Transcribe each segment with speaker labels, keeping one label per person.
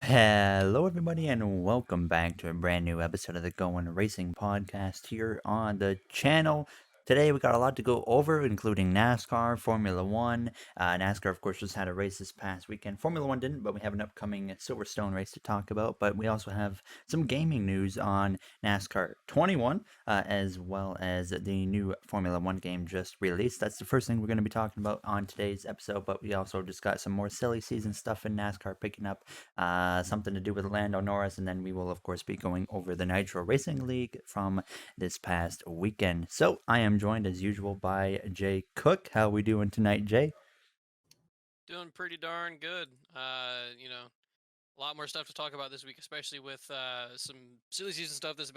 Speaker 1: Hello, everybody, and welcome back to a brand new episode of the GOWEN Racing Podcast here on the channel. Today, we got a lot to go over, including NASCAR, Formula One. NASCAR, of course, just had a race this past weekend. Formula One didn't, but we have an upcoming Silverstone race to talk about. But we also have some gaming news on NASCAR 21, as well as the new Formula One game just released. That's the first thing we're going to be talking about on today's episode. But we also just got some more silly season stuff in NASCAR picking up. Something to do with Lando Norris, and then we will, of course, be going over the Nitro Racing League from this past weekend. So I am joined, as usual, by JayCook. How we doing tonight, Jay?
Speaker 2: Doing pretty darn good. A lot more stuff to talk about this week, especially with some silly season stuff that's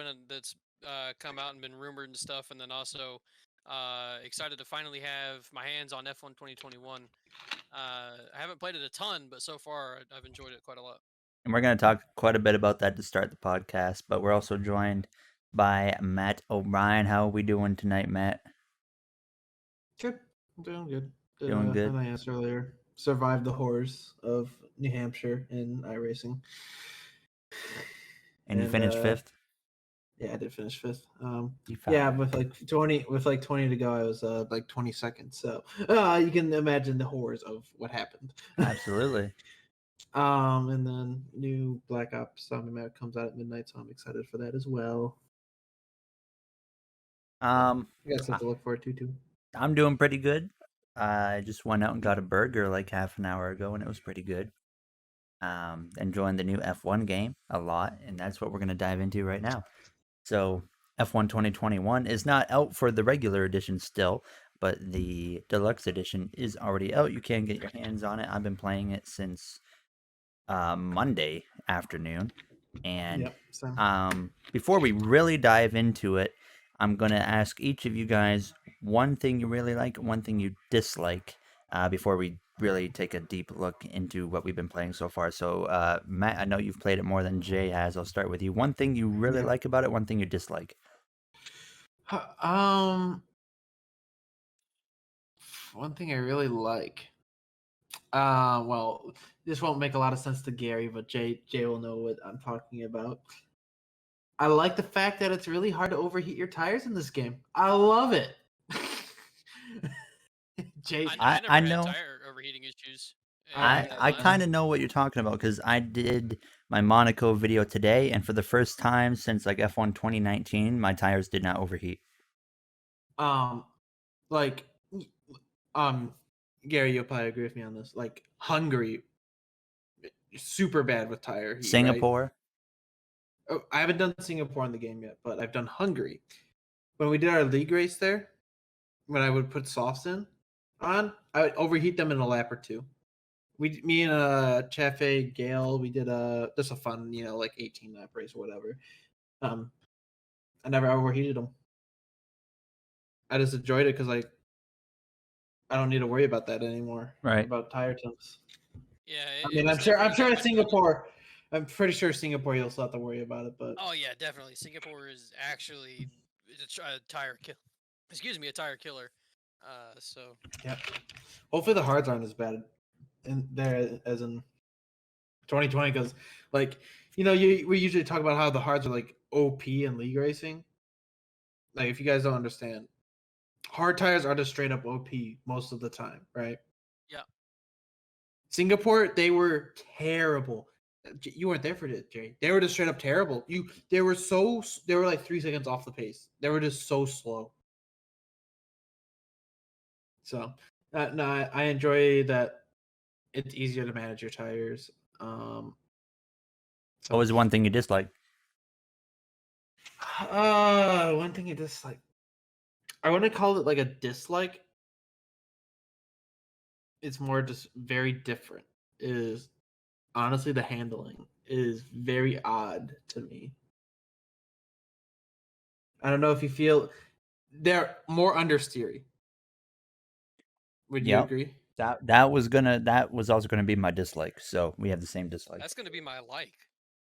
Speaker 2: come out and been rumored and stuff, and then also excited to finally have my hands on F1 2021. I haven't played it a ton, but so far I've enjoyed it quite a lot.
Speaker 1: And we're going to talk quite a bit about that to start the podcast, but we're also joined by Matt O'Brien. How are we doing tonight, Matt?
Speaker 3: Good. I'm doing good.
Speaker 1: Doing good.
Speaker 3: And I asked earlier, survived the horrors of New Hampshire in iRacing.
Speaker 1: And you finished fifth?
Speaker 3: Yeah, I did finish fifth.
Speaker 1: You
Speaker 3: Yeah,
Speaker 1: found
Speaker 3: with like 20 to go, I was like 22nd. So you can imagine the horrors of what happened.
Speaker 1: Absolutely.
Speaker 3: And then new Black Ops Zombie map comes out at midnight, so I'm excited for that as well. I got something to look forward to too.
Speaker 1: I'm doing pretty good. I just went out and got a burger like half an hour ago, and it was pretty good. Enjoying the new F1 game a lot, and that's what we're going to dive into right now. So, F1 2021 is not out for the regular edition still, but the deluxe edition is already out. You can get your hands on it. I've been playing it since Monday afternoon. And before we really dive into it, I'm going to ask each of you guys one thing you really like, one thing you dislike, before we really take a deep look into what we've been playing so far. So, Matt, I know you've played it more than Jay has. I'll start with you. One thing you really like about it, one thing you dislike.
Speaker 3: One thing I really like. Well, this won't make a lot of sense to Gary, but Jay will know what I'm talking about. I like the fact that it's really hard to overheat your tires in this game. I love it.
Speaker 2: Jay, I never had tire overheating issues.
Speaker 1: I kind of know what you're talking about because I did my Monaco video today, and for the first time since like F1 2019, my tires did not overheat.
Speaker 3: Gary, you'll probably agree with me on this. Like Hungary, super bad with tire heat.
Speaker 1: Singapore.
Speaker 3: Right? Oh, I haven't done Singapore in the game yet, but I've done Hungary. When we did our league race there, when I would put softs on, I would overheat them in a lap or two. Me and Chafe Gale, we did just a fun, like 18 lap race or whatever. I never overheated them. I just enjoyed it because I don't need to worry about that anymore.
Speaker 1: Right.
Speaker 3: About tire temps.
Speaker 2: Yeah.
Speaker 3: I'm sure at Singapore. I'm pretty sure Singapore you'll still have to worry about it, but
Speaker 2: oh yeah, definitely. Singapore is actually a tire kill. Excuse me, a tire killer. So
Speaker 3: yeah. Hopefully the hards aren't as bad in there as in 2020, because we usually talk about how the hards are like OP in league racing. Like if you guys don't understand, hard tires are just straight up OP most of the time, right?
Speaker 2: Yeah.
Speaker 3: Singapore, they were terrible. You weren't there for it, Jay. They were just straight up terrible. They were like 3 seconds off the pace. They were just so slow. So, no, I enjoy that it's easier to manage your tires.
Speaker 1: What was one thing you disliked?
Speaker 3: One thing you dislike. I wouldn't call it like a dislike. It's more just very different. Is honestly the handling is very odd to me. I don't know if you feel they're more understeery. Would you agree?
Speaker 1: That was also gonna be my dislike. So we have the same dislike.
Speaker 2: That's gonna be my like.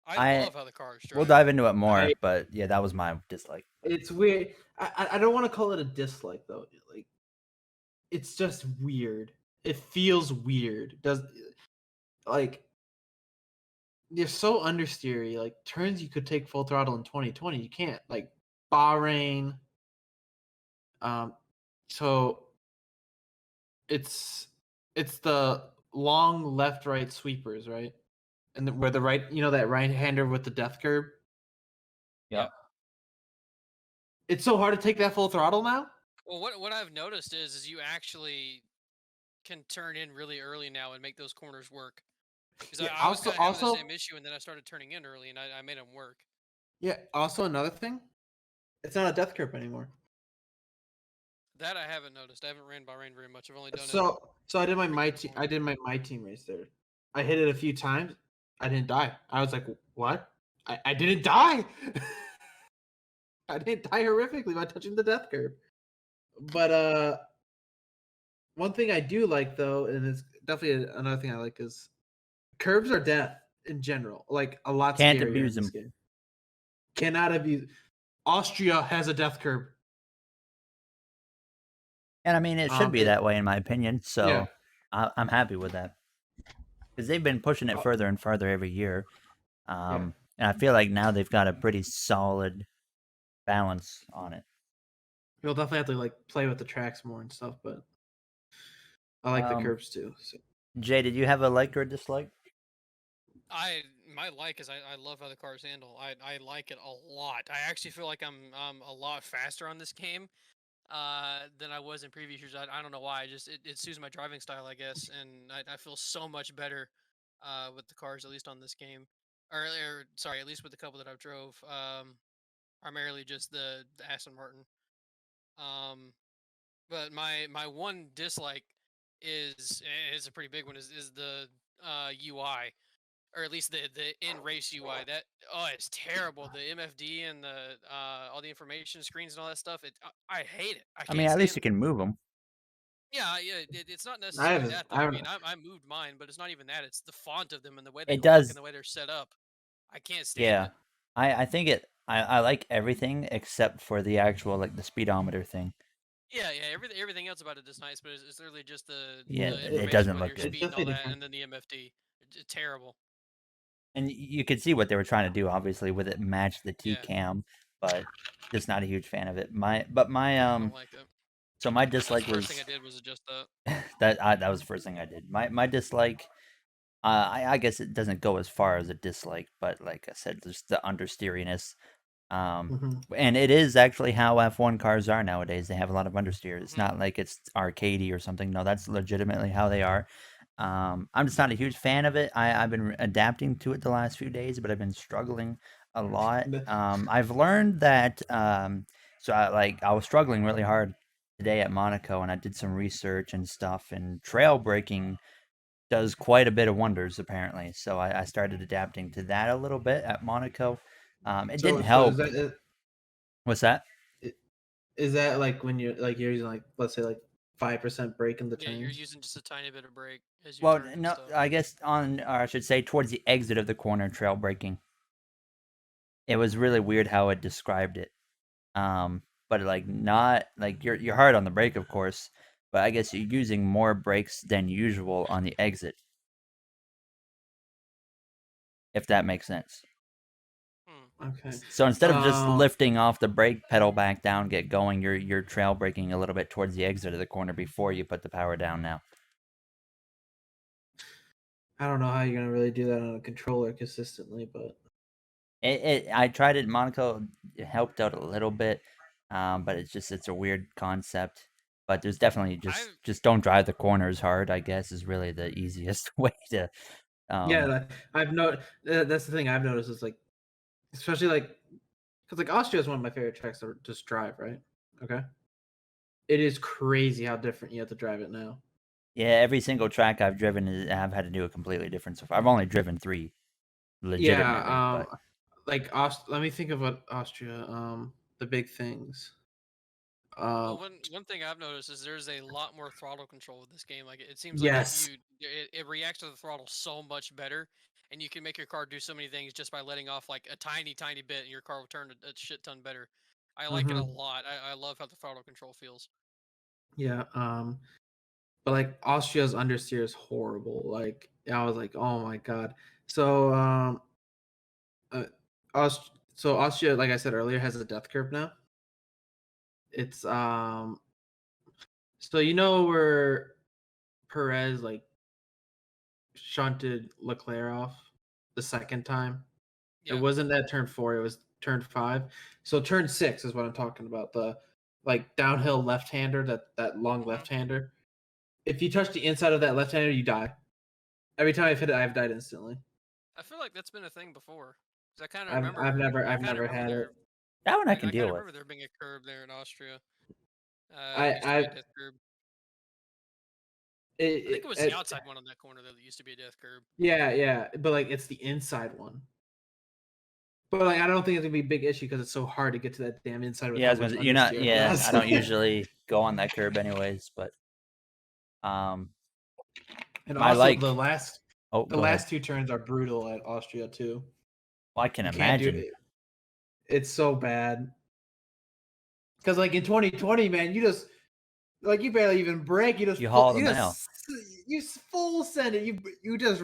Speaker 2: I love how the cars drive.
Speaker 1: We'll dive into it more, but yeah, that was my dislike.
Speaker 3: It's weird. I don't want to call it a dislike though. Like, it's just weird. It feels weird. they're so understeery. Like turns you could take full throttle in 2020, you can't. Like Bahrain. So it's the long left right sweepers, right? And where the right, that right hander with the death curb.
Speaker 2: Yep.
Speaker 3: It's so hard to take that full throttle now.
Speaker 2: Well, what I've noticed is you actually can turn in really early now and make those corners work. Because
Speaker 3: Yeah,
Speaker 2: I was
Speaker 3: also,
Speaker 2: kind of having the
Speaker 3: also,
Speaker 2: same issue, and then I started turning in early, and I made them work.
Speaker 3: yeah. Also, another thing, it's not a death curb anymore.
Speaker 2: That I haven't noticed. I haven't ran Bahrain very much. I've only done it.
Speaker 3: So I did my
Speaker 2: team.
Speaker 3: I did my team race there. I hit it a few times. I didn't die. I was like, what? I didn't die. I didn't die horrifically by touching the death curb. But one thing I do like though, and it's definitely another thing I like, is curbs are death in general. Like a lot
Speaker 1: Can't
Speaker 3: scarier
Speaker 1: abuse
Speaker 3: in this
Speaker 1: them.
Speaker 3: game. Cannot abuse. Austria has a death curb.
Speaker 1: And I mean, it should be that way, in my opinion. So
Speaker 3: Yeah.
Speaker 1: I'm happy with that because they've been pushing it further and further every year. And I feel like now they've got a pretty solid balance on it.
Speaker 3: You'll definitely have to like play with the tracks more and stuff, but I like the curbs too. So.
Speaker 1: Jay, did you have a like or a dislike?
Speaker 2: My like is I love how the cars handle. I like it a lot. I actually feel like I'm a lot faster on this game than I was in previous years. I don't know why. It suits my driving style, I guess, and I feel so much better with the cars, at least on this game. Or sorry, at least with the couple that I've drove. Primarily just the Aston Martin. But my one dislike is a pretty big one, is the UI, or at least the in race UI. That it's terrible. The MFD and the all the information screens and all that stuff. I hate it.
Speaker 1: I mean, at least you can move them.
Speaker 2: Yeah, it's not necessarily that though. I mean, I moved mine, but it's not even that. It's the font of them and the way they look and the way they're set up. I can't stand it.
Speaker 1: I think I like everything except for the actual like the speedometer thing.
Speaker 2: Yeah, everything else about it is nice, but it's literally just the
Speaker 1: it doesn't look
Speaker 2: your
Speaker 1: good.
Speaker 2: speed and all that, and then the MFD. It's terrible.
Speaker 1: And you could see what they were trying to do, obviously, with it match the T cam, but just not a huge fan of it. I don't
Speaker 2: like it.
Speaker 1: So my dislike
Speaker 2: That's the first thing I did was adjust that.
Speaker 1: that was the first thing I did. My dislike, I guess it doesn't go as far as a dislike, but like I said, just the understeeriness. And it is actually how F1 cars are nowadays. They have a lot of understeer. It's not like it's arcadey or something. No, that's legitimately how they are. I'm just not a huge fan of it. I've been adapting to it the last few days, but I've been struggling a lot. I've learned that. So I was struggling really hard today at Monaco, and I did some research and stuff. And trail braking does quite a bit of wonders, apparently. So I started adapting to that a little bit at Monaco. It didn't help. What's that?
Speaker 3: Is that like when you're using like, let's say like 5% brake in the turns?
Speaker 2: Yeah, you're using just a tiny bit of brake as you
Speaker 1: Well,
Speaker 2: turn
Speaker 1: no,
Speaker 2: stuff.
Speaker 1: I guess or I should say towards the exit of the corner, trail braking. It was really weird how it described it. But like not like you're hard on the brake, of course, but I guess you're using more brakes than usual on the exit. If that makes sense.
Speaker 3: Okay.
Speaker 1: So instead of just lifting off the brake pedal back down, get going, you're trail braking a little bit towards the exit of the corner before you put the power down now.
Speaker 3: I don't know how you're gonna really do that on a controller consistently, but
Speaker 1: I tried it in Monaco. It helped out a little bit, but it's a weird concept. But there's definitely just don't drive the corners hard, I guess, is really the easiest way to.
Speaker 3: Yeah, that's the thing I've noticed is like, especially like, because like Austria is one of my favorite tracks to just drive, right? Okay. It is crazy how different you have to drive it now.
Speaker 1: Yeah, every single track I've driven, I've had to do a completely different stuff. I've only driven 3, legitimately.
Speaker 3: Yeah, like let me think of what Austria. The big things.
Speaker 2: Well, one thing I've noticed is there's a lot more throttle control with this game. Like it seems like it reacts to the throttle so much better, and you can make your car do so many things just by letting off like a tiny bit, and your car will turn a shit ton better. I like it a lot. I love how the throttle control feels.
Speaker 3: Yeah. But like Austria's understeer is horrible. Like I was like, oh my god. So so Austria, like I said earlier, has a death curve now. It's so where Perez like shunted Leclerc off the second time.
Speaker 2: Yeah.
Speaker 3: It wasn't at turn 4, it was turn 5. So turn 6 is what I'm talking about. The like downhill left-hander, that long left-hander. If you touch the inside of that left-hander, you die. Every time I've hit it, I've died instantly.
Speaker 2: I feel like that's been a thing before. 'Cause I kind of remember.
Speaker 3: I've never
Speaker 2: I kinda
Speaker 3: had
Speaker 2: remember
Speaker 3: it.
Speaker 1: That one I
Speaker 2: I
Speaker 1: can
Speaker 2: kind
Speaker 1: deal
Speaker 2: of
Speaker 1: with.
Speaker 2: remember there being a curb there in Austria.
Speaker 3: I
Speaker 2: Used to be a death curb. I think it was the outside one on that corner though that used to be a death curb.
Speaker 3: Yeah, but like it's the inside one. But like I don't think it's gonna be a big issue because it's so hard to get to that damn inside. With
Speaker 1: Yeah,
Speaker 3: how much
Speaker 1: you're not.
Speaker 3: understeer it
Speaker 1: Yeah,
Speaker 3: has.
Speaker 1: I don't usually go on that curb anyways, but
Speaker 3: And
Speaker 1: my
Speaker 3: also
Speaker 1: like.
Speaker 3: the last
Speaker 1: Oh,
Speaker 3: the
Speaker 1: go
Speaker 3: last
Speaker 1: ahead.
Speaker 3: 2 turns are brutal at Austria too.
Speaker 1: Well, I can
Speaker 3: You can't do
Speaker 1: imagine.
Speaker 3: it. It's so bad. Because like in 2020, man, you just like you barely even brake. You just
Speaker 1: You haul them out.
Speaker 3: you full send it. You just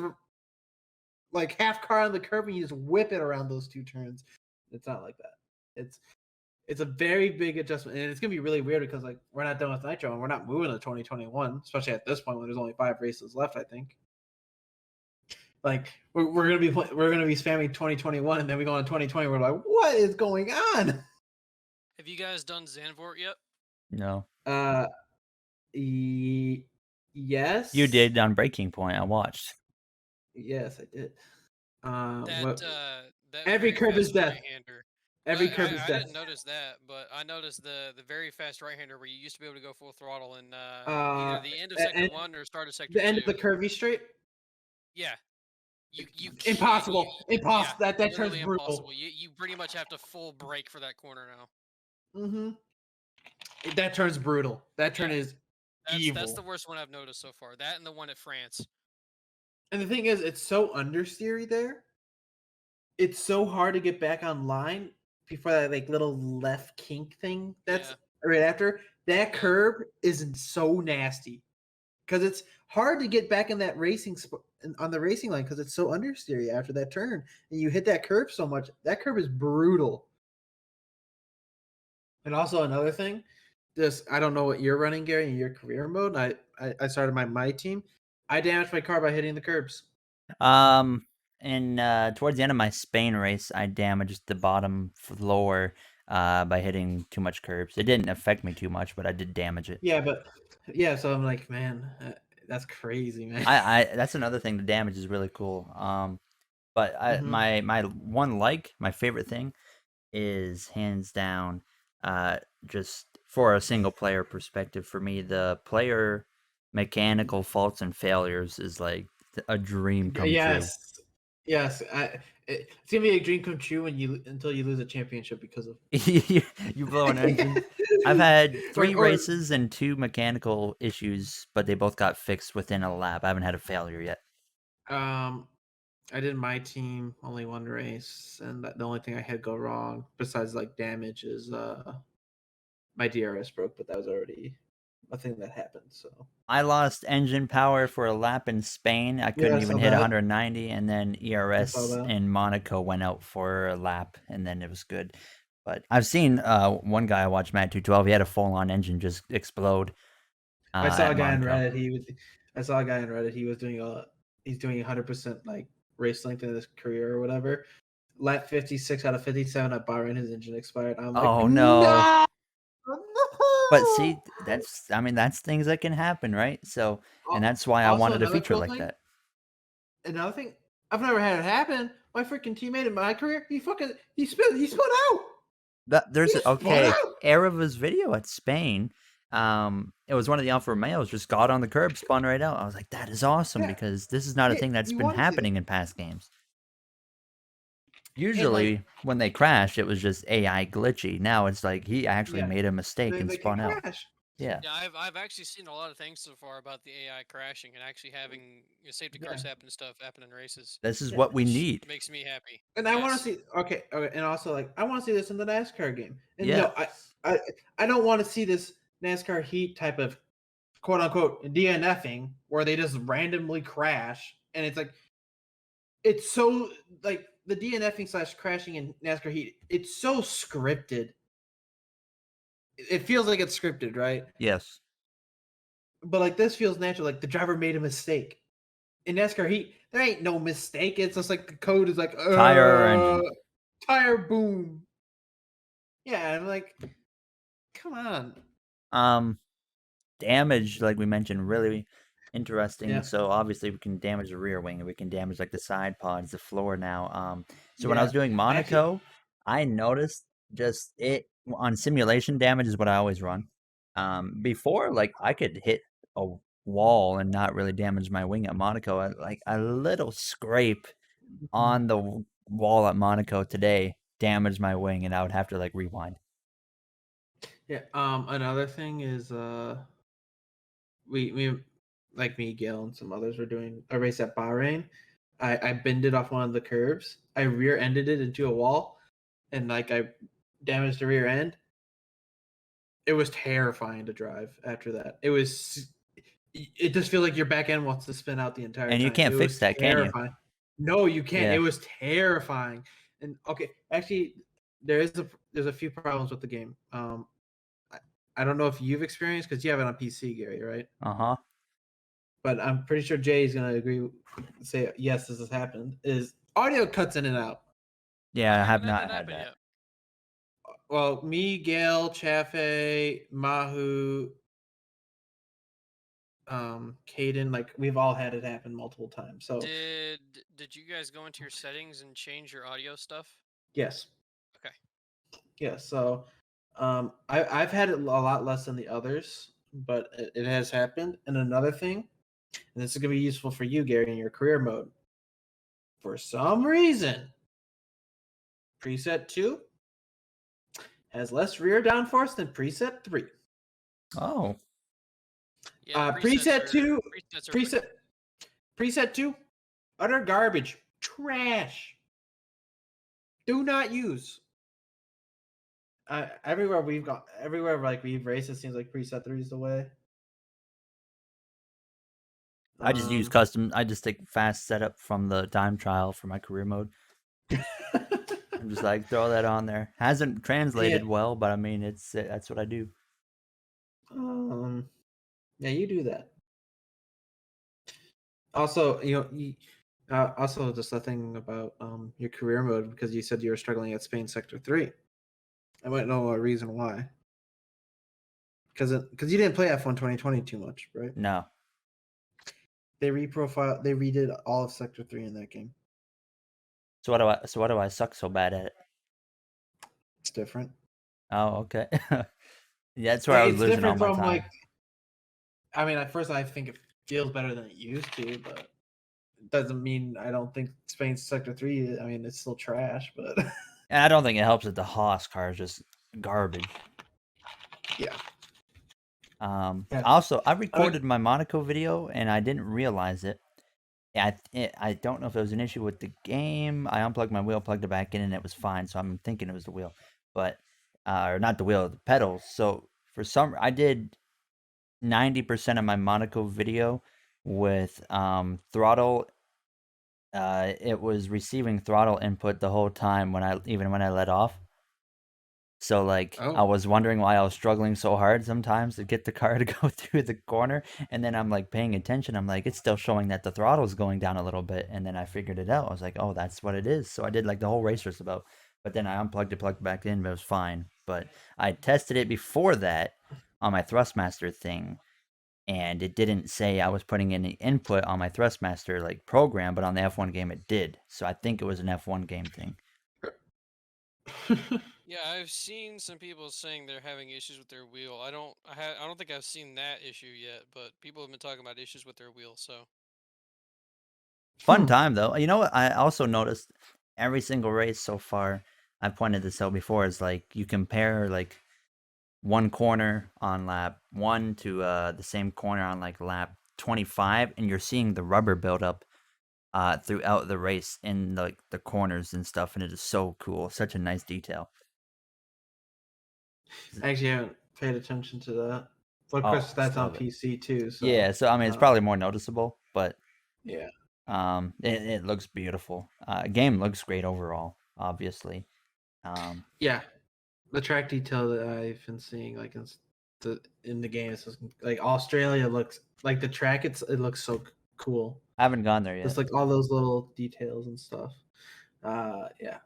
Speaker 3: like half car on the curb and you just whip it around those 2 turns. It's not like that. It's a very big adjustment, and it's gonna be really weird because like we're not done with Nitro and we're not moving to 2021, especially at this point when there's only 5 races left. I think. Like we're gonna be spamming 2021, and then we go on 2020. We're like, what is going on?
Speaker 2: Have you guys done Zandvoort yet?
Speaker 1: No.
Speaker 3: Yes.
Speaker 1: You did on Breaking Point. I watched.
Speaker 3: Yes, I did.
Speaker 2: That
Speaker 3: every
Speaker 2: very
Speaker 3: curb is
Speaker 2: fast
Speaker 3: death.
Speaker 2: right-hander.
Speaker 3: Every
Speaker 2: Well,
Speaker 3: curb is
Speaker 2: I
Speaker 3: death.
Speaker 2: didn't notice that, but I noticed the very fast right-hander where you used to be able to go full throttle in either the end of sector 1 or start of sector 2.
Speaker 3: The end of the curvy straight.
Speaker 2: Yeah. You
Speaker 3: impossible.
Speaker 2: Yeah,
Speaker 3: that turns brutal.
Speaker 2: Impossible. You pretty much have to full brake for that corner now.
Speaker 3: Mm-hmm. That turn's brutal. That turn is evil.
Speaker 2: That's the worst one I've noticed so far. That and the one at France.
Speaker 3: And the thing is, it's so understeery there. It's so hard to get back online before that like little left kink thing. That's right after that curb isn't so nasty because it's hard to get back in that racing on the racing line because it's so understeery after that turn, and you hit that curb so much. That curb is brutal. And also another thing, I don't know what you're running, Gary, in your career mode. I started my team. I damaged my car by hitting the curbs.
Speaker 1: And towards the end of my Spain race, I damaged the bottom floor by hitting too much curbs. It didn't affect me too much, but I did damage it.
Speaker 3: Yeah, so I'm like, man, that's crazy, man.
Speaker 1: I that's another thing. The damage is really cool. But my my favorite thing is hands down, just for a single player perspective. For me, the player mechanical faults and failures is like a dream come true.
Speaker 3: Yes, it's gonna be a dream come true until you lose a championship because of
Speaker 1: you blow an engine. I've had 3 races and 2 mechanical issues, but they both got fixed within a lap. I haven't had a failure yet.
Speaker 3: I did my team only 1 race, and the only thing I had go wrong besides like damage is my DRS broke, but that was already a thing that happened. So
Speaker 1: I lost engine power for a lap in Spain. I couldn't even hit 190, and then ERS in Monaco went out for a lap, and then it was good. But I've seen one guy I watched, Matt 212. He had a full-on engine just explode.
Speaker 3: I saw a guy in Reddit. He's doing 100% like race length in his career or whatever. Lap 56 out of 57 at Bahrain, his engine expired. I'm like,
Speaker 1: oh no. But see, that's things that can happen, right? So, and that's why I wanted a feature like that.
Speaker 3: Another thing, I've never had it happen. My freaking teammate in my career, he spun out.
Speaker 1: There's Ereva's video at Spain. It was one of the Alfa Romeos just got on the curb, spun right out. I was like, that is awesome because this is not a thing that's been happening in past games. Usually, when they crash, it was just AI glitchy. Now it's like he actually made a mistake and spun out. Yeah,
Speaker 2: I've actually seen a lot of things so far about the AI crashing and actually having safety cars happen in races.
Speaker 1: This is what we need.
Speaker 2: It makes me happy.
Speaker 3: And I want to see and also like I want to see this in the NASCAR game. And no, I don't want to see this NASCAR heat type of quote unquote DNFing where they just randomly crash and it's like it's so like the DNFing / crashing in NASCAR Heat. It's so scripted. It feels like it's scripted, right?
Speaker 1: Yes.
Speaker 3: But like this feels natural. Like the driver made a mistake. In NASCAR Heat, there ain't no mistake. It's just like the code is like
Speaker 1: Tire or engine.
Speaker 3: tire boom. Yeah, I'm like, come on.
Speaker 1: Damage, like we mentioned, really interesting.
Speaker 3: Yeah.
Speaker 1: So obviously we can damage the rear wing and we can damage like the side pods, the floor now. So when I was
Speaker 3: Yeah.
Speaker 1: doing Monaco, I noticed just it on simulation damage is what I always run. Before, like I could hit a wall and not really damage my wing at Monaco. Like a little scrape on the wall at Monaco today damaged my wing and I would have to like rewind.
Speaker 3: Yeah. Another thing is we like me, Gail, and some others were doing a race at Bahrain. I bended off one of the curves. I rear-ended it into a wall, and like I damaged the rear end. It was terrifying to drive after that. It just feels like your back end wants to spin out the entire time.
Speaker 1: And you can't
Speaker 3: It
Speaker 1: fix
Speaker 3: was
Speaker 1: that, can you?
Speaker 3: terrifying. No, you can't.
Speaker 1: Yeah.
Speaker 3: It was terrifying. And okay, actually, there's a few problems with the game. I don't know if you've experienced because you have it on PC, Gary, right?
Speaker 1: Uh-huh.
Speaker 3: But I'm pretty sure Jay is gonna agree, say yes, this has happened. Is audio cuts in and out.
Speaker 1: Yeah, I have
Speaker 2: haven't
Speaker 1: not
Speaker 2: that
Speaker 1: had
Speaker 2: happen
Speaker 1: that.
Speaker 2: yet.
Speaker 3: Well, me, Gail, Chafe, Mahu, Caden, like we've all had it happen multiple times. So
Speaker 2: Did you guys go into your settings and change your audio stuff?
Speaker 3: yes.
Speaker 2: Okay.
Speaker 3: Yeah, so I've had it a lot less than the others, but it has happened. And another thing, and this is gonna be useful for you, Gary, in your career mode. For some reason, preset 2 has less rear downforce than preset 3.
Speaker 1: Oh.
Speaker 2: Yeah,
Speaker 3: Preset 2
Speaker 2: presets are weird.
Speaker 3: preset 2 utter garbage, trash. Do not use. Everywhere like we've raced, it seems like preset 3 is the way.
Speaker 1: I just use custom. I just take fast setup from the time trial for my career mode. I'm just like throw that on there. Hasn't translated well, but I mean that's what I do.
Speaker 3: Yeah, you do that. Also, also just a thing about your career mode, because you said you were struggling at Spain Sector 3. I might know a reason why. Because you didn't play F1 2020 too much, right?
Speaker 1: No.
Speaker 3: They redid all of Sector 3 in that game.
Speaker 1: So why do I suck so bad at it?
Speaker 3: It's different.
Speaker 1: Oh, okay. Yeah, that's where I was losing all my time.
Speaker 3: Like, I mean, at first I think it feels better than it used to, but it doesn't mean I don't think Spain's Sector 3. I mean, it's still trash, but
Speaker 1: And I don't think it helps that the Haas car is just garbage.
Speaker 3: yeah.
Speaker 1: Also, I recorded my Monaco video and I didn't realize it. I don't know if it was an issue with the game. I unplugged my wheel, plugged it back in, and it was fine. So I'm thinking it was the wheel, but or not the wheel, the pedals. So for some, I did 90% of my Monaco video with throttle. It was receiving throttle input the whole time when I let off. So like I was wondering why I was struggling so hard sometimes to get the car to go through the corner, and then I'm like paying attention. I'm like, it's still showing that the throttle's going down a little bit, and then I figured it out. I was like, oh, that's what it is. So I did like the whole race just about, but then I unplugged it, plugged it back in, but it was fine. But I tested it before that on my Thrustmaster thing, and it didn't say I was putting any input on my Thrustmaster like program, but on the F1 game it did. So I think it was an F1 game thing.
Speaker 2: Yeah, I've seen some people saying they're having issues with their wheel. I don't think I've seen that issue yet, but people have been talking about issues with their wheel. So
Speaker 1: fun time though. You know what? I also noticed every single race so far. I pointed this out before. Is like you compare like one corner on lap 1 to the same corner on like lap 25, and you're seeing the rubber buildup throughout the race in like the corners and stuff, and it is so cool. Such a nice detail.
Speaker 3: I actually haven't paid attention to that. Well, of course, that's on PC too. So
Speaker 1: yeah, so I mean, it's probably more noticeable, but
Speaker 3: yeah.
Speaker 1: It looks beautiful. Game looks great overall, obviously.
Speaker 3: Yeah, the track detail that I've been seeing, like in the game, is like Australia looks like the track. It looks so cool.
Speaker 1: I haven't gone there yet.
Speaker 3: Just like all those little details and stuff. Yeah.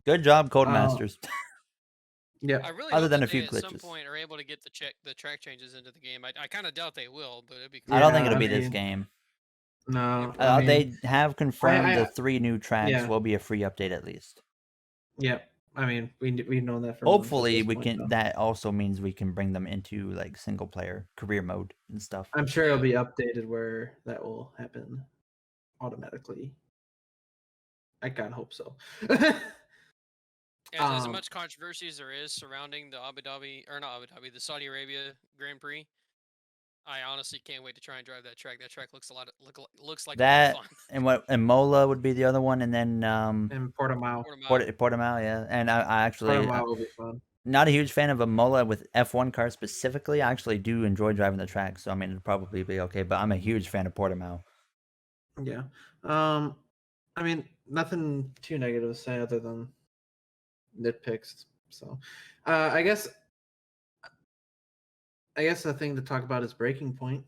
Speaker 1: Good job, Codemasters.
Speaker 3: Yeah.
Speaker 2: I really
Speaker 1: Other
Speaker 2: hope
Speaker 1: than
Speaker 2: that
Speaker 1: a few
Speaker 2: they at some
Speaker 1: glitches.
Speaker 2: point are able to get the track changes into the game. I kind of doubt they will, but it'd be cool.
Speaker 1: I don't think
Speaker 3: Yeah,
Speaker 1: it'll
Speaker 3: I
Speaker 1: be this
Speaker 3: mean-
Speaker 1: game.
Speaker 3: No,
Speaker 1: They have confirmed
Speaker 3: I-
Speaker 1: the 3 new tracks
Speaker 3: yeah.
Speaker 1: will be a free update at least.
Speaker 3: Yeah. I mean, we've known that for months at
Speaker 1: Hopefully,
Speaker 3: this
Speaker 1: we
Speaker 3: point,
Speaker 1: can.
Speaker 3: though.
Speaker 1: That also means we can bring them into like single player career mode and stuff.
Speaker 3: I'm sure it'll be updated where that will happen automatically. I kind of hope so.
Speaker 2: As much controversy as there is surrounding the the Saudi Arabia Grand Prix, I honestly can't wait to try and drive that track. That track looks looks like
Speaker 1: That
Speaker 2: a lot of fun.
Speaker 1: and Mola would be the other one, and then
Speaker 3: And Portimao.
Speaker 1: Portimao, yeah. And I actually
Speaker 3: Portimao will be fun.
Speaker 1: not a huge fan of a Mola with F1 cars specifically. I actually do enjoy driving the track, so I mean it'd probably be okay. But I'm a huge fan of Portimao.
Speaker 3: Yeah. I mean, nothing too negative to say other than nitpicks. So, I guess the thing to talk about is Breaking Point.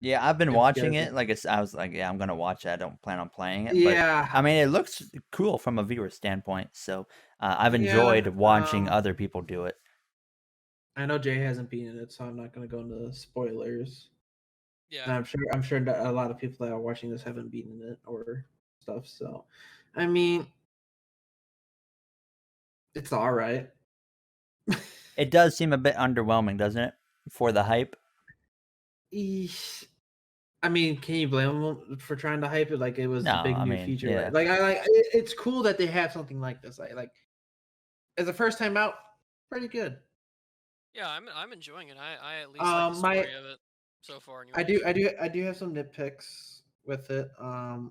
Speaker 1: Yeah, I've been
Speaker 3: If
Speaker 1: watching
Speaker 3: guys-
Speaker 1: it. Like I was like, yeah, I'm gonna watch it. I don't plan on playing it.
Speaker 3: Yeah.
Speaker 1: But, I mean, it looks cool from a viewer standpoint. So I've
Speaker 3: Yeah,
Speaker 1: enjoyed watching other people do it.
Speaker 3: I know Jay hasn't beaten it, so I'm not going to go into spoilers.
Speaker 2: Yeah.
Speaker 3: And I'm sure that a lot of people that are watching this haven't beaten it or stuff. So, I mean, it's all right.
Speaker 1: It does seem a bit underwhelming, doesn't it? For the hype.
Speaker 3: Eesh. I mean, can you blame them for trying to hype it? Like it was the
Speaker 1: No,
Speaker 3: big
Speaker 1: I
Speaker 3: new
Speaker 1: mean,
Speaker 3: feature.
Speaker 1: yeah.
Speaker 3: Right? Like it's cool that they have something like this. Like as a first time out, pretty good.
Speaker 2: Yeah, I'm enjoying it. I at least like the story of it so far. Anyways.
Speaker 3: I do have some nitpicks with it.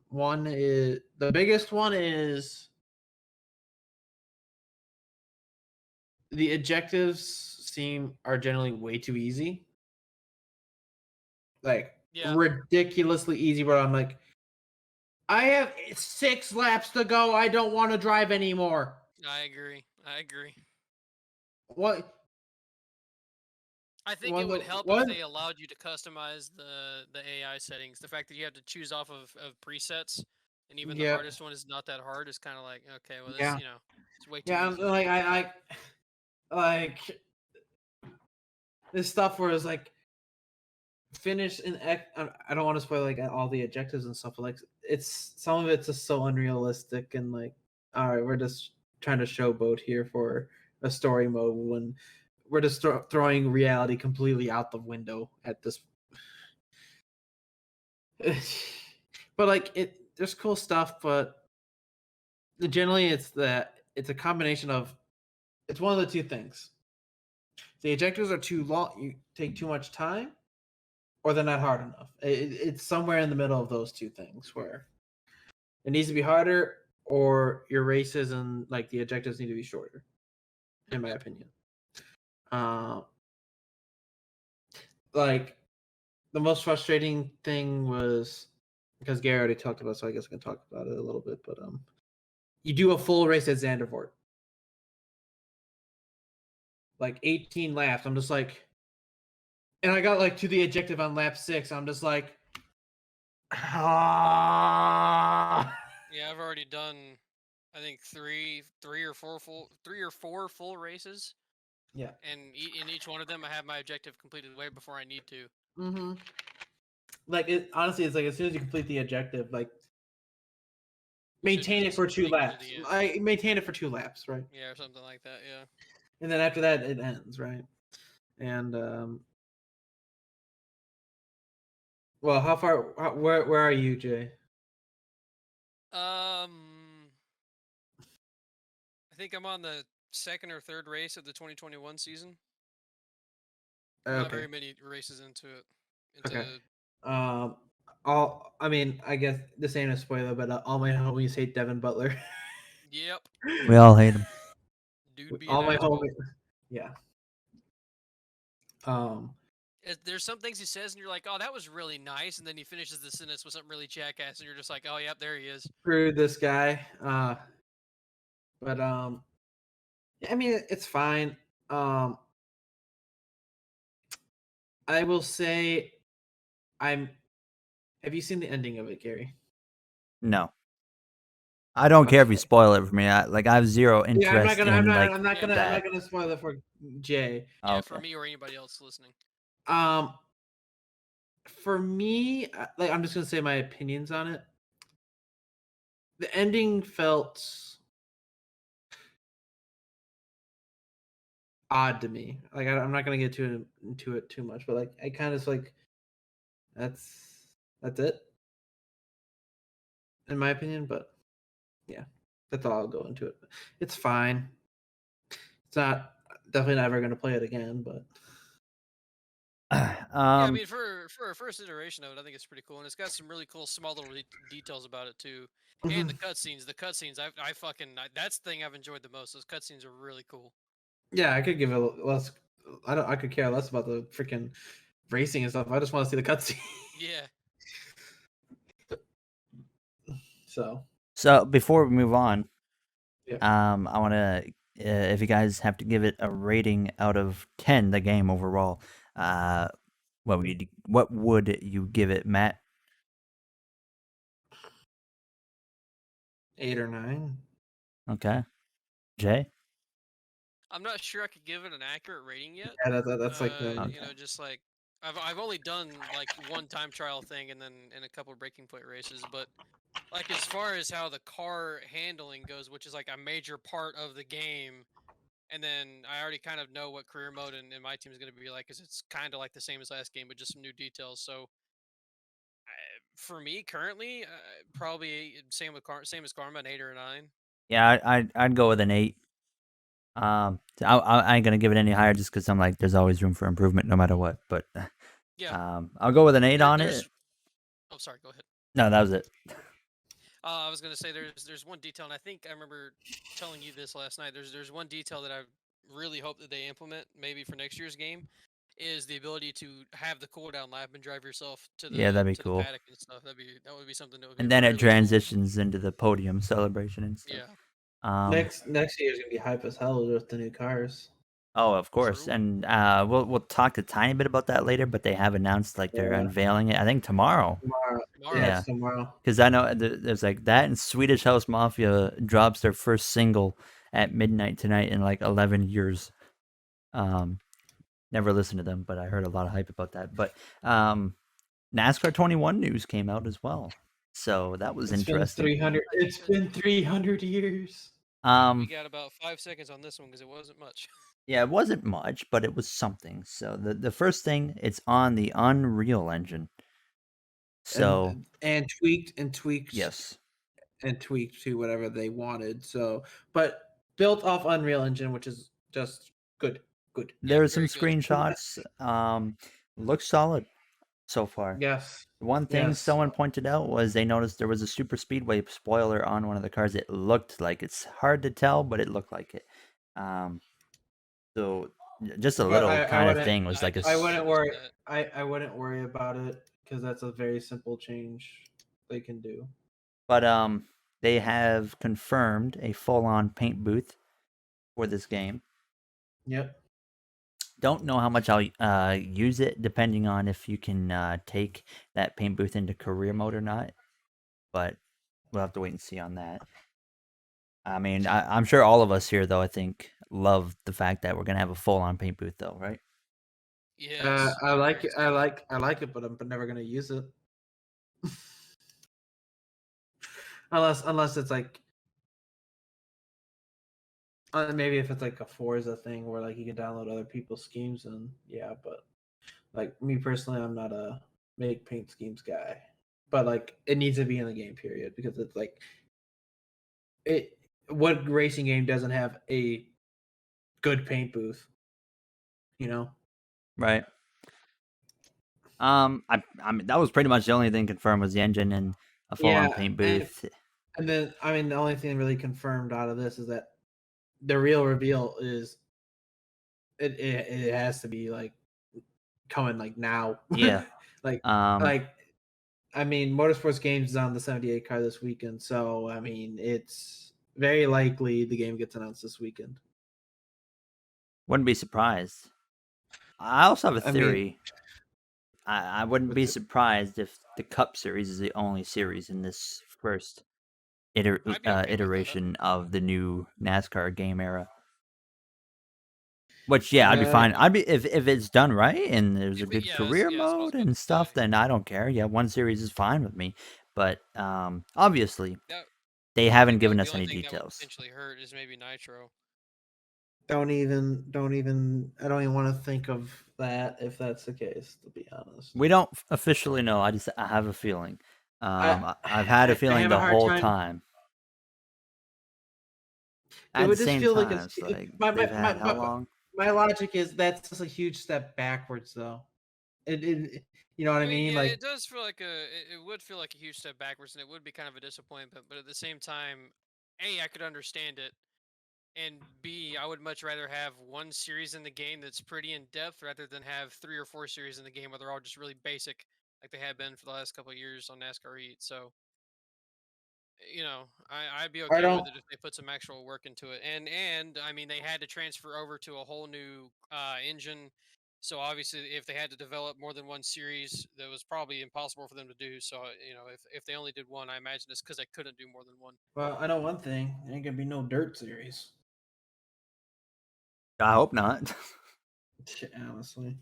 Speaker 3: One is the biggest one is the objectives are generally way too easy. Like ridiculously easy, where I'm like, I have 6 laps to go. I don't want to drive anymore.
Speaker 2: I agree.
Speaker 3: What?
Speaker 2: I think it would help if they allowed you to customize the AI settings. The fact that you have to choose off of presets, and even the hardest one is not that hard. Is kind of like, okay, well, this it's way too easy.
Speaker 3: Like I like this stuff where it's like finish in I don't want to spoil like all the objectives and stuff, but like it's some of it's just so unrealistic and like, all right, we're just trying to showboat here for a story mode when we're just throwing reality completely out the window at this. But like there's cool stuff, but generally it's a combination of, it's one of the two things. The objectives are too long, you take too much time, or they're not hard enough. It's somewhere in the middle of those two things where it needs to be harder, or your races and like the objectives need to be shorter, in my opinion. Like the most frustrating thing was, because Gary already talked about it, so I guess I can talk about it a little bit. But you do a full race at Zandervoort, like 18 laps. I'm just like, and I got like to the objective on lap 6. I'm just like, ah.
Speaker 2: Yeah, I've already done, I think three or four full races.
Speaker 3: Yeah.
Speaker 2: And in each one of them, I have my objective completed way before I need to.
Speaker 3: Mm-hmm. Like honestly, it's like as soon as you complete the objective, like maintain it for 2 laps. Maintain it for 2 laps, right?
Speaker 2: Yeah, or something like that. Yeah.
Speaker 3: And then after that, it ends, right? And well, how far? Where are you, Jay?
Speaker 2: I think I'm on the 2nd or 3rd race of the 2021 season.
Speaker 3: Okay.
Speaker 2: Not very many races into it.
Speaker 3: Okay. I mean, I guess this ain't a spoiler, but all my homies hate Devin Butler.
Speaker 2: Yep.
Speaker 1: We all hate him.
Speaker 2: Dude,
Speaker 3: all my homies. Yeah.
Speaker 2: There's some things he says, and you're like, "Oh, that was really nice," and then he finishes the sentence with something really jackass, and you're just like, "Oh, yep, there he is."
Speaker 3: Screw this guy. But I mean, it's fine. I will say, I'm. Have you seen the ending of it, Gary?
Speaker 1: No, I don't care if you
Speaker 3: Okay.
Speaker 1: spoil it for me. I have zero
Speaker 3: Yeah, I'm not
Speaker 1: interest
Speaker 3: gonna.
Speaker 1: in like
Speaker 3: I'm not gonna. I'm
Speaker 1: that.
Speaker 3: not gonna spoil it for Jay.
Speaker 2: Yeah,
Speaker 1: Okay.
Speaker 2: for me or anybody else listening.
Speaker 3: Um, for me, like I'm just gonna say my opinions on it. The ending felt odd to me. Like I'm not gonna get into it too much, but like I kind of like that's it in my opinion. But yeah, that's all I'll go into it. It's fine. It's not definitely not ever gonna play it again, but
Speaker 2: Yeah, I
Speaker 1: um,
Speaker 2: mean, for a first iteration of it, I think it's pretty cool, and it's got some really cool small little details about it too. And the cutscenes, I fucking that's the thing I've enjoyed the most. Those cutscenes are really cool.
Speaker 3: yeah, I could give it less. I could care less about the freaking racing and stuff. I just want to see the cutscene.
Speaker 2: Yeah.
Speaker 3: So
Speaker 1: so before we move on,
Speaker 3: yeah,
Speaker 1: I want to, if you guys have to give it a rating out of 10, the game overall, what would you give it, Matt?
Speaker 3: 8 or 9.
Speaker 1: Okay, Jay.
Speaker 2: I'm not sure I could give it an accurate rating yet.
Speaker 3: Yeah, that's like the
Speaker 2: You know, just like I've only done like one time trial thing and then in a couple of breaking point races, but like as far as how the car handling goes, which is like a major part of the game, and then I already kind of know what career mode in my team is going to be like, because it's kind of like the same as last game, but just some new details. So for me currently, probably same as Karma, an 8 or a 9.
Speaker 1: Yeah, I'd go with an 8. I ain't gonna give it any higher just because I'm like, there's always room for improvement no matter what. But
Speaker 2: Yeah,
Speaker 1: I'll go with an 8 on it.
Speaker 2: there's. Oh, sorry. Go ahead.
Speaker 1: No, that was it.
Speaker 2: I was gonna say there's one detail, and I think I remember telling you this last night. There's one detail that I really hope that they implement maybe for next year's game, is the ability to have the cooldown lap and drive yourself
Speaker 1: Yeah, that'd be
Speaker 2: to the
Speaker 1: cool.
Speaker 2: paddock and stuff. That would be something that would be
Speaker 1: And then it
Speaker 2: really cool.
Speaker 1: transitions into the podium celebration and stuff.
Speaker 2: Yeah.
Speaker 3: next year is gonna be hype as hell with the new cars.
Speaker 1: Oh, of course,
Speaker 2: True.
Speaker 1: and we'll talk a tiny bit about that later. But they have announced like they're
Speaker 3: Yeah.
Speaker 1: unveiling it. I think tomorrow.
Speaker 3: Tomorrow.
Speaker 2: Tomorrow.
Speaker 3: Yeah,
Speaker 1: Yeah.
Speaker 3: it's tomorrow.
Speaker 1: Because I know there's like that, and Swedish House Mafia drops their first single at midnight tonight in like 11 years. Never listened to them, but I heard a lot of hype about that. But NASCAR 21 news came out as well, so that was
Speaker 3: It's been
Speaker 1: interesting.
Speaker 3: 300. It's been 300 years.
Speaker 2: We got about 5 seconds on this one because it wasn't much.
Speaker 1: Yeah, it wasn't much, but it was something. So the first thing, it's on the Unreal Engine. So
Speaker 3: and tweaked
Speaker 1: yes,
Speaker 3: and tweaked to whatever they wanted. So, but built off Unreal Engine, which is just good.
Speaker 1: there
Speaker 2: Yeah,
Speaker 1: are some
Speaker 2: very good.
Speaker 1: screenshots. Looks solid so far.
Speaker 3: Yes.
Speaker 1: One thing
Speaker 3: Yes.
Speaker 1: someone pointed out was they noticed there was a super speedway spoiler on one of the cars. It looked like, it's hard to tell, but it looked like it. So just a
Speaker 3: But
Speaker 1: little
Speaker 3: I
Speaker 1: kind of
Speaker 3: wouldn't.
Speaker 1: thing was like a
Speaker 3: I wouldn't worry.
Speaker 2: that.
Speaker 3: I wouldn't worry about it because that's a very simple change they can do.
Speaker 1: but they have confirmed a full-on paint booth for this game.
Speaker 3: Yep.
Speaker 1: Don't know how much I'll use it, depending on if you can take that paint booth into career mode or not. But we'll have to wait and see on that. I mean, I'm sure all of us here, though, I think, love the fact that we're gonna have a full-on paint booth, though, right?
Speaker 2: Yes.
Speaker 3: I
Speaker 2: I'm
Speaker 3: like
Speaker 2: very
Speaker 3: it. I like it, but I'm never gonna use it. unless it's like maybe if it's like a Forza thing where like you can download other people's schemes and yeah, but like me personally, I'm not a make paint schemes guy. But like it needs to be in the game period because it's like it. What racing game doesn't have a good paint booth? You know.
Speaker 1: Right. I mean that was pretty much the only thing confirmed was the engine and a full-on paint booth.
Speaker 3: And then I mean the only thing really confirmed out of this is that the real reveal is it has to be like coming like now.
Speaker 1: Yeah.
Speaker 3: like
Speaker 1: Um,
Speaker 3: I mean, Motorsports Games is on the 78 car this weekend, so I mean, it's very likely the game gets announced this weekend.
Speaker 1: wouldn't be surprised. I also have a
Speaker 3: I mean,
Speaker 1: theory. I wouldn't be
Speaker 3: what's it?
Speaker 1: surprised if the Cup Series is the only series in this first
Speaker 2: I'd be okay with that.
Speaker 1: iteration of the new NASCAR game era. Which, yeah, I'd be
Speaker 3: Yeah,
Speaker 1: fine. I'd be if it's done right and there's a
Speaker 2: If we-
Speaker 1: good
Speaker 2: yeah,
Speaker 1: career
Speaker 2: that's what I was
Speaker 1: mode
Speaker 2: about
Speaker 1: and
Speaker 2: to
Speaker 1: stuff,
Speaker 2: say.
Speaker 1: then I don't care. Yeah, one series is fine with me. But obviously,
Speaker 2: That,
Speaker 1: they
Speaker 2: I
Speaker 1: haven't
Speaker 2: think
Speaker 1: given
Speaker 2: the
Speaker 1: us
Speaker 2: only
Speaker 1: any
Speaker 2: thing that would
Speaker 1: details.
Speaker 2: potentially hurt is maybe Nitro.
Speaker 3: don't even. I don't even want to think of that if that's the case. To be honest,
Speaker 1: We don't officially know. I have a feeling. I've had a
Speaker 3: I
Speaker 1: feeling
Speaker 3: have a
Speaker 1: the
Speaker 3: hard
Speaker 1: whole
Speaker 3: time.
Speaker 1: time.
Speaker 3: It
Speaker 1: At the
Speaker 3: would just
Speaker 1: same
Speaker 3: feel like
Speaker 1: time, it's like they've had how long?
Speaker 3: my logic is that's just a huge step backwards, though. You know what I mean?
Speaker 2: Yeah,
Speaker 3: Like,
Speaker 2: it does feel like it would feel like a huge step backwards, and it would be kind of a disappointment. But at the same time, A, I could understand it, and B, I would much rather have one series in the game that's pretty in depth rather than have 3 or 4 series in the game where they're all just really basic, like they have been for the last couple of years on NASCAR Heat. So, I'd be
Speaker 3: I
Speaker 2: okay
Speaker 3: don't.
Speaker 2: with it if they put some actual work into it. And I mean, they had to transfer over to a whole new engine. So obviously, if they had to develop more than one series, that was probably impossible for them to do. So if they only did one, I imagine it's because they couldn't do more than one.
Speaker 3: Well, I know one thing. There ain't gonna be no dirt series.
Speaker 1: I hope not.
Speaker 3: Honestly,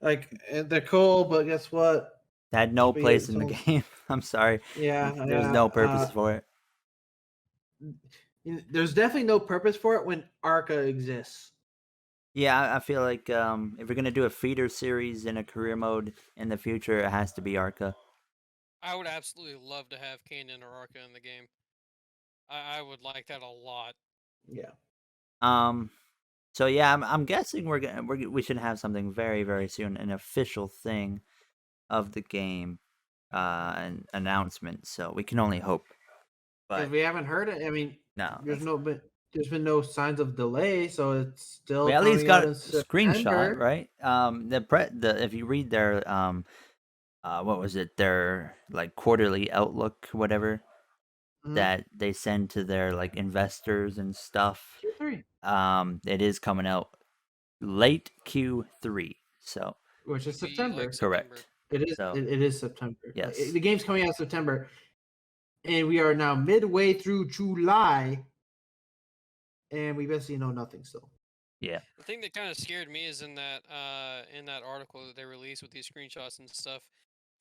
Speaker 3: like they're cool, but guess what?
Speaker 1: Had no place in the
Speaker 3: Someone's-
Speaker 1: game. I'm sorry.
Speaker 3: Yeah,
Speaker 1: There's
Speaker 3: yeah.
Speaker 1: no purpose for it.
Speaker 3: There's definitely no purpose for it when ARCA exists.
Speaker 1: Yeah, I feel like if we're gonna do a feeder series in a career mode in the future, it has to be ARCA.
Speaker 2: I would absolutely love to have Kanan or Arca in the game. I would like that a lot.
Speaker 3: Yeah.
Speaker 1: So yeah, I'm guessing we should have something very very soon, an official thing of the game, an announcement. So we can only hope. But
Speaker 3: If we haven't heard it, I mean,
Speaker 1: no,
Speaker 3: there's been no signs of delay, so it's still
Speaker 1: we at least
Speaker 3: coming
Speaker 1: got
Speaker 3: out
Speaker 1: a
Speaker 3: in
Speaker 1: screenshot,
Speaker 3: September.
Speaker 1: right? If you read their what was it, their like quarterly outlook, whatever
Speaker 3: Mhm.
Speaker 1: that they send to their like investors and stuff.
Speaker 3: Q3,
Speaker 1: It is coming out late Q3. So
Speaker 3: which is
Speaker 2: Should be like
Speaker 3: September.
Speaker 2: September.
Speaker 1: correct.
Speaker 3: It is.
Speaker 1: So
Speaker 3: It is September.
Speaker 1: yes.
Speaker 3: The game's coming out in September, and we are now midway through July, and we basically know nothing still.
Speaker 1: Yeah.
Speaker 2: The thing that kind of scared me is in that article that they released with these screenshots and stuff,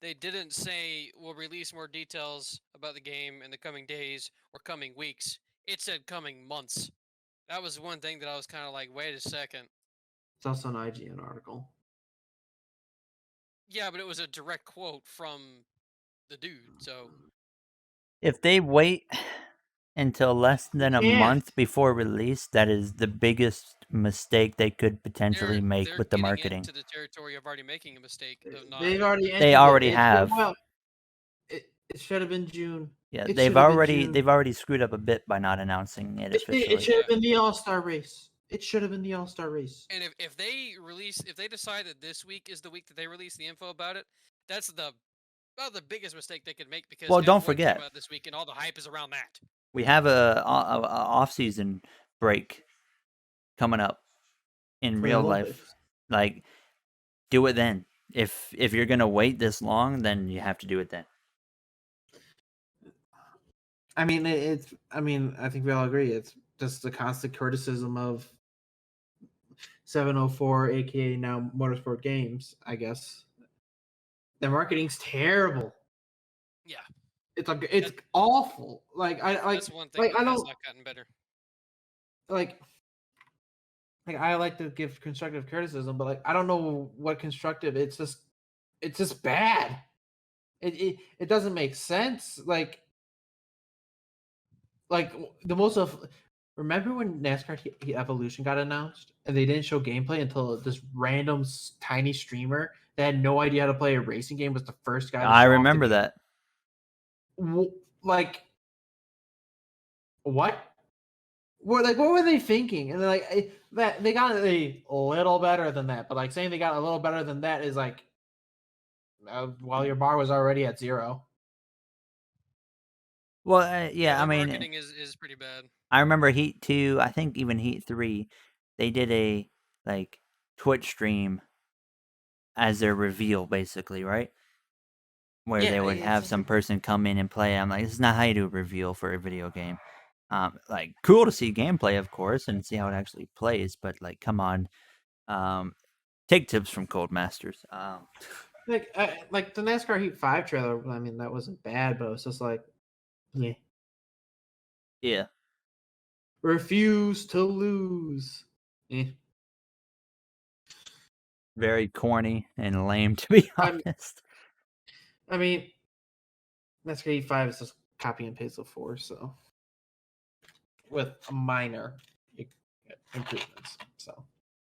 Speaker 2: they didn't say we'll release more details about the game in the coming days or coming weeks. It said coming months. That was one thing that I was kind of like, wait a second.
Speaker 3: It's also an IGN article.
Speaker 2: Yeah, but it was a direct quote from the dude. So
Speaker 1: If they wait until less than a
Speaker 3: can't.
Speaker 1: month before release, that is the biggest mistake they could potentially make
Speaker 2: they're
Speaker 1: with the
Speaker 2: getting
Speaker 1: marketing.
Speaker 2: into the territory of already making a mistake. Of not,
Speaker 3: They've already.
Speaker 1: They
Speaker 3: entered
Speaker 1: already
Speaker 3: it.
Speaker 1: have.
Speaker 3: Well, it should have been June.
Speaker 1: Yeah,
Speaker 3: It
Speaker 1: they've
Speaker 3: should have been
Speaker 1: already
Speaker 3: June.
Speaker 1: screwed up a bit by not announcing it
Speaker 3: It
Speaker 1: officially.
Speaker 3: should have been the All-Star race. It should have been the All-Star race.
Speaker 2: and if they decide that this week is the week that they release the info about it, that's the biggest mistake they could make because
Speaker 1: Well, don't
Speaker 2: F1
Speaker 1: forget.
Speaker 2: came out this week and all the hype is around that.
Speaker 1: We have a off-season break coming up in
Speaker 3: For the
Speaker 1: real
Speaker 3: Olympics.
Speaker 1: life. Like, do it then. If you're gonna wait this long, then you have to do it then.
Speaker 3: I mean, I think we all agree. It's just the constant criticism of 704, aka now Motorsport Games. I guess their marketing's terrible.
Speaker 2: Yeah,
Speaker 3: It's awful.
Speaker 2: that's one thing that has not gotten better.
Speaker 3: Like I like to give constructive criticism, but I don't know what constructive. It's just bad. It doesn't make sense. Like the most of. Remember when NASCAR Evolution got announced and they didn't show gameplay until this random tiny streamer that had no idea how to play a racing game was the first guy to
Speaker 1: I
Speaker 3: show off the
Speaker 1: remember
Speaker 3: game?
Speaker 1: that.
Speaker 3: Like what? what were they thinking? And they're like that they got a little better than that, but like saying they got a little better than that is like, while your bar was already at 0.
Speaker 1: Well, yeah, I
Speaker 2: their
Speaker 1: mean,
Speaker 2: marketing is pretty bad.
Speaker 1: I remember Heat 2, I think even Heat 3, they did a like Twitch stream as their reveal, basically, right? Where
Speaker 3: Yeah,
Speaker 1: they would have some person come in and play. I'm like, this is not how you do a reveal for a video game. Like, cool to see gameplay, of course, and see how it actually plays, but like, come on, take tips from Codemasters.
Speaker 3: like the NASCAR Heat 5 trailer. I mean, that wasn't bad, but it was just like, yeah,
Speaker 1: Yeah,
Speaker 3: refuse to lose. Eh.
Speaker 1: very corny and lame, to be
Speaker 3: I'm-
Speaker 1: honest.
Speaker 3: I mean, NASCAR Heat 5 is just copy and paste of 4, so with minor improvements. So,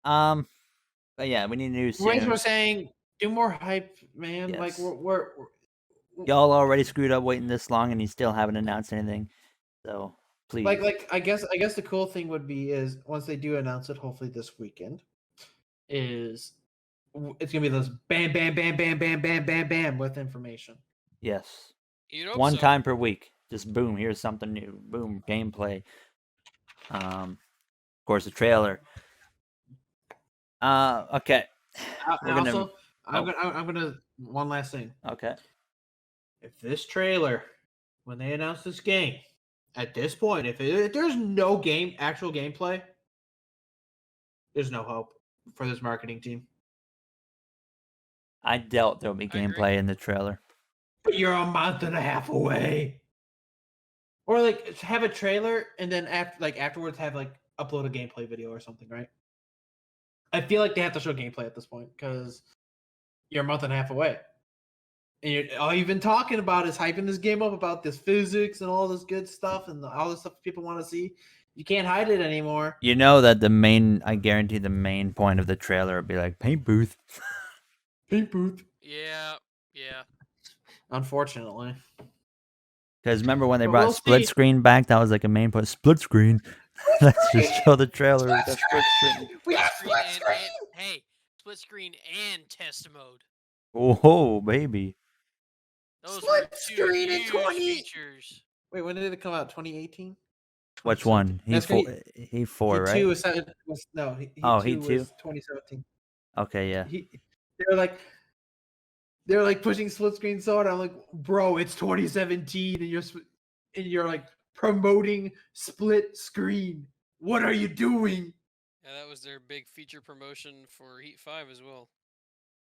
Speaker 1: But yeah, we need new
Speaker 3: Ways
Speaker 1: soon.
Speaker 3: we're saying, do more hype, man. Like
Speaker 1: Yes.
Speaker 3: we're
Speaker 1: Y'all already screwed up waiting this long, and you still haven't announced anything. So please,
Speaker 3: like I guess the cool thing would be is once they do announce it, hopefully this weekend, is it's gonna be those bam bam bam bam bam bam bam bam with information.
Speaker 1: yes.
Speaker 2: You'd hope
Speaker 1: One
Speaker 2: so.
Speaker 1: time per week, just boom. Here's something new. Boom, gameplay. Of course, a trailer. Okay. We're
Speaker 3: And
Speaker 1: gonna.
Speaker 3: also, I'm gonna one last thing.
Speaker 1: Okay.
Speaker 3: If this trailer, when they announce this game, at this point, if there's no actual gameplay, there's no hope for this marketing team.
Speaker 1: I doubt there'll be
Speaker 2: I agree.
Speaker 1: gameplay in the trailer.
Speaker 3: But you're a month and a half away. Or like have a trailer and then afterwards have like upload a gameplay video or something, right? I feel like they have to show gameplay at this point because you're a month and a half away. And all you've been talking about is hyping this game up about this physics and all this good stuff and all this stuff people want to see. You can't hide it anymore.
Speaker 1: You know that I guarantee the main point of the trailer would be like paint booth.
Speaker 3: Paint booth.
Speaker 2: Yeah.
Speaker 3: Unfortunately.
Speaker 1: Because remember when they
Speaker 3: But
Speaker 1: brought
Speaker 3: we'll
Speaker 1: split
Speaker 3: see.
Speaker 1: screen back? That was like a main point. Split screen. Let's just show the trailer. We got split screen.
Speaker 3: We have
Speaker 2: Split
Speaker 3: split
Speaker 2: screen
Speaker 3: screen.
Speaker 2: hey, split screen and test mode.
Speaker 1: Oh, baby.
Speaker 2: Those
Speaker 3: Split
Speaker 2: were two
Speaker 3: screen in
Speaker 2: huge
Speaker 3: 20.
Speaker 2: features.
Speaker 3: Wait, when did it come out? 2018?
Speaker 1: Which one? He 4,
Speaker 3: Heat
Speaker 1: right?
Speaker 3: 2 was no. Heat
Speaker 1: Oh,
Speaker 3: 2
Speaker 1: Heat 2?
Speaker 3: was 2017.
Speaker 1: Okay, yeah.
Speaker 3: They were like pushing split screen so hard. I'm like, bro, it's 2017, and you're like promoting split screen. What are you doing?
Speaker 2: Yeah, that was their big feature promotion for Heat 5 as well.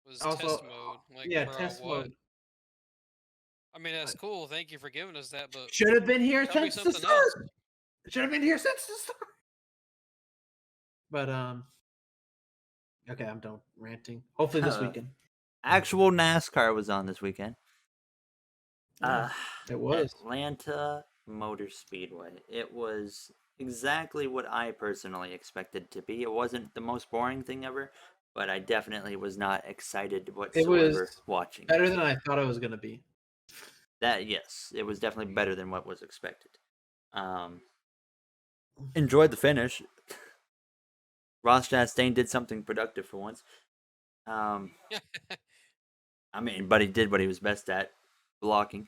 Speaker 2: Was
Speaker 3: Also,
Speaker 2: test mode. Like,
Speaker 3: yeah,
Speaker 2: bro,
Speaker 3: test
Speaker 2: what?
Speaker 3: mode.
Speaker 2: I mean, that's cool. Thank you for giving us that, but
Speaker 3: Should have been here
Speaker 2: tell me
Speaker 3: since the
Speaker 2: something
Speaker 3: start.
Speaker 2: else.
Speaker 3: Should have been here since the start. But okay, I'm done ranting. Hopefully this weekend.
Speaker 1: Actual NASCAR was on this weekend.
Speaker 3: It was.
Speaker 1: Atlanta Motor Speedway. It was exactly what I personally expected to be. It wasn't the most boring thing ever, but I definitely was not excited whatsoever watching.
Speaker 3: Better than I thought it was gonna be.
Speaker 1: Yes, it was definitely better than what was expected. Enjoyed the finish. Ross Chastain did something productive for once. I mean, but he did what he was best at, blocking.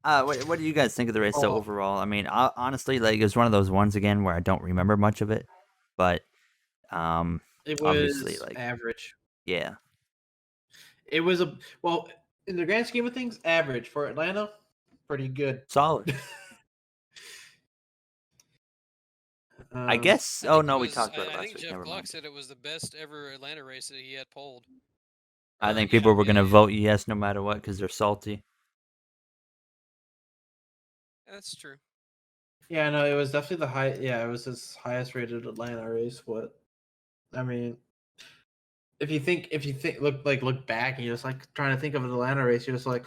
Speaker 1: What do you guys think of the race though, overall? I mean, honestly, like, it was one of those ones again where I don't remember much of it, but
Speaker 3: It was
Speaker 1: obviously, like,
Speaker 3: average.
Speaker 1: Yeah.
Speaker 3: It was in the grand scheme of things, average for Atlanta. Pretty good.
Speaker 1: Solid. I guess.
Speaker 2: I
Speaker 1: Oh
Speaker 2: think
Speaker 1: no,
Speaker 2: it
Speaker 1: we
Speaker 2: was-
Speaker 1: talked about it
Speaker 2: I
Speaker 1: last
Speaker 2: think
Speaker 1: week.
Speaker 2: Jeff
Speaker 1: Never
Speaker 2: Block
Speaker 1: mind.
Speaker 2: said it was the best ever Atlanta race that he had pulled.
Speaker 1: I
Speaker 2: Or,
Speaker 1: think
Speaker 2: you
Speaker 1: people
Speaker 2: know,
Speaker 1: were gonna
Speaker 2: yeah.
Speaker 1: vote yes no matter what because they're salty.
Speaker 2: That's true.
Speaker 3: Yeah, no, it was definitely the high. Yeah, it was his highest rated Atlanta race. What? I mean, if you think, look back, and you're just like trying to think of an Atlanta race, you're just like,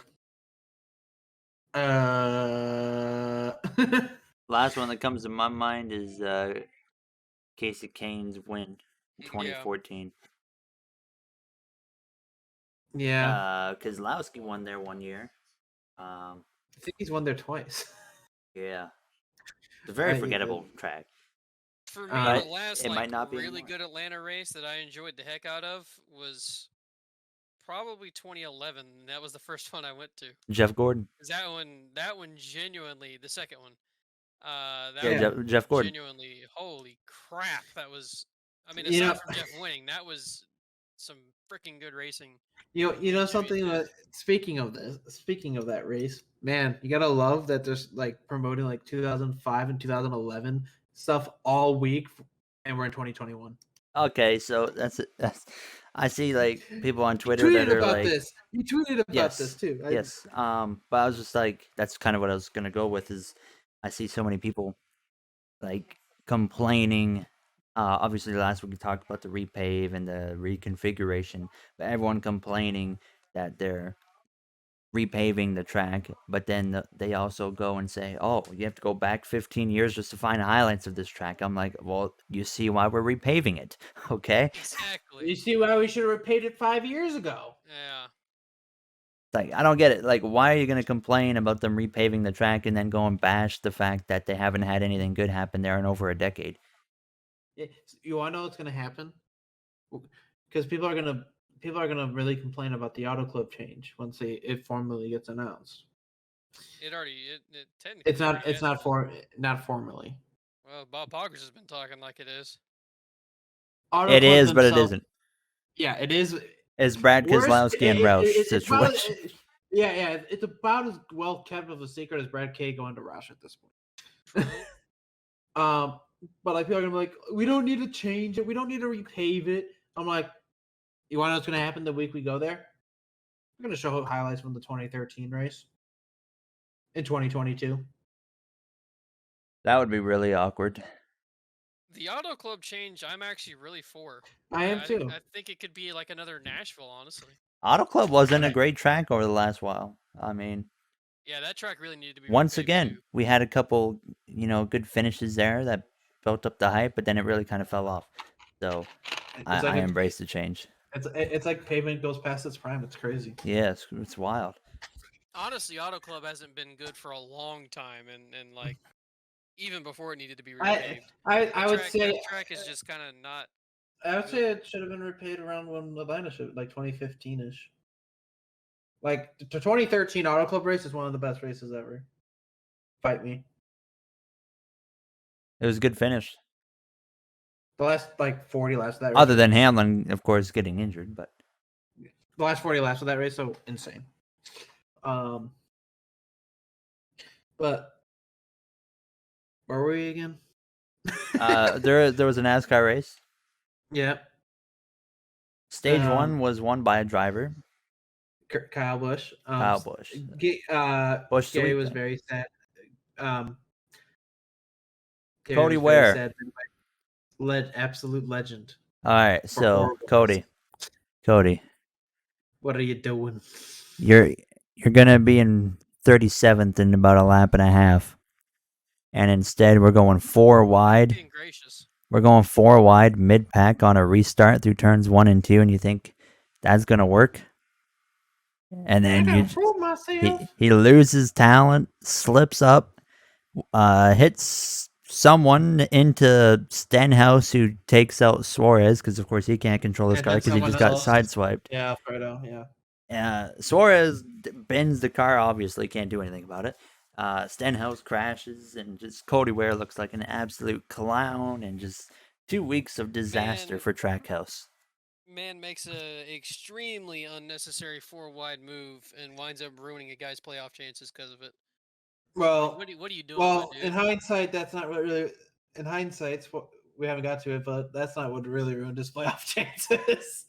Speaker 1: Last one that comes to my mind is Casey Kane's win in 2014.
Speaker 3: Yeah.
Speaker 1: Kozlowski won there one year.
Speaker 3: I think he's won there twice.
Speaker 1: Yeah. It's a very
Speaker 3: I-
Speaker 1: forgettable track.
Speaker 2: For me,
Speaker 3: But
Speaker 2: the last
Speaker 1: it might
Speaker 2: like
Speaker 1: not be
Speaker 2: really
Speaker 1: anymore.
Speaker 2: good Atlanta race that I enjoyed the heck out of was probably 2011. That was the first one I went to.
Speaker 1: Jeff Gordon.
Speaker 2: 'Cause that one genuinely, the second one, that
Speaker 1: Yeah,
Speaker 2: one
Speaker 1: Jeff Gordon.
Speaker 2: genuinely, holy crap, that was. I mean,
Speaker 3: You know-
Speaker 2: aside from Jeff winning, that was some freaking good racing.
Speaker 3: You know
Speaker 2: in
Speaker 3: something.
Speaker 2: championship.
Speaker 3: Speaking of that race, man, you gotta love that there's like promoting like 2005 and 2011 stuff all week, and we're in 2021.
Speaker 1: Okay, so that's I see like people on
Speaker 3: You
Speaker 1: Twitter that
Speaker 3: tweeted
Speaker 1: are
Speaker 3: about
Speaker 1: like,
Speaker 3: this. You tweeted about this
Speaker 1: yes,
Speaker 3: too.
Speaker 1: yes. But I was just like, that's kind of what I was gonna go with. Is I see so many people like complaining. Obviously, last week we talked about the repave and the reconfiguration, but everyone complaining that they're repaving the track, but then they also go and say, "Oh, you have to go back 15 years just to find highlights of this track." I'm like, "Well, you see why we're repaving it, okay?"
Speaker 2: Exactly.
Speaker 3: You see why we should have repaid it 5 years ago?
Speaker 2: Yeah.
Speaker 1: Like, I don't get it. Like, why are you gonna complain about them repaving the track and then go and bash the fact that they haven't had anything good happen there in over a decade?
Speaker 3: You want to know what's gonna happen? Because people are gonna really complain about the auto club change once it formally gets announced.
Speaker 2: It technically.
Speaker 3: It's
Speaker 2: already has been.
Speaker 3: not formally.
Speaker 2: Well, Bob Poggers has been talking like it is.
Speaker 3: Auto
Speaker 1: It
Speaker 3: Club
Speaker 1: is, but it
Speaker 3: themselves-
Speaker 1: isn't.
Speaker 3: Yeah, it is.
Speaker 1: It's Brad Keselowski and Roush
Speaker 3: It's about,
Speaker 1: situation.
Speaker 3: it's about as well kept of a secret as Brad K going to Roush at this point. But like people are gonna be like, we don't need to change it. We don't need to repave it. I'm like, you want to know what's gonna happen the week we go there? We're gonna show highlights from the 2013 race in 2022.
Speaker 1: That would be really awkward.
Speaker 2: The auto club change, I'm actually really for.
Speaker 3: I am too.
Speaker 2: I think it could be like another Nashville, honestly.
Speaker 1: Auto Club wasn't a great track over the last while. I mean,
Speaker 2: Yeah, that track really needed to be.
Speaker 1: once
Speaker 2: repaved,
Speaker 1: again,
Speaker 2: too.
Speaker 1: we had a couple, good finishes there that built up the hype, but then it really kind of fell off. So I embrace the change.
Speaker 3: It's like pavement goes past its prime. It's crazy.
Speaker 1: Yeah, it's wild.
Speaker 2: Honestly, Auto Club hasn't been good for a long time, and like even before it needed to be repaved.
Speaker 3: I would say
Speaker 2: that track is just kind of not.
Speaker 3: I would say it should have been repaved around when Atlanta should, like 2015 ish. Like the 2013 Auto Club race is one of the best races ever. Fight me.
Speaker 1: It was a good finish.
Speaker 3: The last like 40 laps of that race.
Speaker 1: Other than Hamlin, of course, getting injured, but
Speaker 3: the last 40 laps of that race, so insane. But where were we again?
Speaker 1: there was a NASCAR race.
Speaker 3: Yeah.
Speaker 1: Stage 1 was won by a driver.
Speaker 3: Kyle Busch.
Speaker 1: Kyle Busch.
Speaker 3: Busch Gary was very sad.
Speaker 1: Cody Ware.
Speaker 3: Absolute legend.
Speaker 1: All right, so Cody.
Speaker 3: What are you doing?
Speaker 1: You're gonna be in 37th in about a lap and a half, and instead we're going 4 wide.
Speaker 2: Being gracious.
Speaker 1: We're going 4 wide mid pack on a restart through turns 1 and 2, and you think that's gonna work? And then he loses talent, slips up, hits someone into Stenhouse, who takes out Suarez because, of course, he can't control this car because he just got sideswiped.
Speaker 3: Yeah, Fredo,
Speaker 1: yeah. Suarez bends the car, obviously can't do anything about it. Stenhouse crashes, and just Cody Ware looks like an absolute clown, and just 2 weeks of disaster for Trackhouse.
Speaker 2: Man makes a extremely unnecessary 4 wide move and winds up ruining a guy's playoff chances because of it.
Speaker 3: Well,
Speaker 2: what are you doing?
Speaker 3: Well, in hindsight, that's not really. In hindsight, we haven't got to it, but that's not what really ruined his playoff chances.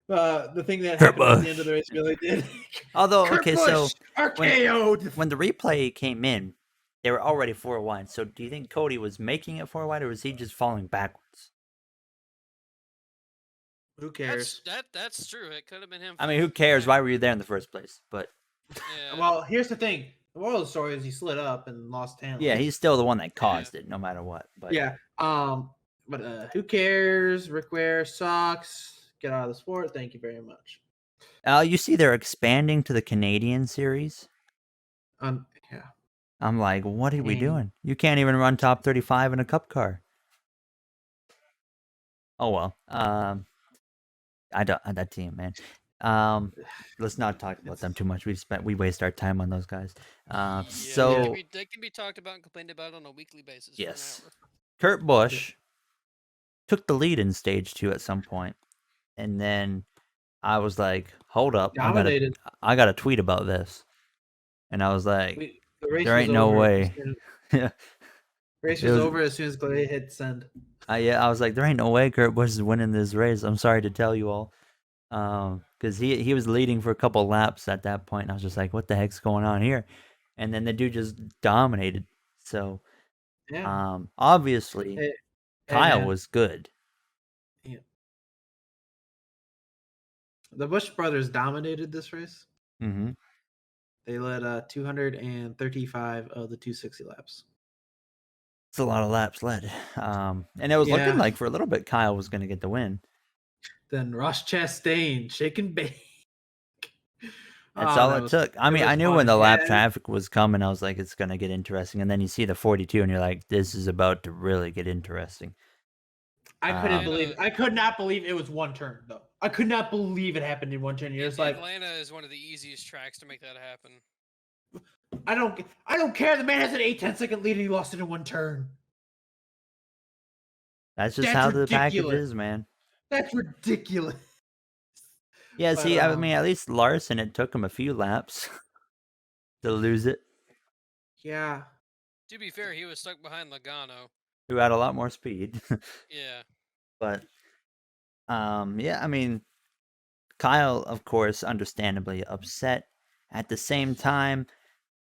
Speaker 3: The thing that happened at the end of the race really did.
Speaker 1: Although, okay, so
Speaker 3: RKO'd.
Speaker 1: when the replay came in, they were already 4 wide. So, do you think Cody was making it 4 wide, or was he just falling backwards?
Speaker 3: Who cares?
Speaker 2: That's true. It could have been him.
Speaker 1: I mean, who cares? Why were you there in the first place? But
Speaker 2: yeah.
Speaker 3: Well, here's the thing. The moral of the story is he slid up and lost talent.
Speaker 1: Yeah, he's still the one that caused it, no matter what. But
Speaker 3: yeah. But who cares? Rick Ware sucks. Get out of the sport. Thank you very much.
Speaker 1: You see, they're expanding to the Canadian series.
Speaker 3: Yeah.
Speaker 1: I'm like, what are we
Speaker 3: Mm.
Speaker 1: doing? You can't even run top 35 in a cup car. Oh well. I don't that team, man. Let's not talk about them too much. We waste our time on those guys.
Speaker 2: Yeah,
Speaker 1: So
Speaker 2: they can be talked about and complained about on a weekly basis
Speaker 1: yes,
Speaker 2: for an hour.
Speaker 1: Kurt Busch took the lead in stage 2 at some point, and then I was like, hold up,
Speaker 3: Dominated.
Speaker 1: I got to tweet about this, and I was like,
Speaker 3: The race
Speaker 1: there
Speaker 3: was
Speaker 1: ain't no
Speaker 3: over.
Speaker 1: way.
Speaker 3: Yeah. Race
Speaker 1: It
Speaker 3: was
Speaker 1: was-
Speaker 3: over as soon as Clay hit send.
Speaker 1: Yeah, I was like, there ain't no way Kurt Busch is winning this race. I'm sorry to tell you all. Because he was leading for a couple laps at that point, and I was just like, what the heck's going on here? And then the dude just dominated. So,
Speaker 3: Yeah.
Speaker 1: obviously,
Speaker 3: Hey,
Speaker 1: Kyle
Speaker 3: man.
Speaker 1: was good.
Speaker 3: Yeah. The Busch brothers dominated this race.
Speaker 1: Mm-hmm.
Speaker 3: They led 235 of the 260 laps.
Speaker 1: It's a lot of laps led. And it was looking
Speaker 3: Yeah.
Speaker 1: like for a little bit Kyle was going to get the win.
Speaker 3: Then Ross Chastain, shake and bake.
Speaker 1: That's all it took. I mean, I knew when the lap traffic was coming, I was like, it's going to get interesting. And then you see the 42, and you're like, this is about to really get interesting.
Speaker 3: I could not believe it was one turn, though. I could not believe it happened in one turn. You're just like,
Speaker 2: Atlanta is one of the easiest tracks to make that happen.
Speaker 3: I don't care. The man has an 8-10-second lead and he lost it in one turn.
Speaker 1: That's just how the package is, man.
Speaker 3: That's ridiculous.
Speaker 1: Yeah, see, I mean, at least Larson, it took him a few laps to lose it.
Speaker 3: Yeah.
Speaker 2: To be fair, he was stuck behind Logano,
Speaker 1: who had a lot more speed.
Speaker 2: Yeah.
Speaker 1: But, yeah, I mean, Kyle, of course, understandably upset. At the same time,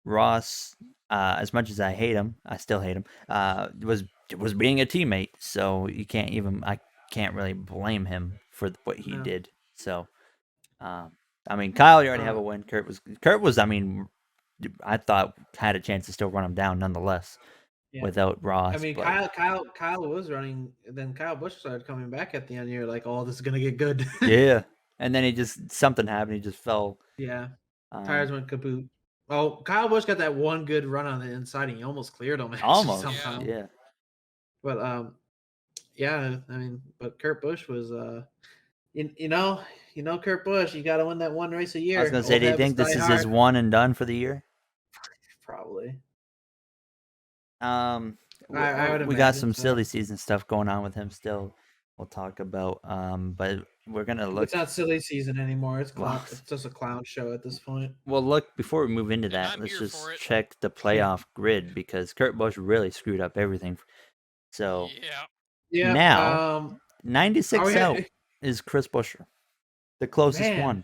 Speaker 1: Ross, as much as I hate him, I still hate him, was being a teammate. So I can't really blame him for what he did. So, I mean, Kyle, you already have a win. Kurt was, I mean, I thought had a chance to still run him down nonetheless without Ross.
Speaker 3: I mean,
Speaker 1: but...
Speaker 3: Kyle was running, and then Kyle Busch started coming back at the end. You're like, oh, this is gonna get good.
Speaker 1: Yeah, and then something happened. He just fell.
Speaker 3: Yeah, tires went kaput. Oh, Kyle Busch got that one good run on the inside, and he almost cleared him.
Speaker 1: Almost,
Speaker 3: somehow.
Speaker 1: Yeah.
Speaker 3: But yeah, I mean, but Kurt Busch was you know, Kurt Busch, you got to win that one race a year.
Speaker 1: I was gonna say, do you think this is his one and done for the year?
Speaker 3: Probably.
Speaker 1: We got some silly season stuff going on with him still. We'll talk about. But we're gonna look.
Speaker 3: It's not silly season anymore. It's it's just a clown show at this point.
Speaker 1: Well, look, before we move into that, let's just check the playoff grid because Kurt Busch really screwed up everything. So
Speaker 3: yeah.
Speaker 1: Now 96 out is Chris Buescher, the closest one.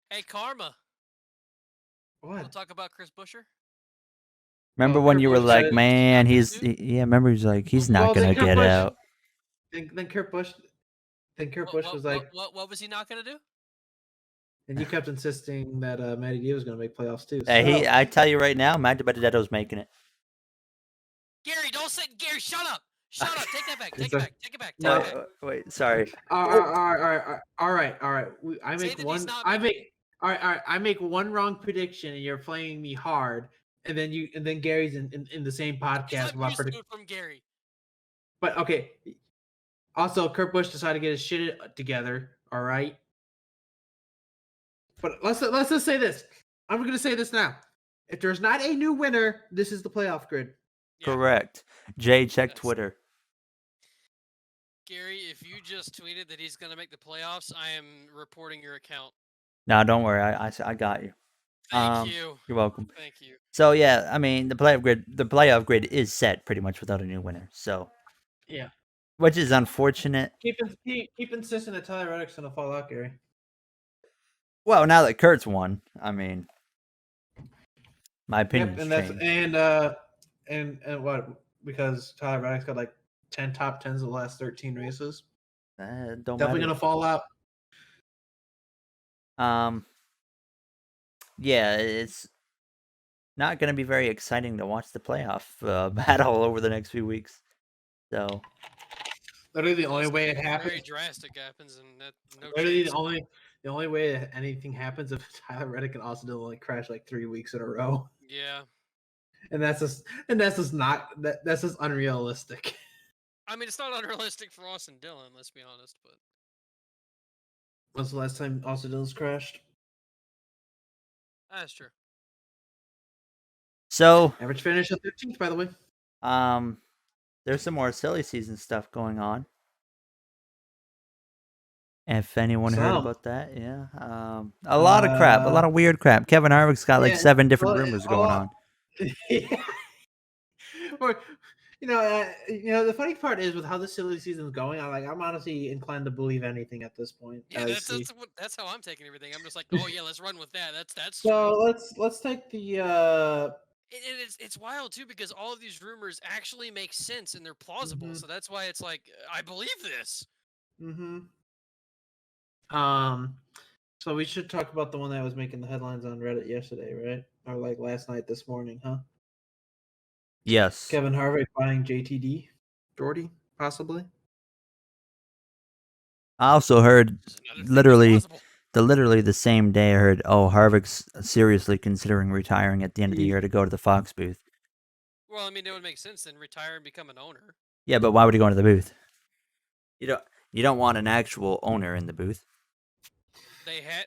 Speaker 2: Hey, Karma.
Speaker 3: What?
Speaker 2: We'll talk about Chris Buescher.
Speaker 1: Remember when you were like, man, remember he's like, he's not gonna get out.
Speaker 3: Then Kurt Busch was like,
Speaker 2: what was he not gonna do?
Speaker 3: And you kept insisting that Matty D was gonna make playoffs too.
Speaker 1: Hey, I tell you right now, Matt DiBenedetto's making it.
Speaker 2: Gary, don't say Gary. Shut up. Shut up. Take that back. Take it back. Take it back.
Speaker 1: No, wait. Sorry.
Speaker 3: All right. I make one wrong prediction, and you're playing me hard. And then Gary's in the same podcast about prediction
Speaker 2: from Gary.
Speaker 3: But okay. Also, Kurt Busch decided to get his shit together. All right. But let's just say this. I'm going to say this now. If there's not a new winner, this is the playoff grid.
Speaker 2: Yeah.
Speaker 1: Correct. Jay, check Twitter.
Speaker 2: Gary, if you just tweeted that he's going to make the playoffs, I am reporting your account.
Speaker 1: No, don't worry. I got you.
Speaker 2: Thank you.
Speaker 1: You're welcome.
Speaker 2: Thank you.
Speaker 1: So yeah, I mean the playoff grid is set pretty much without a new winner. So
Speaker 3: yeah,
Speaker 1: which is unfortunate.
Speaker 3: Keep insisting that Tyler Reddick's gonna fall out, Gary.
Speaker 1: Well, now that Kurt's won, I mean, my opinion.
Speaker 3: And what? Because Tyler Reddick's got like 10 top 10s the last 13 races. Definitely gonna fall out.
Speaker 1: Yeah, it's not going to be very exciting to watch the playoff battle over the next few weeks. So,
Speaker 3: literally the only way it happens.
Speaker 2: Very drastic happens, and that
Speaker 3: literally the only way that anything happens if Tyler Reddick and Austin Dillon crash like 3 weeks in a row.
Speaker 2: Yeah.
Speaker 3: and that's just that's just unrealistic.
Speaker 2: I mean, it's not unrealistic for Austin Dillon. Let's be honest, but
Speaker 3: When's the last time Austin Dillon's crashed?
Speaker 2: that's true.
Speaker 1: So,
Speaker 3: Average finish of 15th, by the way.
Speaker 1: there's some more silly season stuff going on. If anyone heard
Speaker 3: Some.
Speaker 1: about that, yeah. A lot of crap, a lot of weird crap. Kevin Harvick's got like
Speaker 3: yeah,
Speaker 1: 7 different
Speaker 3: well,
Speaker 1: rumors going on.
Speaker 3: Yeah. Or, the funny part is with how the silly season is going. I'm honestly inclined to believe anything at this point.
Speaker 2: Yeah,
Speaker 3: I see.
Speaker 2: that's how I'm taking everything. I'm just like, oh yeah, let's run with that. That's
Speaker 3: So
Speaker 2: true.
Speaker 3: let's take the.
Speaker 2: It's wild too because all of these rumors actually make sense and they're plausible.
Speaker 3: Mhm.
Speaker 2: So that's why it's like I believe this.
Speaker 3: Mm-hmm. So we should talk about the one that was making the headlines on Reddit yesterday, right? Or like last night, this morning, huh?
Speaker 1: Yes.
Speaker 3: Kevin Harvick buying JTD, Jordy, possibly.
Speaker 1: I also heard
Speaker 2: Just another thing that's
Speaker 1: literally
Speaker 2: plausible.
Speaker 1: the same day I heard, oh, Harvick's seriously considering retiring at the end of the year to go to the Fox booth.
Speaker 2: Well, I mean, it would make sense then retire and become an owner.
Speaker 1: Yeah, but why would he go into the booth? You don't want an actual owner in the booth.
Speaker 2: They had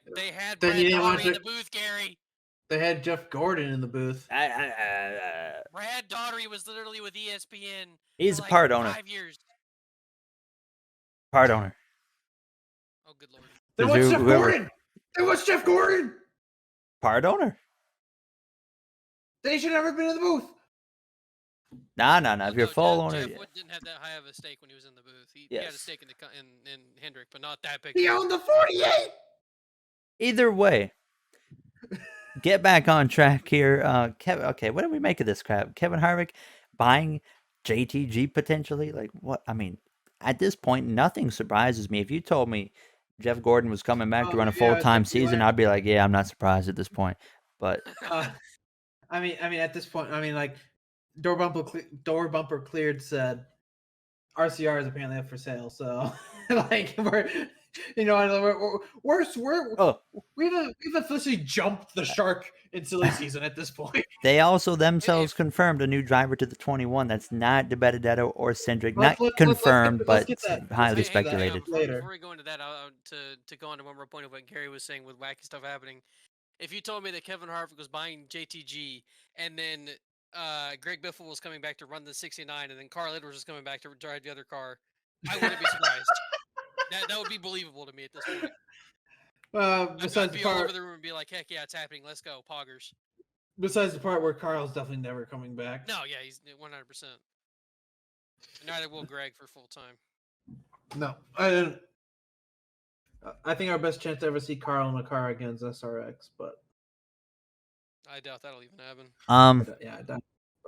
Speaker 3: Then
Speaker 2: Brad
Speaker 3: you didn't want
Speaker 2: Daugherty in
Speaker 3: to-
Speaker 2: the booth, Gary.
Speaker 3: They had Jeff Gordon in the booth.
Speaker 2: Brad Daugherty was literally with ESPN.
Speaker 1: He's
Speaker 2: for
Speaker 1: a
Speaker 2: like
Speaker 1: part owner.
Speaker 2: 5 years.
Speaker 1: Part owner.
Speaker 2: Oh, good lord.
Speaker 3: Then what's Jeff Gordon? Then what's Jeff Gordon?
Speaker 1: Part owner.
Speaker 3: They should have never been in the booth.
Speaker 1: Nah.
Speaker 2: Well,
Speaker 1: If you're
Speaker 2: no,
Speaker 1: full owner,
Speaker 2: Jeff
Speaker 1: yeah.
Speaker 2: didn't have that high of a stake when he was in the booth. He had a
Speaker 1: Yes.
Speaker 2: stake in Hendrick, but not that big.
Speaker 3: He owned the 48.
Speaker 1: Either way, get back on track here. Kevin, okay, what do we make of this crap? Kevin Harvick buying JTG potentially? Like, what? I mean, at this point, nothing surprises me. If you told me Jeff Gordon was coming back to run a full-time season, I'd be like, yeah, I'm not surprised at this point. But
Speaker 3: I mean, at this point, like door bumper cleared said RCR is apparently up for sale. So like we've officially jumped the shark in silly season at this point.
Speaker 1: They also themselves confirmed a new driver to the 21. That's not DeBenedetto or Cindric. Not confirmed, but highly speculated.
Speaker 2: Before we go into that, to go on to one more point of what Gary was saying with wacky stuff happening. If you told me that Kevin Harvick was buying JTG and then Greg Biffle was coming back to run the 69 and then Carl Edwards was coming back to drive the other car, I wouldn't be surprised. That would be believable to me at this point.
Speaker 3: Besides
Speaker 2: I'd be all over the room and be like, heck yeah, it's happening. Let's go, Poggers.
Speaker 3: Besides the part where Carl's definitely never coming back.
Speaker 2: No, yeah, he's 100%. Neither will Greg for full time.
Speaker 3: No, I think our best chance to ever see Carl in a car against SRX, but
Speaker 2: I doubt that'll even happen.
Speaker 3: Yeah, I doubt.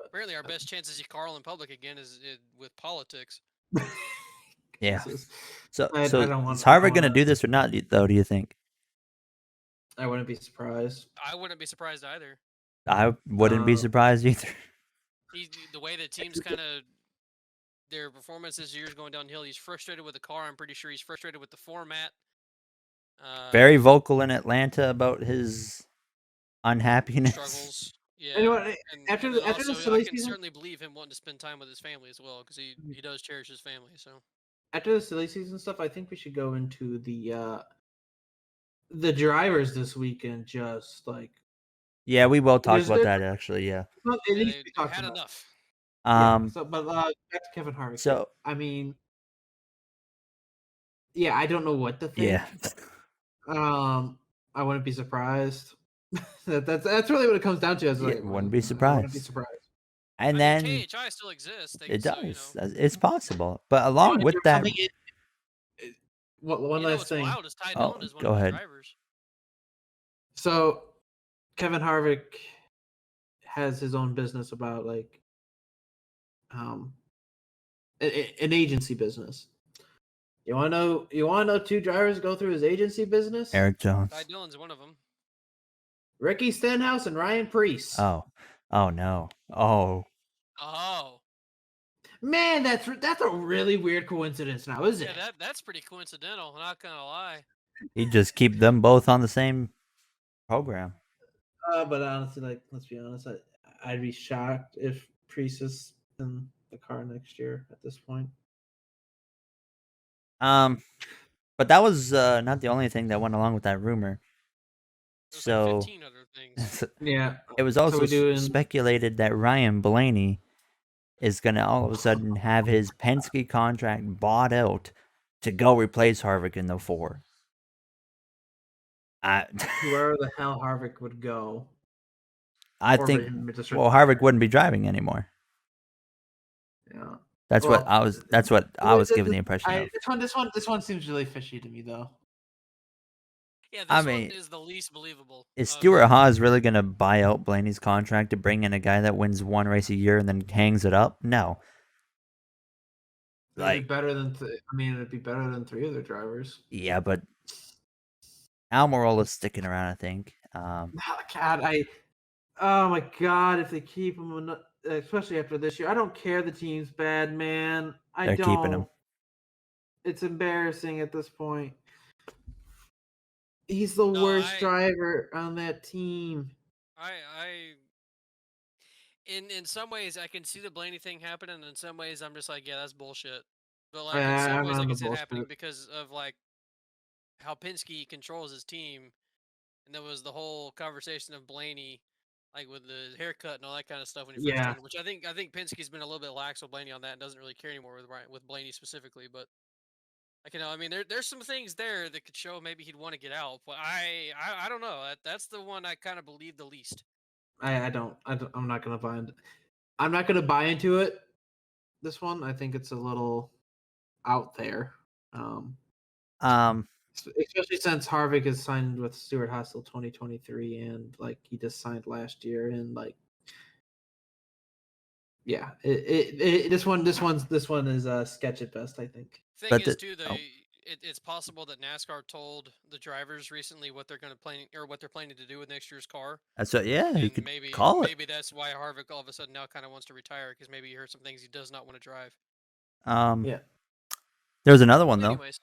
Speaker 2: Apparently, our best chance to see Carl in public again is with politics.
Speaker 1: Yeah. So
Speaker 3: I
Speaker 1: is
Speaker 3: don't want
Speaker 1: Harvick going to do this or not, though, do you think?
Speaker 3: I wouldn't be surprised.
Speaker 2: I wouldn't be surprised either.
Speaker 1: I wouldn't be surprised either.
Speaker 2: The way that teams kind of their performance this year is going downhill. He's frustrated with the car. I'm pretty sure he's frustrated with the format.
Speaker 1: Very vocal in Atlanta about his unhappiness.
Speaker 2: Struggles. Yeah.
Speaker 3: Anyway,
Speaker 2: and
Speaker 3: after
Speaker 2: then
Speaker 3: the
Speaker 2: also,
Speaker 3: silly
Speaker 2: I can
Speaker 3: season,
Speaker 2: certainly believe him wanting to spend time with his family as well because he does cherish his family. So
Speaker 3: after the silly season stuff, I think we should go into the drivers this weekend. Just like
Speaker 1: yeah, we will talk about that actually. Yeah.
Speaker 3: Well, it needs to be talked
Speaker 2: had
Speaker 3: about.
Speaker 2: enough.
Speaker 3: But back to Kevin Harvick.
Speaker 1: So
Speaker 3: I mean, yeah, I don't know what to think.
Speaker 1: Yeah.
Speaker 3: I wouldn't be surprised. that's really what it comes down to.
Speaker 1: Wouldn't be surprised.
Speaker 3: I wouldn't be surprised.
Speaker 1: And
Speaker 2: I mean,
Speaker 1: then
Speaker 2: KHI still exists.
Speaker 1: it does. It's possible, but along with that,
Speaker 3: one last thing.
Speaker 2: Wild is Ty Dillon is one
Speaker 1: go
Speaker 2: of the
Speaker 1: ahead.
Speaker 2: drivers.
Speaker 3: So, Kevin Harvick has his own business about like, an agency business. You want to know 2 drivers go through his agency business?
Speaker 1: Eric Jones.
Speaker 2: Ty Dillon's one of them.
Speaker 3: Ricky Stenhouse and Ryan Preece.
Speaker 1: Oh no.
Speaker 2: Oh.
Speaker 3: Man, that's a really weird coincidence now, isn't it?
Speaker 2: Yeah, that's pretty coincidental. I'm not gonna lie.
Speaker 1: He'd just keep them both on the same program.
Speaker 3: But honestly, like, let's be honest, I'd be shocked if Priest is in the car next year at this point.
Speaker 1: But that was not the only thing that went along with that rumor.
Speaker 2: There's like
Speaker 1: So
Speaker 2: 15 other things.
Speaker 3: Yeah.
Speaker 1: it was
Speaker 3: So
Speaker 1: also
Speaker 3: we doing-
Speaker 1: speculated that Ryan Blaney is going to all of a sudden have his Penske contract bought out to go replace Harvick in the 4.
Speaker 3: Wherever the hell Harvick would go.
Speaker 1: I
Speaker 3: Or
Speaker 1: think
Speaker 3: him just
Speaker 1: well,
Speaker 3: retire.
Speaker 1: Harvick wouldn't be driving anymore.
Speaker 3: Yeah.
Speaker 1: That's what I was. That's what I was given the impression of.
Speaker 3: This one seems really fishy to me though.
Speaker 2: Yeah, this
Speaker 1: I
Speaker 2: one
Speaker 1: mean,
Speaker 2: is the least believable.
Speaker 1: Is
Speaker 2: of
Speaker 1: Stuart
Speaker 2: all.
Speaker 1: Haas really going to buy out Blaney's contract to bring in a guy that wins 1 race a year and then hangs it up? No.
Speaker 3: It'd be better than it'd be better than 3 other drivers.
Speaker 1: Yeah, but Almirola's sticking around, I think.
Speaker 3: God, oh my God, if they keep him, especially after this year, I don't care. The team's bad, man.
Speaker 1: They're keeping him.
Speaker 3: It's embarrassing at this point. He's the worst driver on that team.
Speaker 2: In some ways I can see the Blaney thing happening, and in some ways I'm just like, yeah, that's bullshit. But like in some ways I can see it happening because of like how Penske controls his team, and there was the whole conversation of Blaney, like with the haircut and all that kind of stuff when he first joined, which I think Penske's been a little bit lax with Blaney on that and doesn't really care anymore with Blaney specifically. But like, you know, I mean, there's some things there that could show maybe he'd want to get out, but I don't know. That's the one I kind of believe the least.
Speaker 3: I'm not gonna buy into. I'm not gonna buy into it. This one, I think it's a little out there. Especially since Harvick is signed with Stuart Haas till 2023, and like he just signed last year, and like, yeah, this one is sketch at best, I think.
Speaker 2: Thing is, too, it's possible that NASCAR told the drivers recently what they're planning to do with next year's car.
Speaker 1: That's what. Yeah,
Speaker 2: and
Speaker 1: you could
Speaker 2: maybe
Speaker 1: call it.
Speaker 2: Maybe that's why Harvick all of a sudden now kind of wants to retire, because maybe he heard some things he does not want to drive.
Speaker 3: Yeah.
Speaker 1: There's another one though.
Speaker 2: Anyways.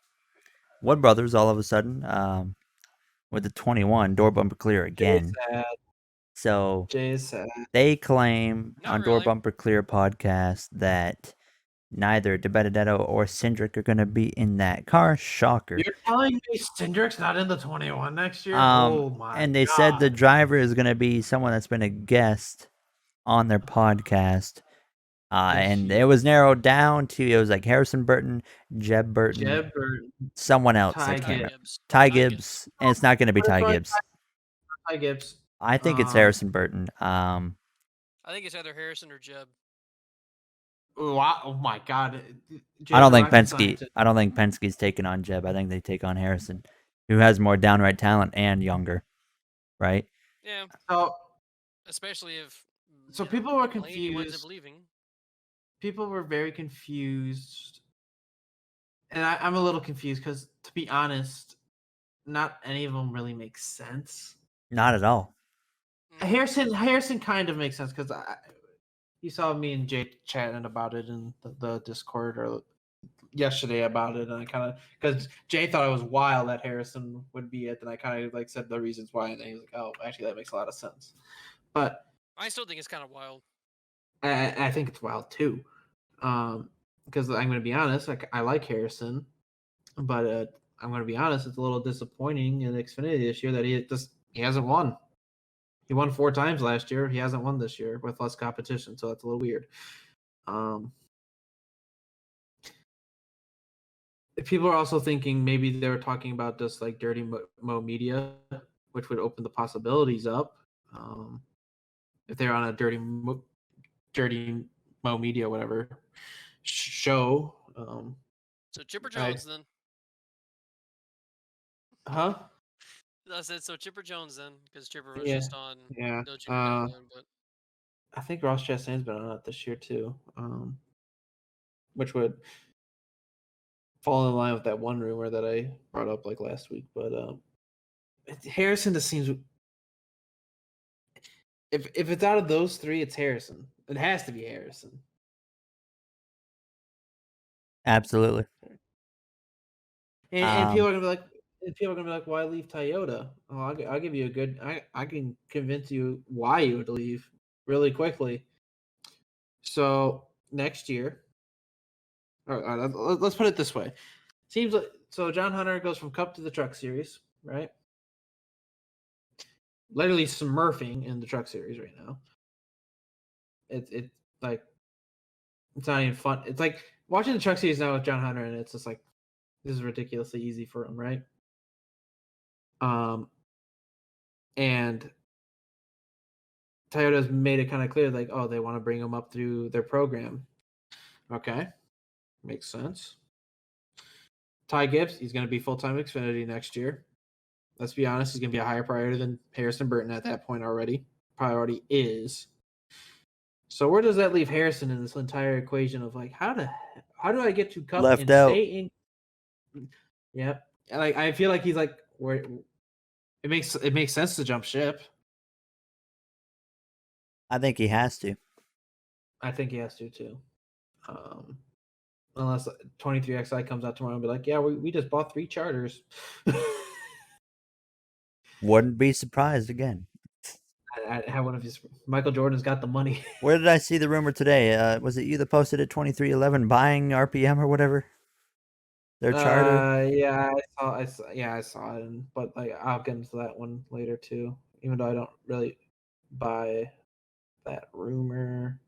Speaker 1: Wood Brothers all of a sudden with the 21 door bumper clear again. So they claim
Speaker 2: Not
Speaker 1: on
Speaker 2: really.
Speaker 1: Door Bumper Clear podcast that neither DeBenedetto or Cindric are going to be in that car. Shocker.
Speaker 3: You're telling me Cindric's not in the 21 next year?
Speaker 1: Oh my And they said the driver is going to be someone that's been a guest on their podcast. And it was narrowed down to, it was like Harrison Burton, Jeb Burton, someone else. Ty Gibbs. And it's not going to be Ty Gibbs.
Speaker 3: Ty Gibbs.
Speaker 1: I think it's Harrison Burton.
Speaker 2: I think it's either Harrison or Jeb.
Speaker 3: Oh my God!
Speaker 1: I don't think Penske's taking on Jeb. I think they take on Harrison, who has more downright talent and younger, right?
Speaker 2: Yeah.
Speaker 3: So,
Speaker 2: especially if
Speaker 3: people were confused. People were very confused, and I'm a little confused because, to be honest, not any of them really make sense.
Speaker 1: Not at all.
Speaker 3: Harrison kind of makes sense because you saw me and Jay chatting about it in the Discord or yesterday about it, and I kind of, because Jay thought it was wild that Harrison would be it, and I kind of like said the reasons why, and then he was like, "Oh, actually, that makes a lot of sense." But
Speaker 2: I still think it's kind of wild.
Speaker 3: I think it's wild too, because I'm going to be honest, like I like Harrison, but I'm going to be honest, it's a little disappointing in Xfinity this year that he hasn't won. He won 4 times last year. He hasn't won this year with less competition, so that's a little weird. People are also thinking maybe they were talking about just like Dirty Mo Media, which would open the possibilities up. If they're on a Dirty Mo Media, whatever show.
Speaker 2: So Chipper Jones then.
Speaker 3: Huh?
Speaker 2: I said so Chipper Jones then, because Chipper was just on.
Speaker 3: Yeah.
Speaker 2: No Chipper but
Speaker 3: I think Ross Chastain's been on it this year too, which would fall in line with that one rumor that I brought up like last week. But Harrison just seems. If it's out of those 3, it's Harrison. It has to be Harrison.
Speaker 1: Absolutely.
Speaker 3: And people are gonna be like, why leave Toyota? Oh, I'll give you a good. I can convince you why you would leave. really quickly. So next year, let's put it this way. Seems like so John Hunter goes from Cup to the Truck Series, right? Literally smurfing in the Truck Series right now. It's like it's not even fun. It's like watching the Truck Series now with John Hunter, and it's just like this is ridiculously easy for him, right? And Toyota's made it kind of clear, like, oh, they want to bring him up through their program. Okay, makes sense. Ty Gibbs, he's going to be full-time Xfinity next year. Let's be honest, he's going to be a higher priority than Harrison Burton at that point already. Priority is. So where does that leave Harrison in this entire equation of like how do I get to Cup
Speaker 1: Left
Speaker 3: and
Speaker 1: out.
Speaker 3: stay in? Yep. Like I feel like he's like where it makes sense to jump ship.
Speaker 1: I think he has to.
Speaker 3: I think he has to too. Unless 23XI comes out tomorrow and be like, yeah, we just bought 3 charters.
Speaker 1: Wouldn't be surprised again.
Speaker 3: I have one of his. Michael Jordan's got the money.
Speaker 1: Where did I see the rumor today? Was it you that posted at 2311 buying RPM or whatever? Their charter?
Speaker 3: Yeah, I saw it, but like I'll get into that one later too. Even though I don't really buy that rumor.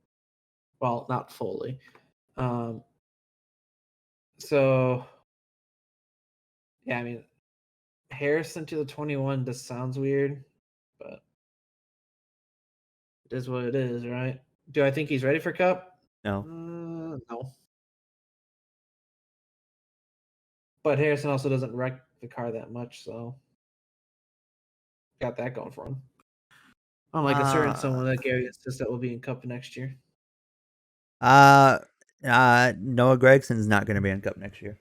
Speaker 3: Well, not fully. So yeah, I mean Harrison to the 21 just sounds weird, but it is what it is, right? Do I think he's ready for Cup?
Speaker 1: No.
Speaker 3: No. But Harrison also doesn't wreck the car that much, so got that going for him. Unlike a certain someone that Gary insists that will be in Cup next year.
Speaker 1: Noah Gregson's not going to be in Cup next year.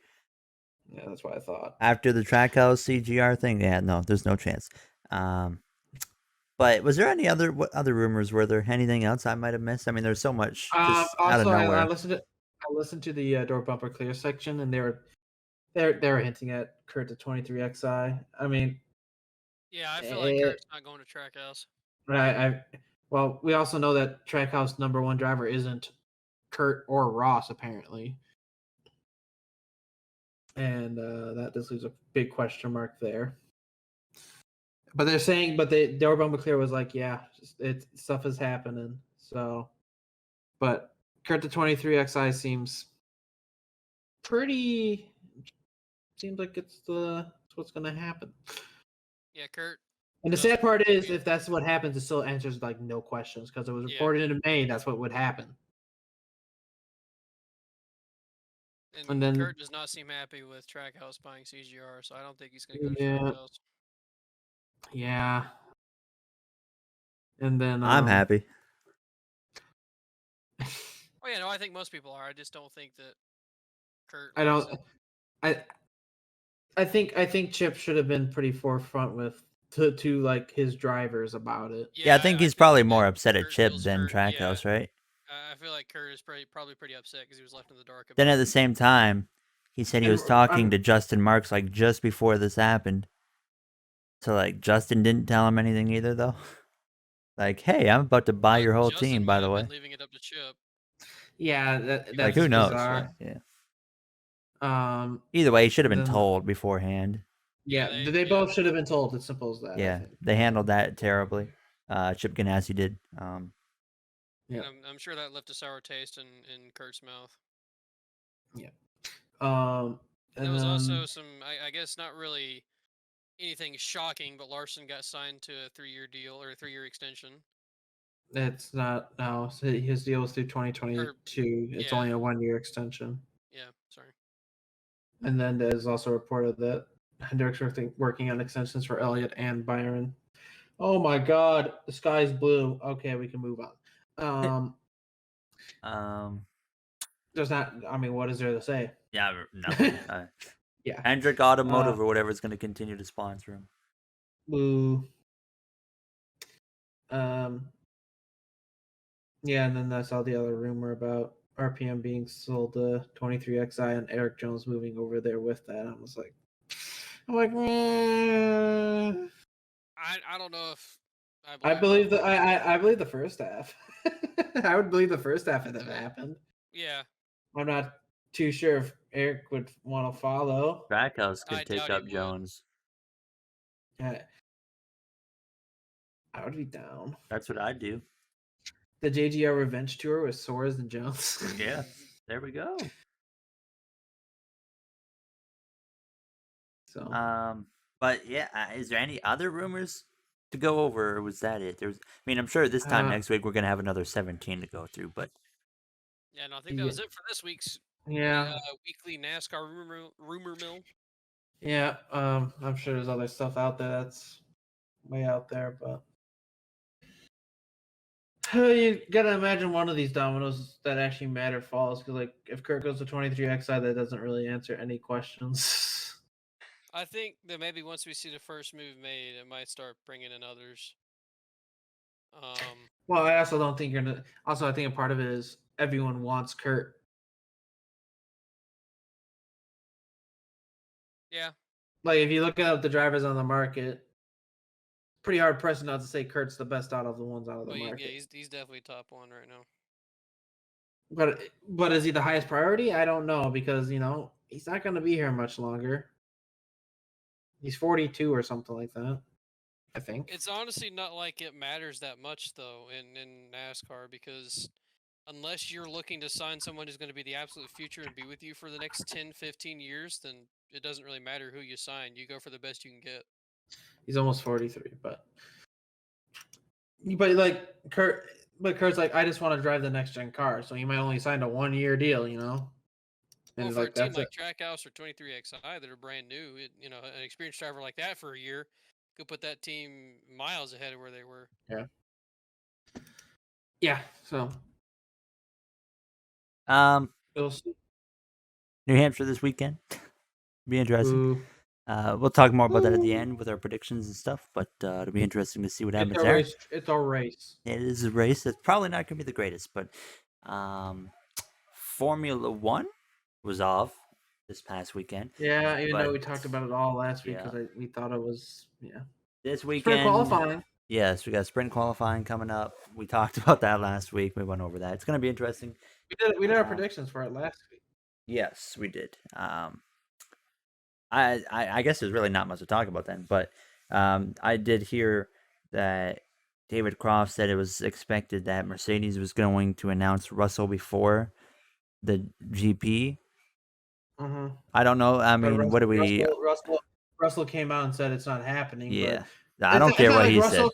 Speaker 3: Yeah, that's what I thought.
Speaker 1: After the Trackhouse CGR thing, yeah, no, there's no chance. But was there any other rumors? Were there anything else I might have missed? I mean, there's so much just out of nowhere.
Speaker 3: I listened to the door bumper clear section, and they were hinting at Kurt to 23XI. I mean,
Speaker 2: yeah, I feel like Kurt's not going to Trackhouse.
Speaker 3: Well, we also know that Trackhouse #1 driver isn't Kurt or Ross apparently, and that just leaves a big question mark there. But they're saying, the door bumper clear was like, yeah, stuff is happening. So, but Kurt to 23XI seems like it's what's going to happen.
Speaker 2: Yeah, Kurt.
Speaker 3: And the sad part is, if that's what happens, it still answers like no questions because it was reported in May that's what would happen.
Speaker 2: And then Kurt does not seem happy with Trackhouse buying CGR, so I don't think he's going to go to Trackhouse.
Speaker 3: Yeah. And then
Speaker 1: I'm happy.
Speaker 2: Oh yeah, no, I think most people are. I just don't think that Kurt.
Speaker 3: I think Chip should have been pretty forefront with to like his drivers about it.
Speaker 1: Yeah, I think he's probably more upset at Chip than Trackhouse, right?
Speaker 2: I feel like Kurt is probably pretty upset because he was left in the dark.
Speaker 1: Then at the same time, he said he was talking to Justin Marks like just before this happened. So like Justin didn't tell him anything either, though. Like, hey, I'm about to buy your whole team, by the way.
Speaker 2: Leaving it up to Chip.
Speaker 3: Yeah, that's
Speaker 1: like who knows?
Speaker 3: Right?
Speaker 1: Yeah. Either way, he should have been told beforehand.
Speaker 3: Yeah, they both should have been told. It's simple as that.
Speaker 1: Yeah, they handled that terribly. Chip Ganassi did.
Speaker 3: Yeah,
Speaker 2: I'm sure that left a sour taste in Kurt's mouth.
Speaker 3: Yeah.
Speaker 2: And there was also some, I guess, not really anything shocking, but Larson got signed to a 3-year deal or a 3-year extension.
Speaker 3: It's not. No, his deal was through 2022. It's only a 1-year extension.
Speaker 2: Yeah, sorry.
Speaker 3: And then there's also reported that Hendrick's working on extensions for Elliott and Byron. Oh my God, the sky's blue. Okay, we can move on. There's not. I mean, what is there to say?
Speaker 1: Yeah, nothing.
Speaker 3: Yeah,
Speaker 1: Hendrick Automotive or whatever is going to continue to sponsor him.
Speaker 3: Boo. Yeah, and then I saw the other rumor about RPM being sold to 23XI and Eric Jones moving over there with that. I'm like,
Speaker 2: I don't know if
Speaker 3: I believe I believe the first half. I would believe the first half if it happened.
Speaker 2: Yeah.
Speaker 3: I'm not too sure if Eric would want to follow.
Speaker 1: Trackhouse
Speaker 2: I
Speaker 1: could take
Speaker 2: doubt he
Speaker 1: up
Speaker 2: would.
Speaker 1: Jones.
Speaker 3: I would be down.
Speaker 1: That's what I'd do.
Speaker 3: The JGR Revenge Tour with Soares and Jones.
Speaker 1: Yeah, there we go.
Speaker 3: So,
Speaker 1: but yeah, is there any other rumors to go over, or was that it? I mean, I'm sure this time next week we're gonna have another 17 to go through, but
Speaker 2: yeah, no, I think that was it for this week's weekly NASCAR rumor mill.
Speaker 3: Yeah, I'm sure there's other stuff out there that's way out there, but you gotta imagine one of these dominoes that actually matter falls. Because like, if Kurt goes to 23XI, that doesn't really answer any questions.
Speaker 2: I think that maybe once we see the first move made, it might start bringing in others.
Speaker 3: Well, I also don't think you're gonna. Also, I think a part of it is everyone wants Kurt.
Speaker 2: Yeah.
Speaker 3: Like, if you look at the drivers on the market, pretty hard pressed not to say Kurt's the best out of the ones out of the market.
Speaker 2: Yeah, he's definitely top one right now.
Speaker 3: But is he the highest priority? I don't know, because he's not going to be here much longer. He's 42 or something like that, I think.
Speaker 2: It's honestly not like it matters that much though in NASCAR, because unless you're looking to sign someone who's going to be the absolute future and be with you for the next 10, 15 years, then it doesn't really matter who you sign. You go for the best you can get.
Speaker 3: He's almost 43, but like Kurt's like, I just want to drive the next gen car, so he might only sign a 1-year deal,
Speaker 2: And for a team like Trackhouse or 23XI that are brand new, an experienced driver like that for a year could put that team miles ahead of where they were.
Speaker 3: Yeah. So,
Speaker 1: New Hampshire this weekend. Be interesting. We'll talk more about that at the end with our predictions and stuff, but it'll be interesting to see what happens there.
Speaker 3: It's a race.
Speaker 1: It is a race. It's probably not going to be the greatest, but Formula One was off this past weekend.
Speaker 3: Yeah, even though we talked about it all last week because we thought it was
Speaker 1: this weekend.
Speaker 3: Sprint qualifying.
Speaker 1: Yes, we got sprint qualifying coming up. We talked about that last week. We went over that. It's going to be interesting.
Speaker 3: We did our predictions for it last week.
Speaker 1: Yes, we did. I guess there's really not much to talk about then, but I did hear that David Croft said it was expected that Mercedes was going to announce Russell before the GP.
Speaker 3: Mm-hmm.
Speaker 1: I don't know. I mean, what do we?
Speaker 3: Russell came out and said it's not happening.
Speaker 1: Yeah, I don't care what he said.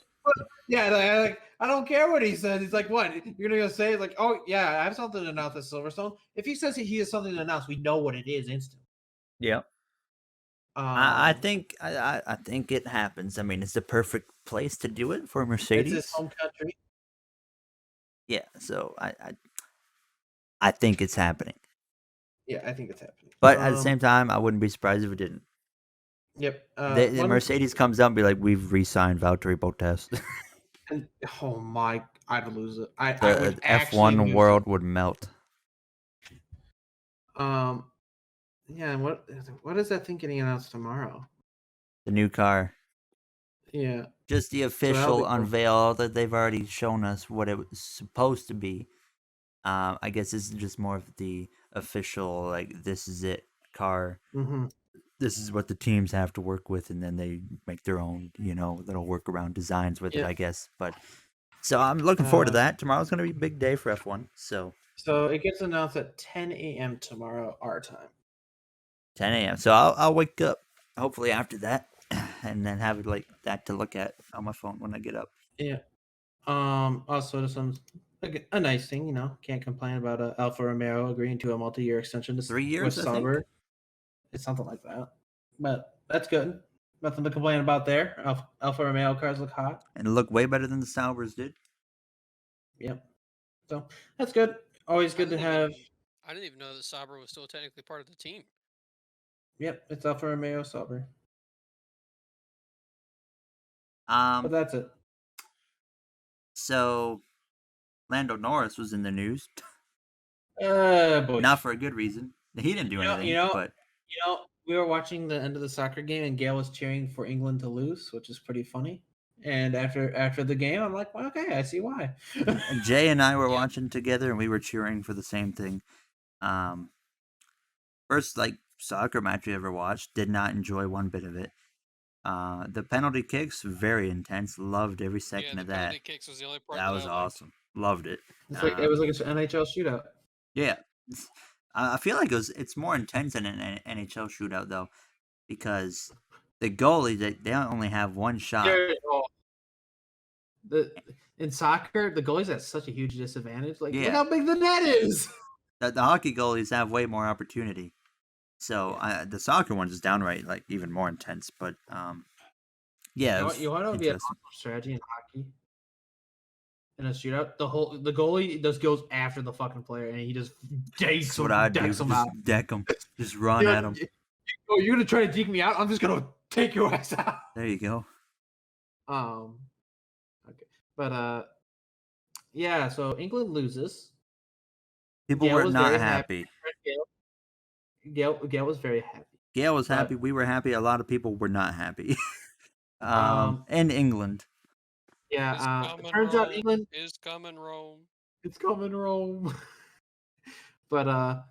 Speaker 3: Yeah, I don't care what he says. He's like, what? You're gonna go say like, oh yeah, I have something to announce at Silverstone. If he says he has something to announce, we know what it is instantly.
Speaker 1: Yeah. I think it happens. I mean, it's the perfect place to do it for Mercedes.
Speaker 3: It's his home country.
Speaker 1: Yeah, so I think it's happening.
Speaker 3: Yeah, I think it's happening.
Speaker 1: But at the same time, I wouldn't be surprised if it didn't.
Speaker 3: Yep.
Speaker 1: The Mercedes comes out and be like, "We've re-signed Valtteri Bottas."
Speaker 3: And, oh my! I'd lose it.
Speaker 1: The F1 world would melt.
Speaker 3: Yeah, and what is that thing getting announced tomorrow?
Speaker 1: The new car.
Speaker 3: Yeah.
Speaker 1: Just the official unveil that they've already shown us what it was supposed to be. I guess this is just more of the official, like, this is it car.
Speaker 3: Mm-hmm.
Speaker 1: This is what the teams have to work with, and then they make their own, little workaround designs with it, I guess. But so I'm looking forward to that. Tomorrow's going to be a big day for F1. So
Speaker 3: it gets announced at 10 a.m. tomorrow, our time. 10
Speaker 1: a.m. So I'll wake up hopefully after that, and then have it like that to look at on my phone when I get up.
Speaker 3: Yeah. Also, a nice thing, can't complain about Alfa Romeo agreeing to a multi-year extension to
Speaker 1: 3 years
Speaker 3: with Sauber. It's something like that, but that's good. Nothing to complain about there. Alfa Romeo cars look hot
Speaker 1: and look way better than the Saubers did.
Speaker 3: Yep. So that's good. Always good to have.
Speaker 2: I didn't even know that Sauber was still technically part of the team.
Speaker 3: Yep, it's Alfa Romeo Sauber. But that's it.
Speaker 1: So, Lando Norris was in the news.
Speaker 3: Boy.
Speaker 1: Not for a good reason. He didn't do anything. But
Speaker 3: we were watching the end of the soccer game, and Gail was cheering for England to lose, which is pretty funny. And after the game, I'm like, well, okay, I see why.
Speaker 1: And Jay and I were
Speaker 2: Yeah.
Speaker 1: watching together, and we were cheering for the same thing. First soccer match we ever watched. Did not enjoy one bit of it. The penalty kicks, very intense. Loved every
Speaker 2: Yeah,
Speaker 1: second
Speaker 2: the
Speaker 1: of that.
Speaker 2: penalty kicks was the only part
Speaker 1: That
Speaker 2: that
Speaker 1: was
Speaker 2: I liked.
Speaker 1: awesome. Loved it.
Speaker 3: It was like an NHL shootout.
Speaker 1: Yeah. I feel like it's more intense than an NHL shootout though, because the goalie they only have one shot.
Speaker 3: In soccer, the goalie's at such a huge disadvantage. Like,
Speaker 1: Yeah.
Speaker 3: look how big the net is.
Speaker 1: The hockey goalies have way more opportunity. So the soccer one's is downright even more intense. But yeah,
Speaker 3: you want to be an awesome strategy in hockey. In a shootout, the goalie just goes after the fucking player and he just decks him out.
Speaker 1: Deck him, just run at him.
Speaker 3: Oh, you're gonna try to deke me out? I'm just gonna take your ass out.
Speaker 1: There you go.
Speaker 3: Okay, but yeah. So England loses.
Speaker 1: People were not happy.
Speaker 3: Gail was very happy.
Speaker 1: Gail was happy. We were happy. A lot of people were not happy. In England.
Speaker 3: Yeah, it turns out England
Speaker 2: is coming Rome.
Speaker 3: It's coming Rome. But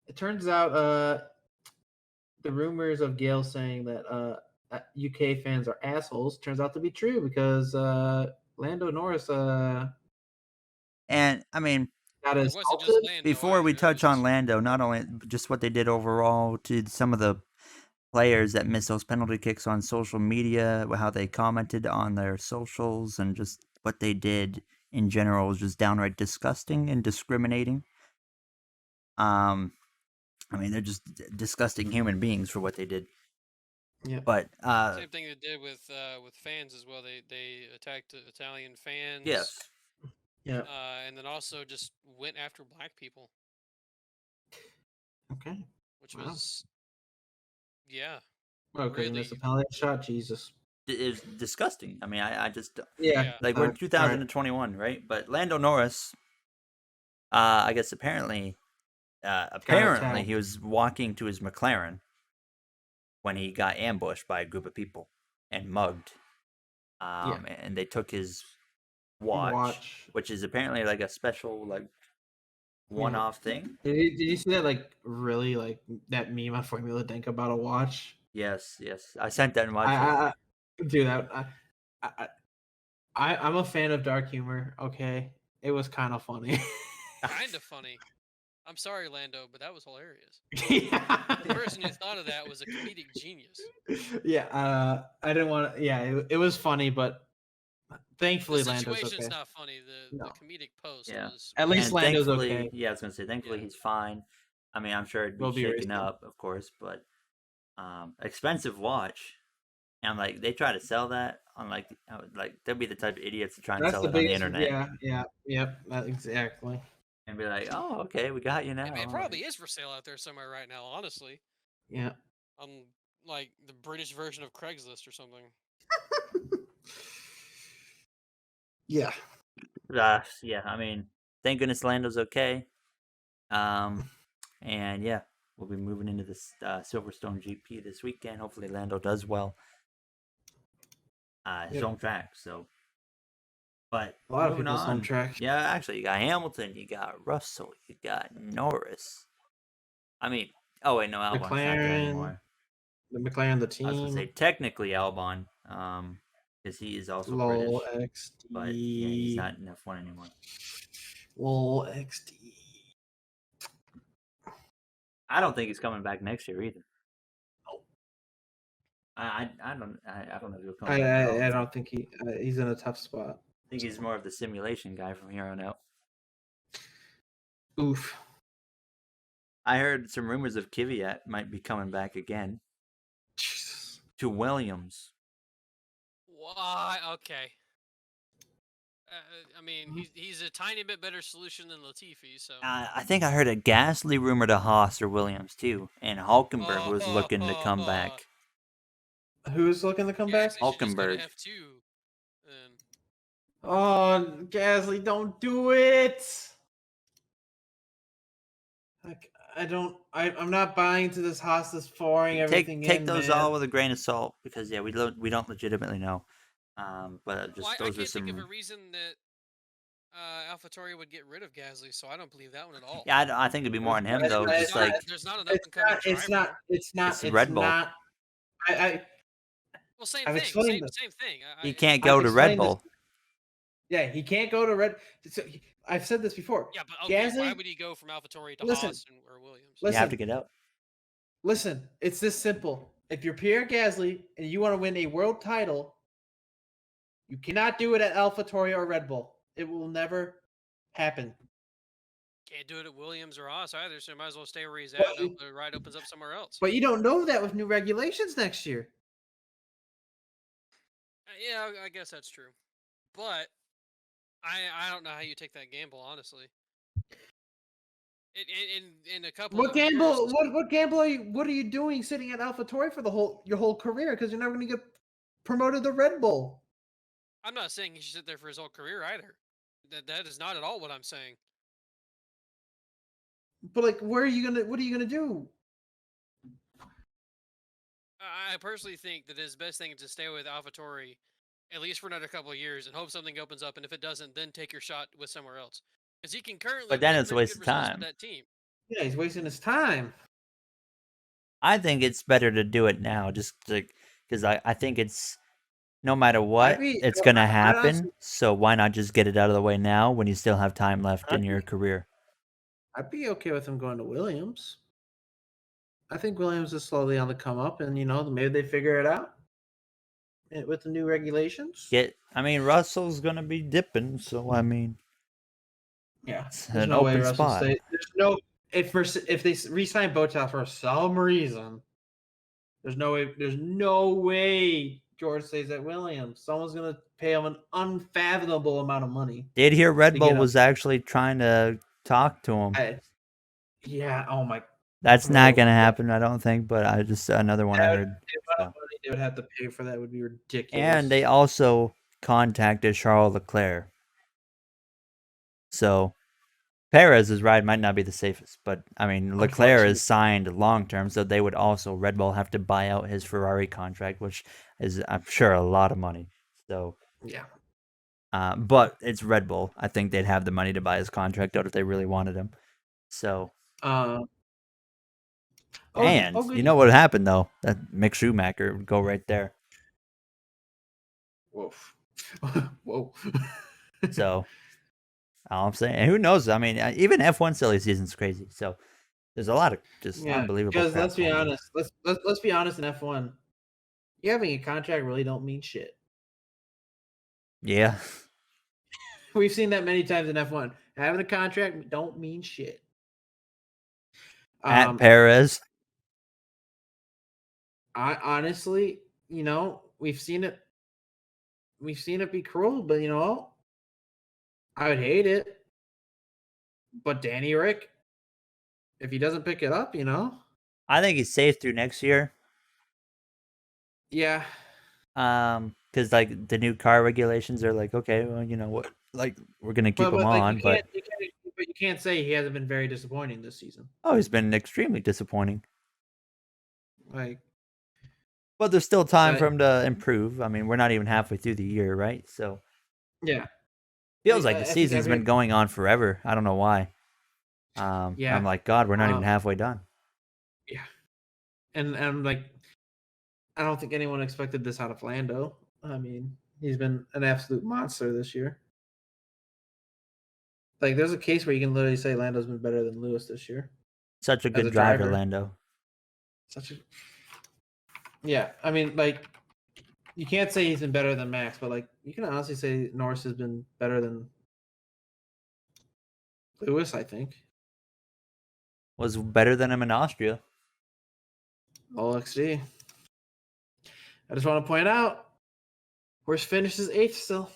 Speaker 3: it turns out the rumors of Gail saying that UK fans are assholes turns out to be true because Lando Norris
Speaker 1: and I mean
Speaker 3: got his
Speaker 1: before we touch on Lando, not only just what they did overall to some of the players that missed those penalty kicks on social media, how they commented on their socials, and just what they did in general was just downright disgusting and discriminating. I mean, they're just disgusting human beings for what they did.
Speaker 3: Yeah.
Speaker 1: But
Speaker 2: same thing they did with fans as well. They attacked Italian fans.
Speaker 1: Yes.
Speaker 3: Yeah.
Speaker 2: And then also just went after black people.
Speaker 3: Okay.
Speaker 2: Which was yeah.
Speaker 3: Okay, really? That's a penalty shot. Jesus.
Speaker 1: It is disgusting. I mean, I just
Speaker 3: yeah.
Speaker 1: Like we're in 2021, right? But Lando Norris, I guess apparently he was walking to his McLaren when he got ambushed by a group of people and mugged. And they took his watch, which is apparently like a special one-off thing.
Speaker 3: Did you see that really that meme on Formula Dink about a watch?
Speaker 1: Yes. I sent that and watched
Speaker 3: it. Dude, I'm a fan of dark humor. Okay, it was kind of funny.
Speaker 2: Kind of funny. I'm sorry, Lando, but that was hilarious. The person who thought of that was a comedic genius.
Speaker 3: Yeah, I didn't want to. Yeah, it was funny, but thankfully Lando's okay.
Speaker 2: The situation's not funny. The comedic post was.
Speaker 3: At least Lando's okay.
Speaker 1: Yeah, I was gonna say thankfully he's fine. I mean, I'm sure it'd be shaken up, of course, but expensive watch. And they try to sell that on they'll be the type of idiots to try and sell it on the internet.
Speaker 3: Yep, exactly.
Speaker 1: And be like, oh, okay, we got you now.
Speaker 2: It probably is for sale out there somewhere right now, honestly.
Speaker 3: Yeah.
Speaker 2: On the British version of Craigslist or something.
Speaker 3: Yeah.
Speaker 1: Yeah, I mean, thank goodness Lando's okay. And yeah, we'll be moving into this Silverstone GP this weekend. Hopefully Lando does well. His own track, so. But
Speaker 3: a lot of people's home track.
Speaker 1: Yeah, actually, you got Hamilton, you got Russell, you got Norris. I mean, oh wait, no, Albon's not there anymore.
Speaker 3: The McLaren, the team.
Speaker 1: I was gonna say technically Albon, because he is also
Speaker 3: Lol
Speaker 1: British,
Speaker 3: XD.
Speaker 1: but yeah, he's not in F1 anymore.
Speaker 3: Lol XD.
Speaker 1: I don't think he's coming back next year either. I don't know if he'll come back.
Speaker 3: I don't think he's in a tough spot.
Speaker 1: I think he's more of the simulation guy from here on out.
Speaker 3: Oof.
Speaker 1: I heard some rumors of Kvyat might be coming back again.
Speaker 3: Jesus.
Speaker 1: To Williams.
Speaker 2: Why? Okay. I mean, he's a tiny bit better solution than Latifi, so.
Speaker 1: I think I heard a ghastly rumor to Haas or Williams too, and Hulkenberg was looking to come back.
Speaker 3: Who's looking to come back?
Speaker 2: Hulkenberg. F2.
Speaker 3: Oh, Gasly, don't do it! I'm not buying to this Haas is pouring everything in.
Speaker 1: Take those all with a grain of salt because we don't legitimately know. But
Speaker 2: Well,
Speaker 1: just
Speaker 2: I
Speaker 1: those are
Speaker 2: can't think of a
Speaker 1: some.
Speaker 2: reason that AlphaTauri would get rid of Gasly, so I don't believe that one at all.
Speaker 1: Yeah, I think it'd be more on him
Speaker 3: It's
Speaker 1: though.
Speaker 3: not-
Speaker 1: Just like
Speaker 2: There's not an up and coming driver.
Speaker 1: it's Red Bull.
Speaker 2: Well, same
Speaker 3: I've
Speaker 2: thing.
Speaker 3: explained
Speaker 2: Same thing.
Speaker 1: He can't go to Red Bull.
Speaker 3: Yeah, he can't go to Red. So, I've said this before.
Speaker 2: Yeah, but okay,
Speaker 3: Gasly,
Speaker 2: why would he go from AlphaTauri to
Speaker 3: Listen,
Speaker 2: Haas or Williams?
Speaker 1: You have to get out.
Speaker 3: Listen, it's this simple. If you're Pierre Gasly and you want to win a world title, you cannot do it at AlphaTauri or Red Bull. It will never happen.
Speaker 2: Can't do it at Williams or Haas either, so he might as well stay where he's at.
Speaker 3: But
Speaker 2: And hope the ride opens up somewhere else.
Speaker 3: But you don't know that with new regulations next year.
Speaker 2: Yeah, I guess that's true. But I don't know how you take that gamble, honestly. In a couple.
Speaker 3: What
Speaker 2: of
Speaker 3: gamble?
Speaker 2: Years,
Speaker 3: What gamble are you? What are you doing sitting at AlphaTauri for your whole career? Because you're never going to get promoted to Red Bull.
Speaker 2: I'm not saying he should sit there for his whole career either. That is not at all what I'm saying.
Speaker 3: But like, what are you gonna do?
Speaker 2: I personally think that his best thing is to stay with AlphaTauri at least for another couple of years and hope something opens up. And if it doesn't, then take your shot with somewhere else. Because he can currently.
Speaker 1: But then
Speaker 2: get
Speaker 1: it's a
Speaker 2: pretty
Speaker 1: waste
Speaker 2: good
Speaker 1: of
Speaker 2: results
Speaker 1: time.
Speaker 2: with that team.
Speaker 3: Yeah, he's wasting his time.
Speaker 1: I think it's better to do it now, just because I think it's no matter what, it's gonna happen.
Speaker 3: honestly-
Speaker 1: So why not just get it out of the way now when you still have time left in your career?
Speaker 3: I'd be okay with him going to Williams. I think Williams is slowly on the come up, and maybe they figure it out with the new regulations.
Speaker 1: Russell's gonna be dipping, so
Speaker 3: Yeah,
Speaker 1: it's
Speaker 3: there's
Speaker 1: an
Speaker 3: no way
Speaker 1: open
Speaker 3: Russell
Speaker 1: spot.
Speaker 3: stays. There's no if they re-sign Bottas for some reason. There's no way George stays at Williams. Someone's gonna pay him an unfathomable amount of money.
Speaker 1: Did hear Red
Speaker 3: to
Speaker 1: Bull
Speaker 3: get him.
Speaker 1: was actually trying to talk to him.
Speaker 3: Yeah. Oh my.
Speaker 1: That's not gonna
Speaker 3: Oh,
Speaker 1: happen, I don't think. But I just another one I heard.
Speaker 3: The amount of money they would have to pay for that would be ridiculous.
Speaker 1: And they also contacted Charles Leclerc. So Perez's ride might not be the safest, but Leclerc is signed long term, so they would also Red Bull have to buy out his Ferrari contract, which is I'm sure a lot of money. So
Speaker 3: yeah.
Speaker 1: But it's Red Bull. I think they'd have the money to buy his contract out if they really wanted him. So you know what happened though? That Mick Schumacher would go right there.
Speaker 3: Whoa. Whoa.
Speaker 1: So all I'm saying, and who knows? Even F1 silly season's crazy. So there's a lot of just unbelievable.
Speaker 3: Because
Speaker 1: crap
Speaker 3: let's be
Speaker 1: going on.
Speaker 3: honest. Let's be honest in F1. You having a contract really don't mean shit.
Speaker 1: Yeah.
Speaker 3: We've seen that many times in F1. Having a contract don't mean shit.
Speaker 1: At Perez.
Speaker 3: I honestly, we've seen it. We've seen it be cruel, but I would hate it. But Danny Rick, if he doesn't pick it up,
Speaker 1: I think he's safe through next year.
Speaker 3: Yeah.
Speaker 1: Because the new car regulations are okay, well, you know what, we're gonna keep him on, but
Speaker 3: you can't say he hasn't been very disappointing this season.
Speaker 1: Oh, he's been extremely disappointing.
Speaker 3: But
Speaker 1: there's still time for him to improve. We're not even halfway through the year, right? So
Speaker 3: yeah,
Speaker 1: feels like the season's been going on forever. I don't know why.
Speaker 3: Yeah.
Speaker 1: I'm like, God, we're not even halfway done.
Speaker 3: Yeah, and I'm like, I don't think anyone expected this out of Lando. He's been an absolute monster this year. There's a case where you can literally say Lando's been better than Lewis this year.
Speaker 1: Such a good driver, Lando.
Speaker 3: Yeah, you can't say he's been better than Max, but you can honestly say Norris has been better than Lewis, I think.
Speaker 1: Was better than him in Austria.
Speaker 3: LXD. I just want to point out, Horse finishes 8th still.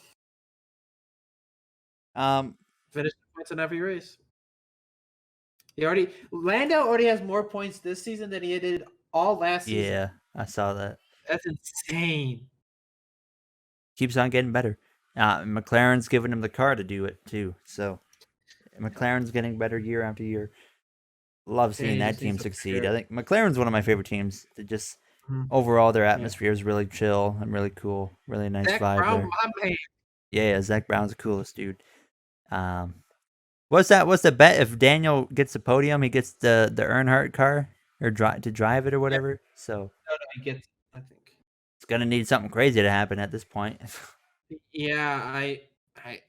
Speaker 3: Finished points in every race. Lando already has more points this season than he did all last season.
Speaker 1: Yeah, I saw that.
Speaker 3: That's insane.
Speaker 1: Keeps on getting better. McLaren's giving him the car to do it too. So McLaren's getting better year after year. Love seeing that team succeed. I think McLaren's one of my favorite teams. Overall, their atmosphere is really chill and really cool. Really nice
Speaker 3: Zach
Speaker 1: vibe
Speaker 3: Brown,
Speaker 1: there.
Speaker 3: my man.
Speaker 1: Yeah, Zach Brown's the coolest dude. What's that? What's the bet? If Daniel gets the podium, he gets the Earnhardt car or to drive it or whatever. So
Speaker 3: No, he gets. I think.
Speaker 1: it's gonna need something crazy to happen at this point.
Speaker 3: Yeah,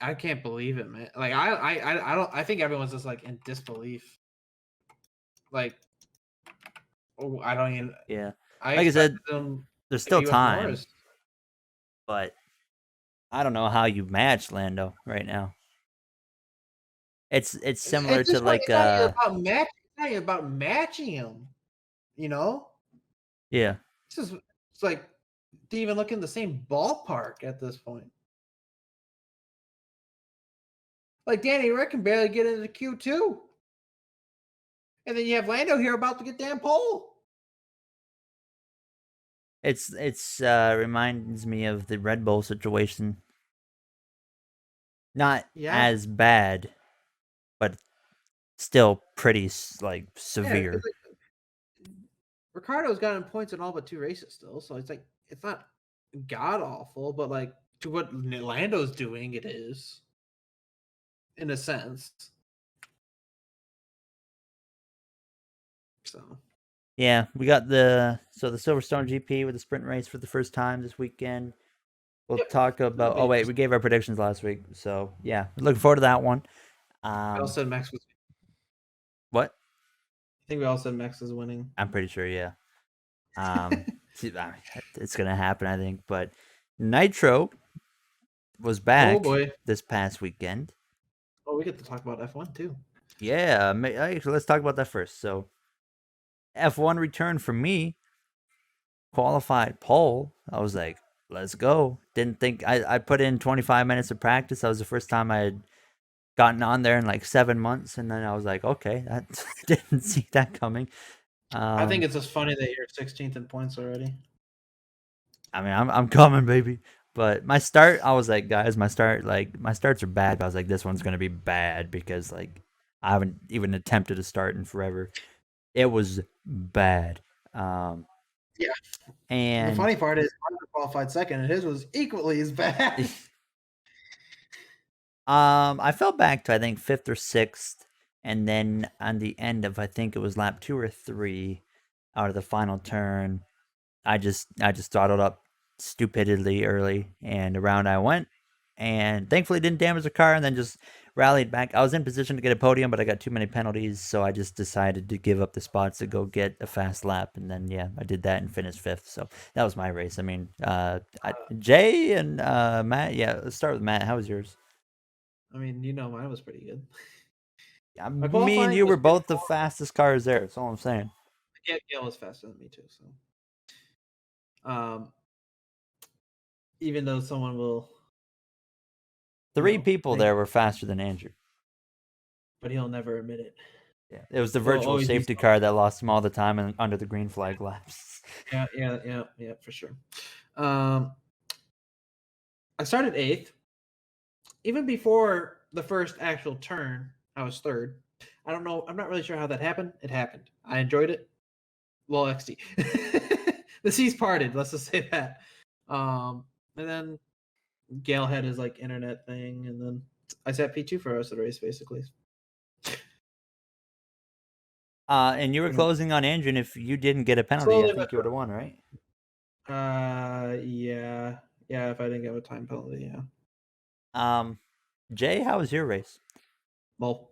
Speaker 3: I can't believe it, man. Like I don't. I think everyone's just like in disbelief. Like, oh, I don't even.
Speaker 1: Yeah,
Speaker 3: I
Speaker 1: like I said,
Speaker 3: expected them
Speaker 1: there's
Speaker 3: to
Speaker 1: still
Speaker 3: be with
Speaker 1: time,
Speaker 3: Norris.
Speaker 1: but I don't know how you match Lando right now. It's similar
Speaker 3: At
Speaker 1: to
Speaker 3: this point,
Speaker 1: like
Speaker 3: it's not even about match. It's not even about matching him. You know,
Speaker 1: yeah.
Speaker 3: it's like they even look in the same ballpark at this point. Like Danny Rick can barely get into Q2. And then you have Lando here about to get damn pole.
Speaker 1: It's reminds me of the Red Bull situation. Not as bad, but still pretty like severe.
Speaker 3: Yeah, Ricardo's gotten points in all but 2 races still, so it's like it's not god awful, but like to what Lando's doing, it is in a sense. So
Speaker 1: yeah, we got the Silverstone GP with the sprint race for the first time this weekend. We'll talk about. Oh wait, we gave our predictions last week, so yeah, looking forward to that one.
Speaker 3: we all said Max was.
Speaker 1: What?
Speaker 3: I think we all said Max is winning.
Speaker 1: I'm pretty sure, yeah. It's gonna happen, I think. But Nitro was back this past weekend.
Speaker 3: Oh, we get to talk about F1 too.
Speaker 1: Yeah, actually, let's talk about that first. So, F1 return for me. Qualified pole. I was like, let's go. Didn't think I put in 25 minutes of practice. That was the first time I had gotten on there in like 7 months, and then I was like, okay, that didn't see that coming.
Speaker 3: I think it's just funny that you're 16th in points already.
Speaker 1: I mean, I'm coming, baby. But my start, I was like, guys, my starts are bad. But I was like, this one's gonna be bad because like I haven't even attempted to start in forever. It was bad.
Speaker 3: Yeah.
Speaker 1: And
Speaker 3: the funny part is I qualified second, and his was equally as bad.
Speaker 1: I fell back to I think 5th or 6th, and then on the end of I think it was lap 2 or 3, out of the final turn, I just throttled up stupidly early, and around I went, and thankfully didn't damage the car, and then just rallied back. I was in position to get a podium, but I got too many penalties, so I just decided to give up the spots to go get a fast lap, and then yeah, I did that and finished 5th. So that was my race. I mean, Jay and Matt. Yeah, let's start with Matt. How was yours?
Speaker 3: I mean, mine was pretty good.
Speaker 1: Me and you were both the fastest cars there. That's all I'm saying.
Speaker 3: Gail was faster than me too. So, even though someone will,
Speaker 1: 3 people there were faster than Andrew,
Speaker 3: but he'll never admit it.
Speaker 1: Yeah, it was the virtual safety car that lost him all the time and under the green flag laps.
Speaker 3: Yeah, for sure. I started 8th. Even before the first actual turn, I was 3rd. I don't know. I'm not really sure how that happened. It happened. I enjoyed it. Lol XD. The seas parted. Let's just say that. And then Gail had his like internet thing, and then I sat P2 for the rest of the race, basically.
Speaker 1: And you were closing on Andrew, and if you didn't get a penalty, I think you would have won, right?
Speaker 3: Yeah. If I didn't get a time penalty, yeah.
Speaker 1: Jay, how was your race?
Speaker 3: Well,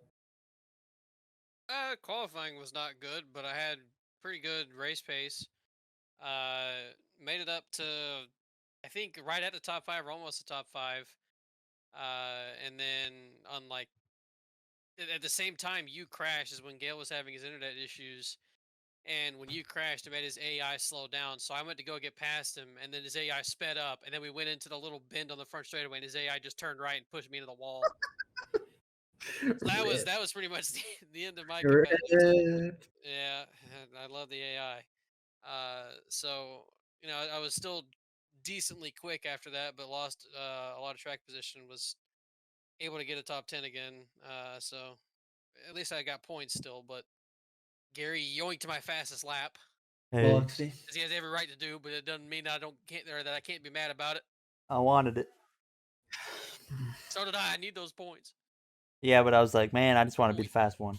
Speaker 2: qualifying was not good, but I had pretty good race pace. Made it up to, I think, right at the top 5 or almost the top 5. And then on like at the same time you crashed is when Gale was having his internet issues, and when you crashed, it made his AI slow down. So I went to go get past him, and then his AI sped up, and then we went into the little bend on the front straightaway, and his AI just turned right and pushed me into the wall. So that was pretty much the end of my competitive. Yeah, I love the AI. So I was still decently quick after that, but lost a lot of track position. Was able to get a top 10 again. So at least I got points still. But Gary yoinked my fastest lap.
Speaker 1: Hey,
Speaker 3: Biloxi.
Speaker 2: As he has every right to do, but it doesn't mean I can't be mad about it.
Speaker 1: I wanted it.
Speaker 2: So did I. I need those points.
Speaker 1: Yeah, but I was like, man, I just want to be the fast one.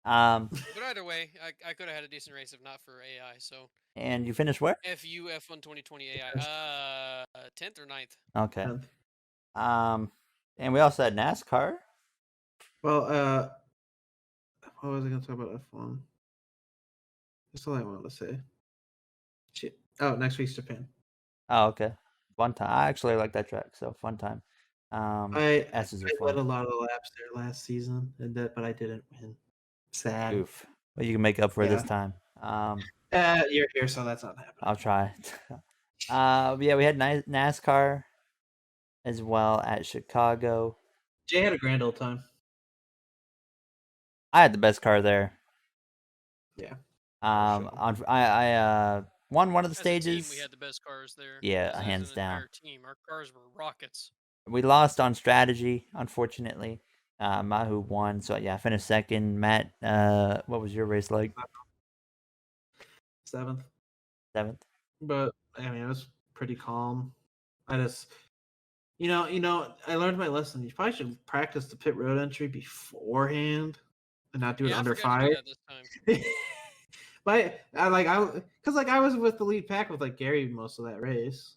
Speaker 2: But either way, I could have had a decent race if not for AI. So
Speaker 1: and you finished where?
Speaker 2: FU F1 2020 AI. 10th or 9th?
Speaker 1: Okay. And we also had NASCAR.
Speaker 3: Well, what was I going to talk about F1? That's all I wanted to say. Shit. Oh, next week's Japan.
Speaker 1: Oh, okay. Fun time. I actually like that track, so fun time.
Speaker 3: I
Speaker 1: S's are
Speaker 3: led a
Speaker 1: fun.
Speaker 3: lot of laps there last season, but I didn't win. Sad.
Speaker 1: Oof. But you can make up for it this
Speaker 3: Yeah.
Speaker 1: time.
Speaker 3: You're here, so that's not happening.
Speaker 1: I'll try. But yeah, we had NASCAR as well at Chicago.
Speaker 3: Jay had a grand old time.
Speaker 1: I had the best car there.
Speaker 3: Yeah.
Speaker 1: I won one of the
Speaker 2: As
Speaker 1: stages.
Speaker 2: a team, we had the best cars there.
Speaker 1: Yeah,
Speaker 2: as
Speaker 1: hands
Speaker 2: an
Speaker 1: down.
Speaker 2: entire team, our cars were rockets.
Speaker 1: We lost on strategy, unfortunately. Mahu won, so yeah, I finished second. Matt, what was your race like?
Speaker 3: 7th.
Speaker 1: 7th.
Speaker 3: But I mean, it was pretty calm. I just, I learned my lesson. You probably should practice the pit road entry beforehand and not do it under
Speaker 2: I forgot to
Speaker 3: fire.
Speaker 2: do that this time.
Speaker 3: But I was with the lead pack with like Gary most of that race.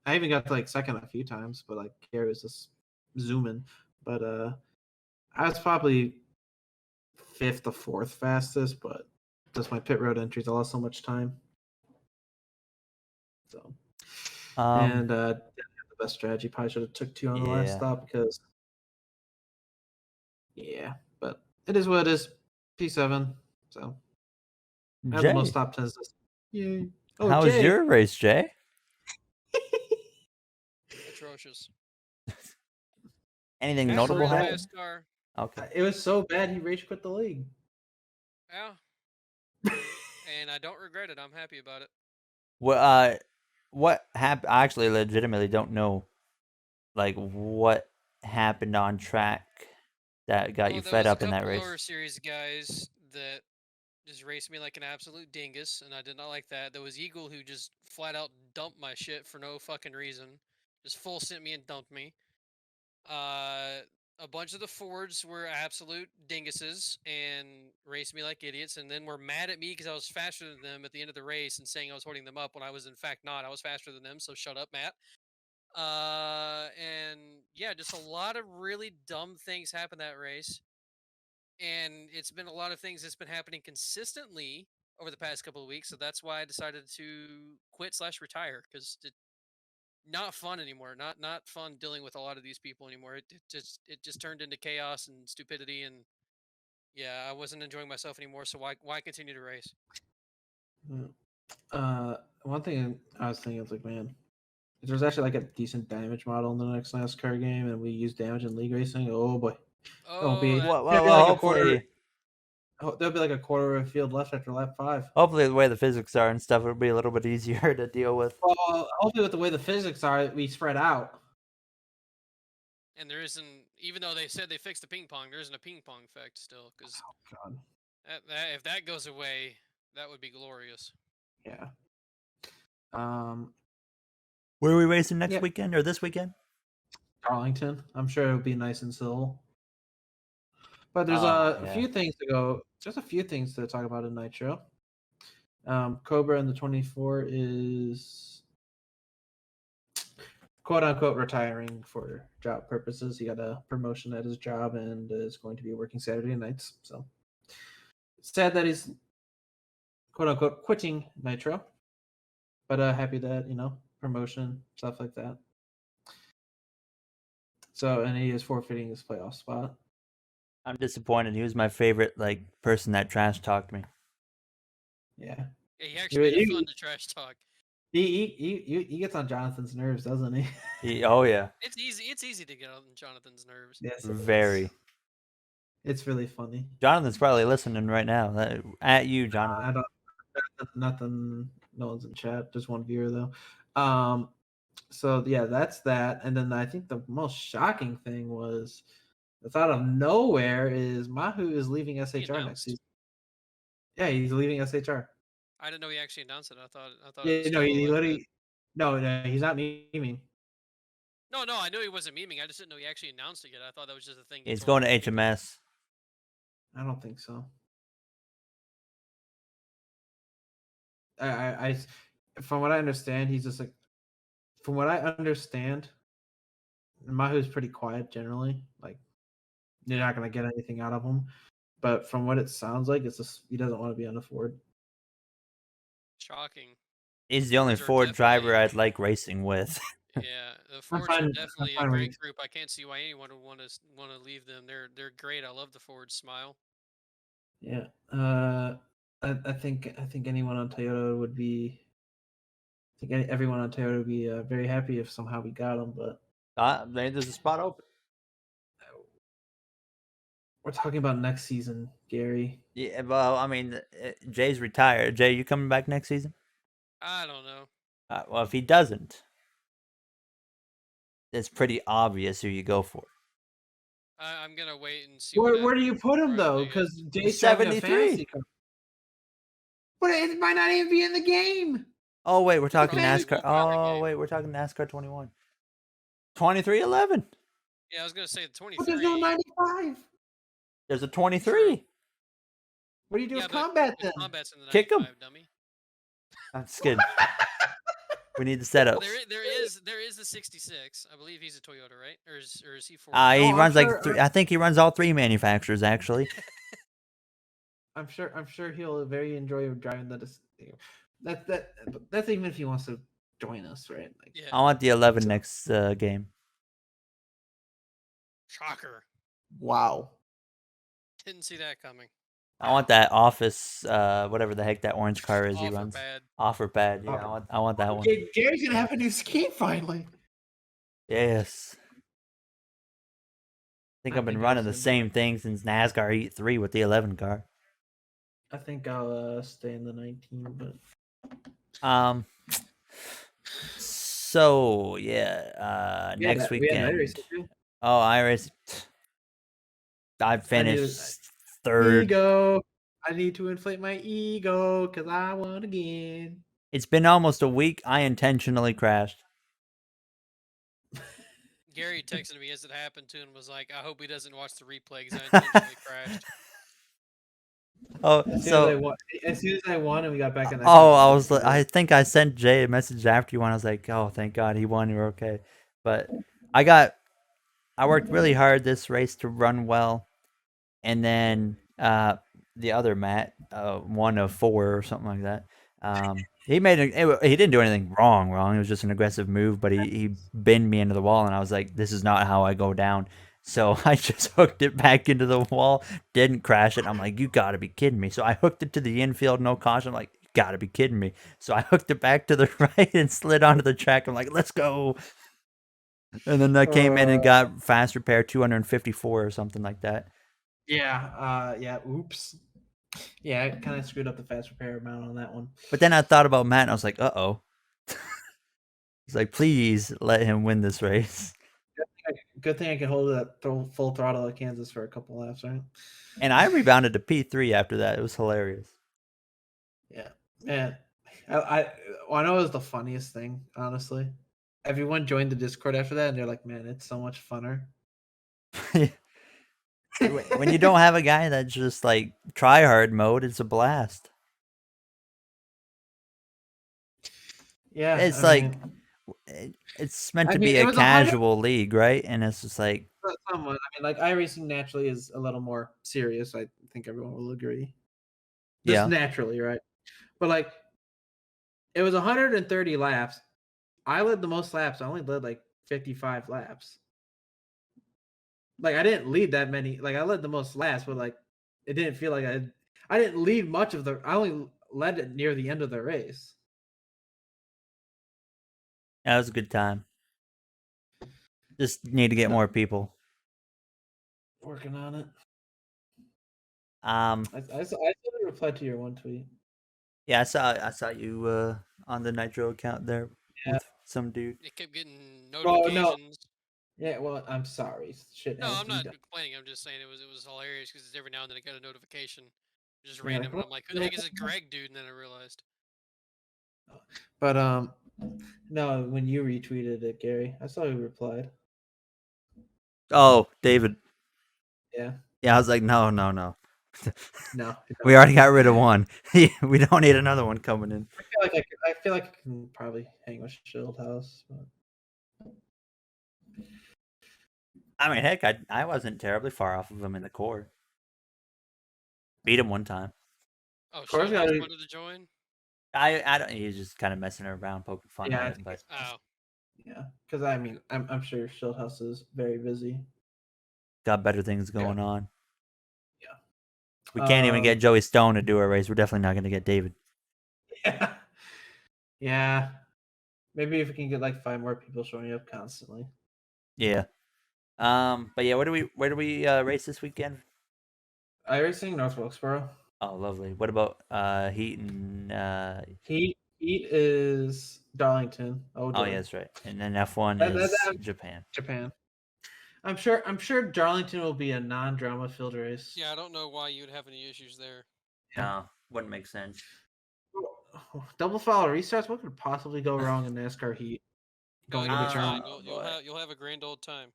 Speaker 3: I even got to like second a few times, but like Gary was just zooming. But I was probably 5th or 4th fastest, but just my pit road entries, I lost so much time. So and didn't have the best strategy. Probably should have took 2 on the last stop because but it is what it is. P7. So I had the most top 10s. Yay. Oh,
Speaker 1: how was your race, Jay?
Speaker 2: Atrocious.
Speaker 1: Anything notable happened?
Speaker 2: NASCAR.
Speaker 1: Okay.
Speaker 3: It was so bad he rage quit the league.
Speaker 2: Yeah. And I don't regret it. I'm happy about it.
Speaker 1: Well, what happened? I actually legitimately don't know, like, what happened on track that got you fed up in that race.
Speaker 2: There was a couple lower series guys that just raced me like an absolute dingus, and I did not like that. There was Eagle who just flat out dumped my shit for no fucking reason. Just full sent me and dumped me. A bunch of the Fords were absolute dinguses and raced me like idiots, and then were mad at me because I was faster than them at the end of the race and saying I was holding them up when I was in fact not. I was faster than them, so shut up, Matt. And yeah, just a lot of really dumb things happened that race. And it's been a lot of things that's been happening consistently over the past couple of weeks, so that's why I decided to quit/retire, because not fun anymore. Not fun dealing with a lot of these people anymore. It just turned into chaos and stupidity, and yeah, I wasn't enjoying myself anymore. So why continue to race?
Speaker 3: One thing I was thinking is like, man, if there's actually like a decent damage model in the next NASCAR game, and we use damage in league racing, oh boy,
Speaker 1: hopefully.
Speaker 3: There'll be like a quarter of a field left after lap 5.
Speaker 1: Hopefully, the way the physics are and stuff, it'll be a little bit easier to deal with.
Speaker 3: Well, hopefully, with the way the physics are, we spread out.
Speaker 2: And there isn't, even though they said they fixed the ping pong, there isn't a ping pong effect still. Because if that goes away, that would be glorious.
Speaker 3: Yeah.
Speaker 1: Where are we racing next weekend or this weekend?
Speaker 3: Darlington. I'm sure it'll be nice and still. But there's a few things to go. Just a few things to talk about in Nitro. Cobra in the 24 is quote unquote retiring for job purposes. He got a promotion at his job and is going to be working Saturday nights. So it's sad that he's quote unquote quitting Nitro. But happy that, promotion, stuff like that. So, and he is forfeiting his playoff spot.
Speaker 1: I'm disappointed. He was my favorite person that trash talked me.
Speaker 3: Yeah.
Speaker 2: He actually made it fun to trash talk.
Speaker 3: He gets on Jonathan's nerves, doesn't he?
Speaker 1: Oh yeah.
Speaker 2: It's easy to get on Jonathan's nerves.
Speaker 3: Yes,
Speaker 1: very.
Speaker 3: It's really funny.
Speaker 1: Jonathan's probably listening right now. At you, Jonathan.
Speaker 3: I don't. Nothing. No one's in chat. Just one viewer though. So yeah, that's that. And then I think the most shocking thing was, that's out of nowhere, is Mahu is leaving SHR next season. Yeah, he's leaving SHR.
Speaker 2: I didn't know he actually announced it. I thought it
Speaker 3: Yeah,
Speaker 2: was
Speaker 3: no,
Speaker 2: still
Speaker 3: he
Speaker 2: like
Speaker 3: literally. No, he's not memeing.
Speaker 2: No, I knew he wasn't memeing. I just didn't know he actually announced it yet. I thought that was just a thing.
Speaker 1: He's
Speaker 2: told
Speaker 1: going to
Speaker 2: people.
Speaker 1: HMS.
Speaker 3: I don't think so. I from what I understand, he's just like. From what I understand, Mahu's pretty quiet generally. Like, you're not gonna get anything out of him. But from what it sounds like, it's just he doesn't want to be on the Ford.
Speaker 2: Shocking.
Speaker 1: He's the only
Speaker 2: Fords are
Speaker 1: Ford driver
Speaker 2: definitely-
Speaker 1: I'd like racing with.
Speaker 2: Yeah, the
Speaker 3: I'm
Speaker 2: Fords
Speaker 3: fine.
Speaker 2: are
Speaker 3: I'm
Speaker 2: definitely a
Speaker 3: fine with
Speaker 2: great
Speaker 3: it.
Speaker 2: group. I can't see why anyone would want to leave them. They're great. I love the Ford smile.
Speaker 3: Yeah. I think anyone on Toyota would be. I think everyone on Toyota would be very happy if somehow we got him, but
Speaker 1: Maybe there's a spot open.
Speaker 3: we're talking about next season, Gary.
Speaker 1: Yeah, well, I mean, Jay's retired. Jay, you coming back next season?
Speaker 2: I don't know.
Speaker 1: Well, if he doesn't, it's pretty obvious who you go for.
Speaker 2: I'm gonna wait and see.
Speaker 3: Where do you put him
Speaker 2: Right,
Speaker 3: though?
Speaker 2: I guess.
Speaker 3: Because Jay's driving a
Speaker 1: 73.
Speaker 3: fantasy car. But it might not even be in the game.
Speaker 1: Oh wait, we're talking
Speaker 3: fantasy
Speaker 1: NASCAR.
Speaker 2: car in the
Speaker 1: Oh
Speaker 2: game.
Speaker 1: wait, we're talking NASCAR 21. 2311.
Speaker 2: Yeah, I was gonna say the 23.
Speaker 3: But there's no 95.
Speaker 1: There's a 23.
Speaker 3: What do you do
Speaker 2: Yeah,
Speaker 3: with
Speaker 2: but
Speaker 3: combat then?
Speaker 2: Combat's in the
Speaker 1: Kick 'em.
Speaker 2: 95, dummy.
Speaker 1: I'm just kidding. We need the setups.
Speaker 2: There is the 66. I believe he's a Toyota, right? Or is he Ford?
Speaker 1: He
Speaker 3: I'm
Speaker 1: runs
Speaker 3: sure-
Speaker 1: like three. I think he runs all three manufacturers actually.
Speaker 3: I'm sure he'll very enjoy driving the. That's even if he wants to join us, right? Like,
Speaker 2: Yeah.
Speaker 1: I want the 11 next game.
Speaker 2: Shocker.
Speaker 3: wow.
Speaker 2: Didn't see that coming.
Speaker 1: I want that office, whatever the heck that orange car is he
Speaker 2: Offer
Speaker 1: runs.
Speaker 2: pad.
Speaker 1: Offer pad. Yeah,
Speaker 3: Offer-
Speaker 1: I want that one.
Speaker 3: Okay, Gary's gonna have a new scheme finally.
Speaker 1: Yes. I think I've been running the same thing since NASCAR Heat 3 with the 11 car.
Speaker 3: I think I'll stay in the 19, but
Speaker 1: So yeah, next
Speaker 3: we had night
Speaker 1: weekend.
Speaker 3: racing too.
Speaker 1: Oh, Iris. I finished third.
Speaker 3: Ego. I need to inflate my ego because I won again.
Speaker 1: It's been almost a week. I intentionally crashed.
Speaker 2: Gary texted me as it happened to and was like, "I hope he doesn't watch the replay because I intentionally crashed."
Speaker 1: Oh,
Speaker 3: As soon as I won and we got back in.
Speaker 1: I think I sent Jay a message after you won. I was like, oh, thank God he won. You're okay. But I worked really hard this race to run well, and then the other Matt, 1 of 4 or something like that. He didn't do anything wrong. It was just an aggressive move, but he binned me into the wall, and I was like, this is not how I go down. So I just hooked it back into the wall, didn't crash it. I'm like, you gotta be kidding me. So I hooked it to the infield, no caution. I'm like, you gotta be kidding me. So I hooked it back to the right and slid onto the track. I'm like, let's go. And then I came in and got fast repair 254 or something like that.
Speaker 3: Yeah. Oops. Yeah, I kind of screwed up the fast repair amount on that one.
Speaker 1: But then I thought about Matt, and I was like, uh-oh. He's like, please let him win this race.
Speaker 3: Good thing I could hold it at full throttle at Kansas for a couple laps, right?
Speaker 1: And I rebounded to P3 after that. It was hilarious.
Speaker 3: Yeah, man. I know it was the funniest thing, honestly. Everyone joined the Discord after that, and they're like, "Man, it's so much funner."
Speaker 1: When you don't have a guy that's just like try hard mode, it's a blast.
Speaker 3: Yeah,
Speaker 1: It's it's meant to be a casual league, right? And it's just like
Speaker 3: somewhat. I mean, like iRacing naturally is a little more serious. I think everyone will agree. Just naturally, right? But like, it was 130 laps. I led the most laps. I only led like 55 laps. Like, I didn't lead that many. Like, I led the most laps, but like, it didn't feel like I didn't lead much of the. I only led it near the end of the race.
Speaker 1: that was a good time. Just need to get more people.
Speaker 3: Working on it.
Speaker 1: I
Speaker 3: saw the reply to your one tweet.
Speaker 1: Yeah, I saw you on the Nitro account there with some dude.
Speaker 2: It kept getting notifications.
Speaker 3: Oh, no. Yeah, well, I'm sorry. Shit.
Speaker 2: No, I'm not complaining. I'm just saying it was hilarious because every now and then I got a notification Just
Speaker 3: Yeah,
Speaker 2: random.
Speaker 3: like,
Speaker 2: And I'm like, who the heck is this Greg dude? And then I realized.
Speaker 3: But no, when you retweeted it, Gary, I saw you replied.
Speaker 1: Oh, David.
Speaker 3: Yeah.
Speaker 1: Yeah, I was like, no.
Speaker 3: No.
Speaker 1: We already got rid of one. We don't need another one coming in.
Speaker 3: I feel like I can probably hang with Shieldhouse. But...
Speaker 1: I mean, heck, I wasn't terribly far off of him in the core. Beat him one time.
Speaker 2: Oh,
Speaker 3: Course
Speaker 2: Shieldhouse
Speaker 3: gotta-
Speaker 2: wanted to join?
Speaker 1: I don't. He's just kind of messing around, poking fun
Speaker 3: Yeah,
Speaker 1: at
Speaker 3: I
Speaker 1: it.
Speaker 3: think
Speaker 1: But
Speaker 2: Oh.
Speaker 3: Yeah, because I mean, I'm sure Shieldhouse is very busy.
Speaker 1: got better things going on.
Speaker 3: Yeah.
Speaker 1: We can't even get Joey Stone to do a race. We're definitely not going to get David.
Speaker 3: Yeah. Yeah. Maybe if we can get like 5 more people showing up constantly.
Speaker 1: Yeah. But yeah, where do we race this weekend?
Speaker 3: iRacing, North Wilkesboro.
Speaker 1: Oh, lovely. What about Heat and
Speaker 3: Heat is Darlington.
Speaker 1: Oh
Speaker 3: Joy.
Speaker 1: yeah, that's right. And then F1
Speaker 3: That-
Speaker 1: is
Speaker 3: that-
Speaker 1: Japan.
Speaker 3: Japan. I'm sure Darlington will be a non-drama filled race.
Speaker 2: Yeah, I don't know why you would have any issues there.
Speaker 1: No, wouldn't make sense.
Speaker 3: Double foul restarts. What could possibly go wrong in NASCAR Heat?
Speaker 2: No,
Speaker 3: Going
Speaker 2: you'll
Speaker 3: into
Speaker 2: be
Speaker 3: turn.
Speaker 2: fine. You'll have a grand old time.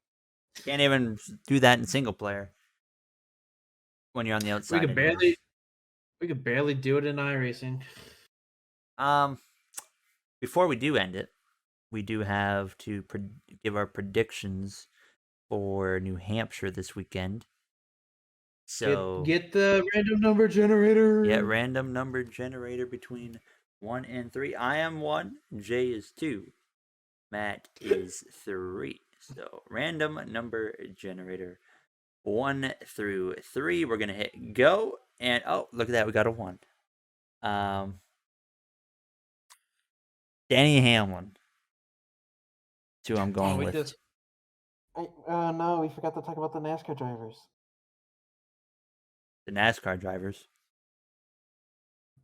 Speaker 1: Can't even do that in single player when you're on the outside.
Speaker 3: We could barely do it in iRacing.
Speaker 1: Before we do end it, we do have to give our predictions for New Hampshire this weekend. So
Speaker 3: get the random number generator.
Speaker 1: Yeah, random number generator between 1 and 3. I am 1. Jay is 2. Matt is 3. So random number generator 1 through 3. We're gonna hit go, and oh, look at that, we got a 1. Danny Hamlin. That's who I'm going with.
Speaker 3: No, we forgot to talk about the NASCAR drivers.
Speaker 1: The NASCAR drivers.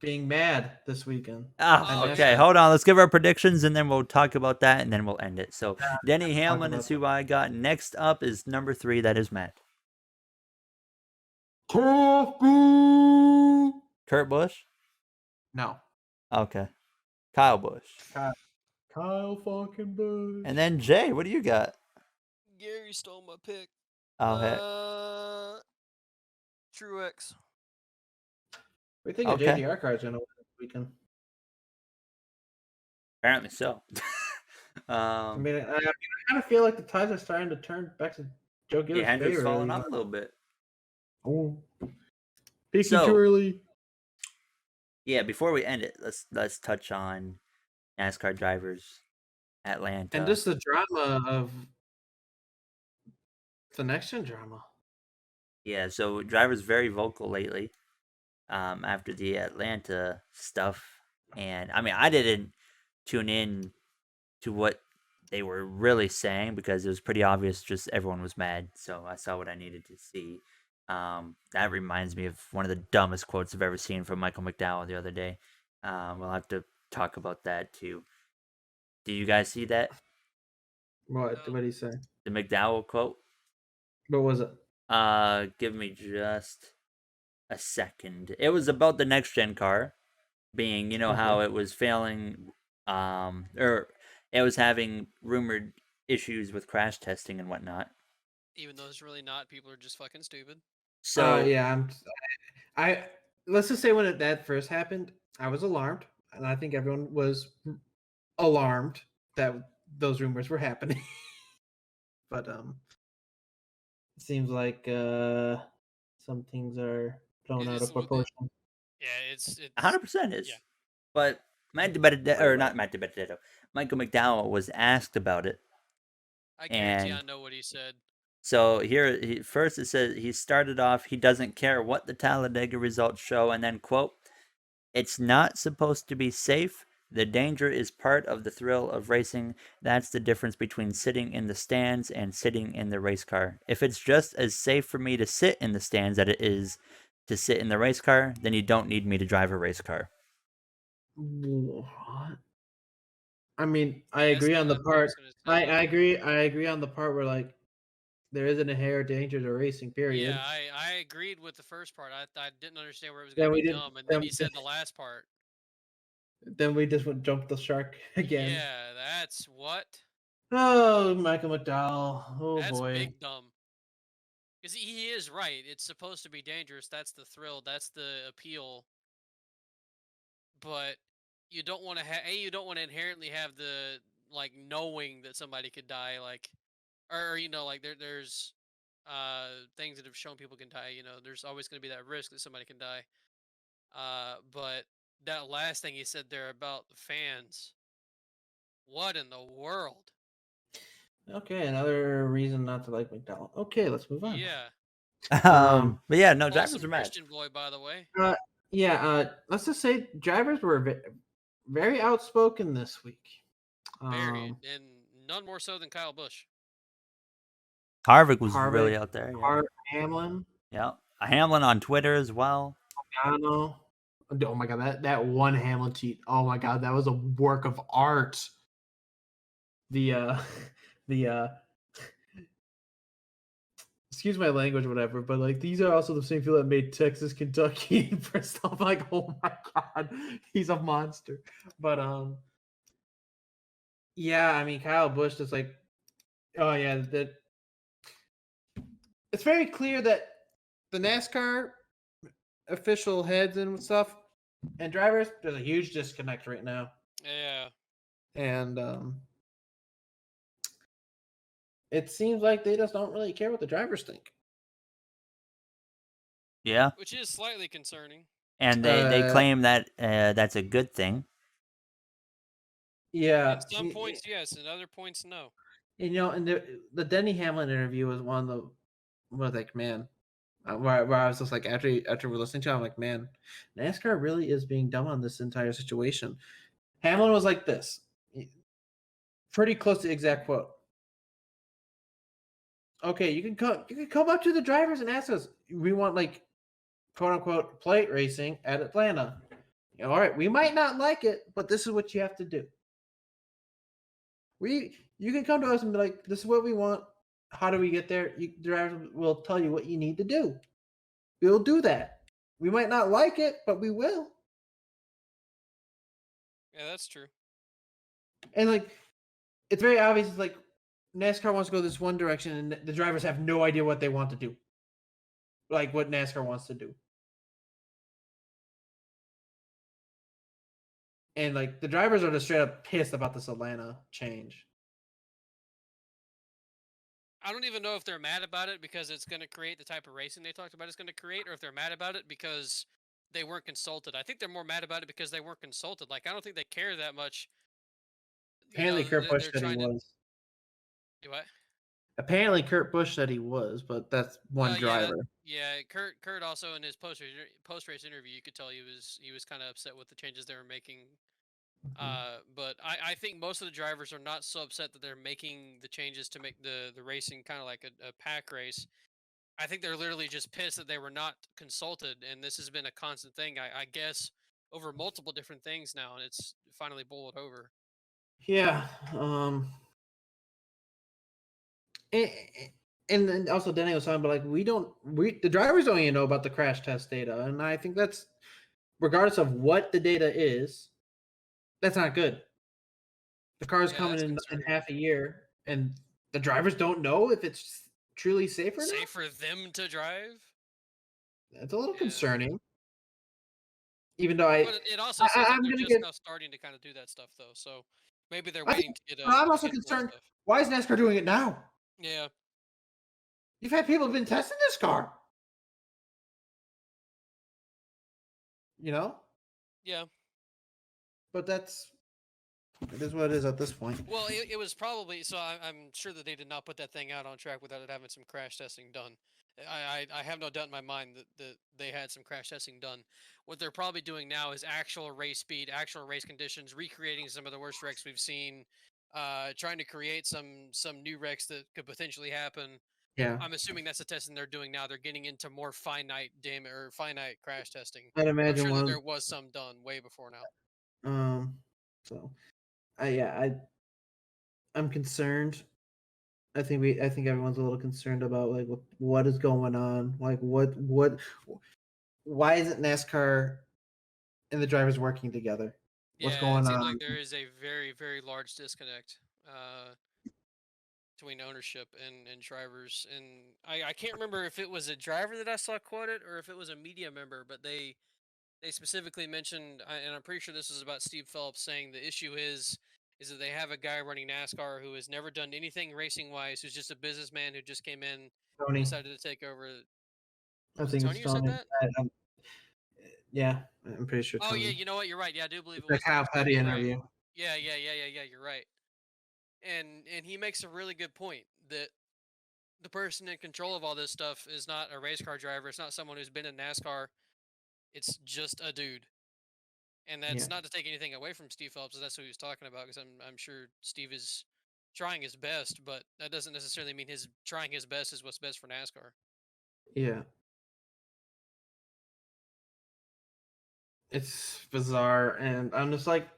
Speaker 3: Being mad this weekend.
Speaker 1: Oh, okay. Hold on. Let's give our predictions, and then we'll talk about that, and then we'll end it. So, Denny Hamlin is who I got. Next up is number 3. That is Matt. Kurt Busch?
Speaker 3: No.
Speaker 1: Okay. Kyle Busch.
Speaker 3: Kyle fucking Busch.
Speaker 1: And then Jay, what do you got?
Speaker 2: Gary stole my pick.
Speaker 1: Oh, heck.
Speaker 2: Truex.
Speaker 3: We think a JDR car is going to win this weekend.
Speaker 1: Apparently so.
Speaker 3: I mean, I kind of feel like the tides are starting to turn back to Joe Gibbs' favor.
Speaker 1: Hendrick's falling off a little bit.
Speaker 3: Oh. Speaking too early.
Speaker 1: Yeah, before we end it, let's touch on NASCAR drivers, Atlanta.
Speaker 3: And just the drama of the next gen drama.
Speaker 1: Yeah, so drivers very vocal lately after the Atlanta stuff. And I mean, I didn't tune in to what they were really saying because it was pretty obvious just everyone was mad. So I saw what I needed to see. That reminds me of one of the dumbest quotes I've ever seen from Michael McDowell the other day. We'll have to talk about that too. Do you guys see that?
Speaker 3: What did he say?
Speaker 1: The McDowell quote?
Speaker 3: What was it?
Speaker 1: Give me just a second. It was about the next gen car being, how it was failing, or it was having rumored issues with crash testing and whatnot.
Speaker 2: Even though it's really not, people are just fucking stupid.
Speaker 3: So yeah, let's just say when that first happened, I was alarmed, and I think everyone was alarmed that those rumors were happening. But it seems like some things are blown out of proportion.
Speaker 2: Yeah, it's
Speaker 1: 100% is.
Speaker 2: Yeah.
Speaker 1: But Matt DiBenedetto, or not Matt DiBenedetto, Michael McDowell was asked about it.
Speaker 2: I guarantee I know what he said.
Speaker 1: So here, first it says he started off, he doesn't care what the Talladega results show, and then, quote, "It's not supposed to be safe. The danger is part of the thrill of racing. That's the difference between sitting in the stands and sitting in the race car. If it's just as safe for me to sit in the stands as it is to sit in the race car, then you don't need me to drive a race car."
Speaker 3: What? I mean, I agree on the part. I agree on the part where like there isn't a hair danger to racing. Period.
Speaker 2: Yeah, I agreed with the first part. I didn't understand where it was
Speaker 3: Then
Speaker 2: going to
Speaker 3: we
Speaker 2: be
Speaker 3: didn't.
Speaker 2: dumb, and then he said the last part.
Speaker 3: Then we just went jump the shark again.
Speaker 2: Yeah, that's what.
Speaker 3: Oh, Michael McDowell. Oh
Speaker 2: That's
Speaker 3: boy.
Speaker 2: big dumb. Because he is right. It's supposed to be dangerous. That's the thrill. That's the appeal. But you don't want to have. You don't want to inherently have the like knowing that somebody could die. Like, or you know, like there's things that have shown people can die. You know, there's always going to be that risk that somebody can die. But that last thing he said there about the fans. What in the world?
Speaker 3: Okay, another reason not to like McDowell. Okay, let's move on.
Speaker 2: Yeah.
Speaker 1: But yeah, no, drivers
Speaker 2: Awesome
Speaker 1: are mad.
Speaker 2: Christian boy, by the way.
Speaker 3: Let's just say drivers were very outspoken this week.
Speaker 2: Very, and none more so than Kyle Busch.
Speaker 1: Harvick was really out there. Yeah.
Speaker 3: Hamlin.
Speaker 1: Yeah. Hamlin on Twitter as well.
Speaker 3: Logano. Oh my god, that one Hamlin cheat. Oh my god, that was a work of art. The excuse my language, whatever, but like these are also the same people that made Texas, Kentucky, and Bristol. I'm like, oh my god, he's a monster. But yeah, I mean Kyle Busch is like, oh yeah, that it's very clear that the NASCAR official heads and stuff and drivers, there's a huge disconnect right now.
Speaker 2: Yeah.
Speaker 3: And it seems like they just don't really care what the drivers think.
Speaker 1: Yeah.
Speaker 2: Which is slightly concerning.
Speaker 1: And they claim that that's a good thing.
Speaker 3: Yeah.
Speaker 2: At some points, yes. And other points, no.
Speaker 3: You know, and the Denny Hamlin interview was one of the, was like, man, where I was just like, after we're listening to it, I'm like, man, NASCAR really is being dumb on this entire situation. Hamlin was like this, pretty close to the exact quote. Okay, you can come up to the drivers and ask us. We want like, quote unquote, plate racing at Atlanta. All right, we might not like it, but this is what you have to do. You can come to us and be like, this is what we want. How do we get there? The drivers will tell you what you need to do. We'll do that. We might not like it, but we will.
Speaker 2: Yeah, that's true.
Speaker 3: And like, it's very obvious. It's like NASCAR wants to go this one direction, and the drivers have no idea what they want to do. Like what NASCAR wants to do. And like the drivers are just straight up pissed about this Atlanta change.
Speaker 2: I don't even know if they're mad about it because it's going to create the type of racing they talked about it's going to create, or if they're mad about it because they weren't consulted. I think they're more mad about it because they weren't consulted. Like, I don't think they care that much.
Speaker 3: Apparently, Kurt Busch said he was.
Speaker 2: Do what?
Speaker 3: Apparently, Kurt Busch said he was, but that's one driver.
Speaker 2: Yeah, Kurt also in his post race interview, you could tell he was kind of upset with the changes they were making. But I think most of the drivers are not so upset that they're making the changes to make the racing kind of like a pack race. I think they're literally just pissed that they were not consulted, and this has been a constant thing, I guess, over multiple different things now, and it's finally boiled over.
Speaker 3: Yeah. And also Denny was talking about like the drivers don't even know about the crash test data, and I think that's, regardless of what the data is, that's not good. The car's coming in half a year, and the drivers don't know if it's truly safe or not.
Speaker 2: Safe for them to drive?
Speaker 3: That's a little concerning. Even though
Speaker 2: but it also says that they're just now starting to kind of do that stuff, though. So maybe they're waiting to get.
Speaker 3: I'm also concerned. Why is NASCAR doing it now?
Speaker 2: Yeah.
Speaker 3: You've had people who've been testing this car. You know?
Speaker 2: Yeah.
Speaker 3: But it is what it is at this point.
Speaker 2: Well, it was probably, so I'm sure that they did not put that thing out on track without it having some crash testing done. I have no doubt in my mind that they had some crash testing done. What they're probably doing now is actual race speed, actual race conditions, recreating some of the worst wrecks we've seen, trying to create some new wrecks that could potentially happen.
Speaker 3: Yeah.
Speaker 2: I'm assuming that's the testing they're doing now. They're getting into more finite crash testing.
Speaker 3: I'd imagine
Speaker 2: I'm sure that there was some done way before now.
Speaker 3: So I'm concerned. I think everyone's a little concerned about like what is going on. Like why isn't NASCAR and the drivers working together? What's
Speaker 2: Yeah, it
Speaker 3: going
Speaker 2: seems
Speaker 3: on?
Speaker 2: like there is a very, very large disconnect between ownership and drivers. And I can't remember if it was a driver that I saw quoted or if it was a media member, but they specifically mentioned, and I'm pretty sure this is about Steve Phelps, saying the issue is that they have a guy running NASCAR who has never done anything racing wise, who's just a businessman who just came in,
Speaker 3: Tony.
Speaker 2: decided to take over.
Speaker 3: I
Speaker 2: Was it
Speaker 3: think
Speaker 2: Tony
Speaker 3: it's
Speaker 2: who said
Speaker 3: Tony.
Speaker 2: that?
Speaker 3: Yeah, I'm pretty sure
Speaker 2: Oh
Speaker 3: Tony.
Speaker 2: yeah, you know what? You're right. Yeah, I do believe it
Speaker 3: The
Speaker 2: was
Speaker 3: Kyle
Speaker 2: Tony.
Speaker 3: Petty
Speaker 2: You're right.
Speaker 3: interview.
Speaker 2: Yeah. You're right. And he makes a really good point that the person in control of all this stuff is not a race car driver. It's not someone who's been in NASCAR. It's just a dude. And that's
Speaker 3: Yeah.
Speaker 2: not to take anything away from Steve Phelps. That's what he was talking about. Because I'm sure Steve is trying his best, but that doesn't necessarily mean his trying his best is what's best for NASCAR.
Speaker 3: Yeah. It's bizarre, and I'm just like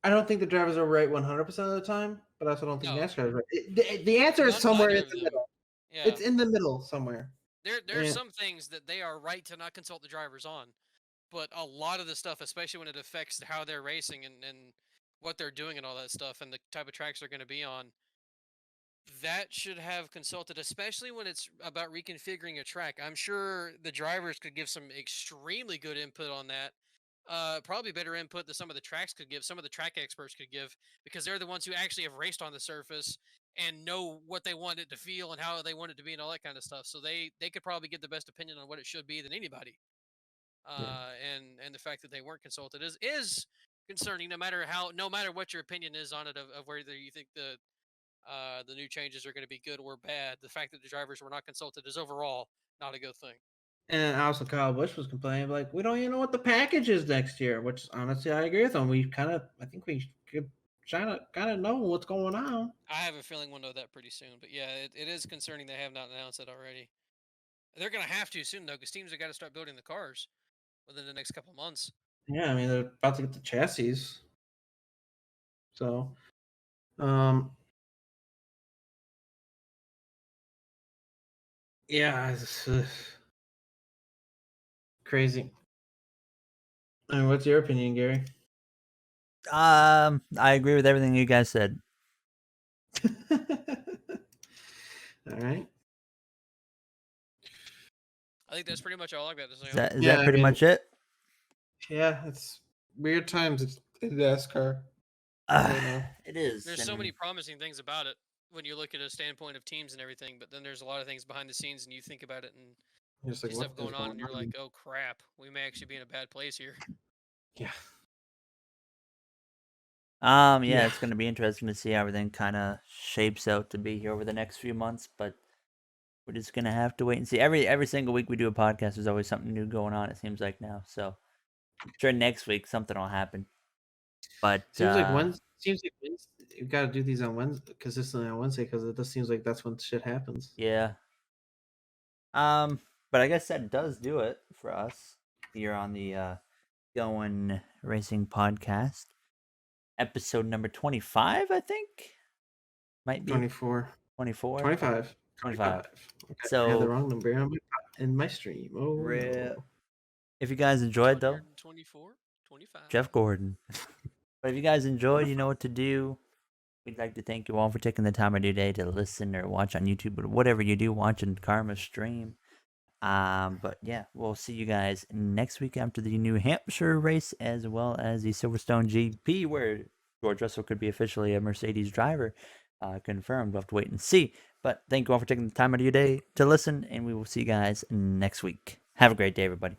Speaker 3: I don't think the drivers are right 100% of the time, but I also don't think
Speaker 2: No,
Speaker 3: NASCAR is right. The answer is
Speaker 2: none,
Speaker 3: somewhere
Speaker 2: neither
Speaker 3: in
Speaker 2: of
Speaker 3: the
Speaker 2: them.
Speaker 3: middle.
Speaker 2: Yeah,
Speaker 3: It's in the middle somewhere.
Speaker 2: there are
Speaker 3: And
Speaker 2: some things that they are right to not consult the drivers on, but a lot of the stuff, especially when it affects how they're racing and what they're doing and all that stuff and the type of tracks they're going to be on, that should have consulted, especially when it's about reconfiguring a track. I'm sure the drivers could give some extremely good input on that. Probably better input than some of the tracks could give, some of the track experts could give, because they're the ones who actually have raced on the surface and know what they want it to feel and how they want it to be and all that kind of stuff. So they could probably give the best opinion on what it should be than anybody.
Speaker 3: yeah.
Speaker 2: And the fact that they weren't consulted is concerning. No matter what your opinion is on it of whether you think the new changes are going to be good or bad, the fact that the drivers were not consulted is overall not a good thing.
Speaker 3: And also Kyle Busch was complaining like we don't even know what the package is next year, which honestly I agree with him. I think we could kind of know what's going on.
Speaker 2: I have a feeling we'll know that pretty soon. But yeah, it is concerning they have not announced it already. They're going to have to soon though, because teams have got to start building the cars within the next couple months.
Speaker 3: Yeah, I mean they're about to get the chassis. So yeah, it's crazy. I mean, what's your opinion, Gary?
Speaker 1: I agree with everything you guys said.
Speaker 3: All right.
Speaker 2: I think that's pretty much all I've got to say.
Speaker 1: Is that, is
Speaker 3: Yeah,
Speaker 1: that
Speaker 3: I
Speaker 1: pretty
Speaker 3: mean-
Speaker 1: much it?
Speaker 3: Yeah, it's weird times in NASCAR. Right now.
Speaker 1: It is.
Speaker 2: There's
Speaker 1: I
Speaker 2: so many
Speaker 1: mean,
Speaker 2: promising things about it when you look at a standpoint of teams and everything, but then there's a lot of things behind the scenes, and you think about it and
Speaker 3: You're just
Speaker 2: see
Speaker 3: like,
Speaker 2: stuff
Speaker 3: what
Speaker 2: going
Speaker 3: is
Speaker 2: on, and you're like, oh crap, we may actually be in a bad place here.
Speaker 3: Yeah.
Speaker 1: Yeah,
Speaker 3: Yeah.
Speaker 1: it's going to be interesting to see how everything kind of shapes out to be here over the next few months, but we're just going to have to wait and see. Every single week we do a podcast, there's always something new going on, it seems like now. So, I'm sure next week something will happen. But
Speaker 3: Seems like Wednesday. You got to do these on Wednesday, consistently on Wednesday, because it just seems like that's when shit happens.
Speaker 1: yeah. But I guess that does do it for us here on the GOWEN Racing Podcast. Episode number 25, I think. Might be
Speaker 3: 24.
Speaker 1: 24.
Speaker 3: 25.
Speaker 1: 25.
Speaker 3: Okay, I
Speaker 1: So
Speaker 3: had the wrong number in my stream. Oh,
Speaker 1: Rip.
Speaker 3: no.
Speaker 1: If you guys enjoyed though,
Speaker 2: 124, 25.
Speaker 1: Jeff Gordon. But if you guys enjoyed, you know what to do. We'd like to thank you all for taking the time of your day to listen or watch on YouTube or whatever you do watching Karma's stream. But yeah, we'll see you guys next week after the New Hampshire race as well as the Silverstone GP, where George Russell could be officially a Mercedes driver. Confirmed. We'll have to wait and see. But thank you all for taking the time out of your day to listen, and we will see you guys next week. Have a great day, everybody.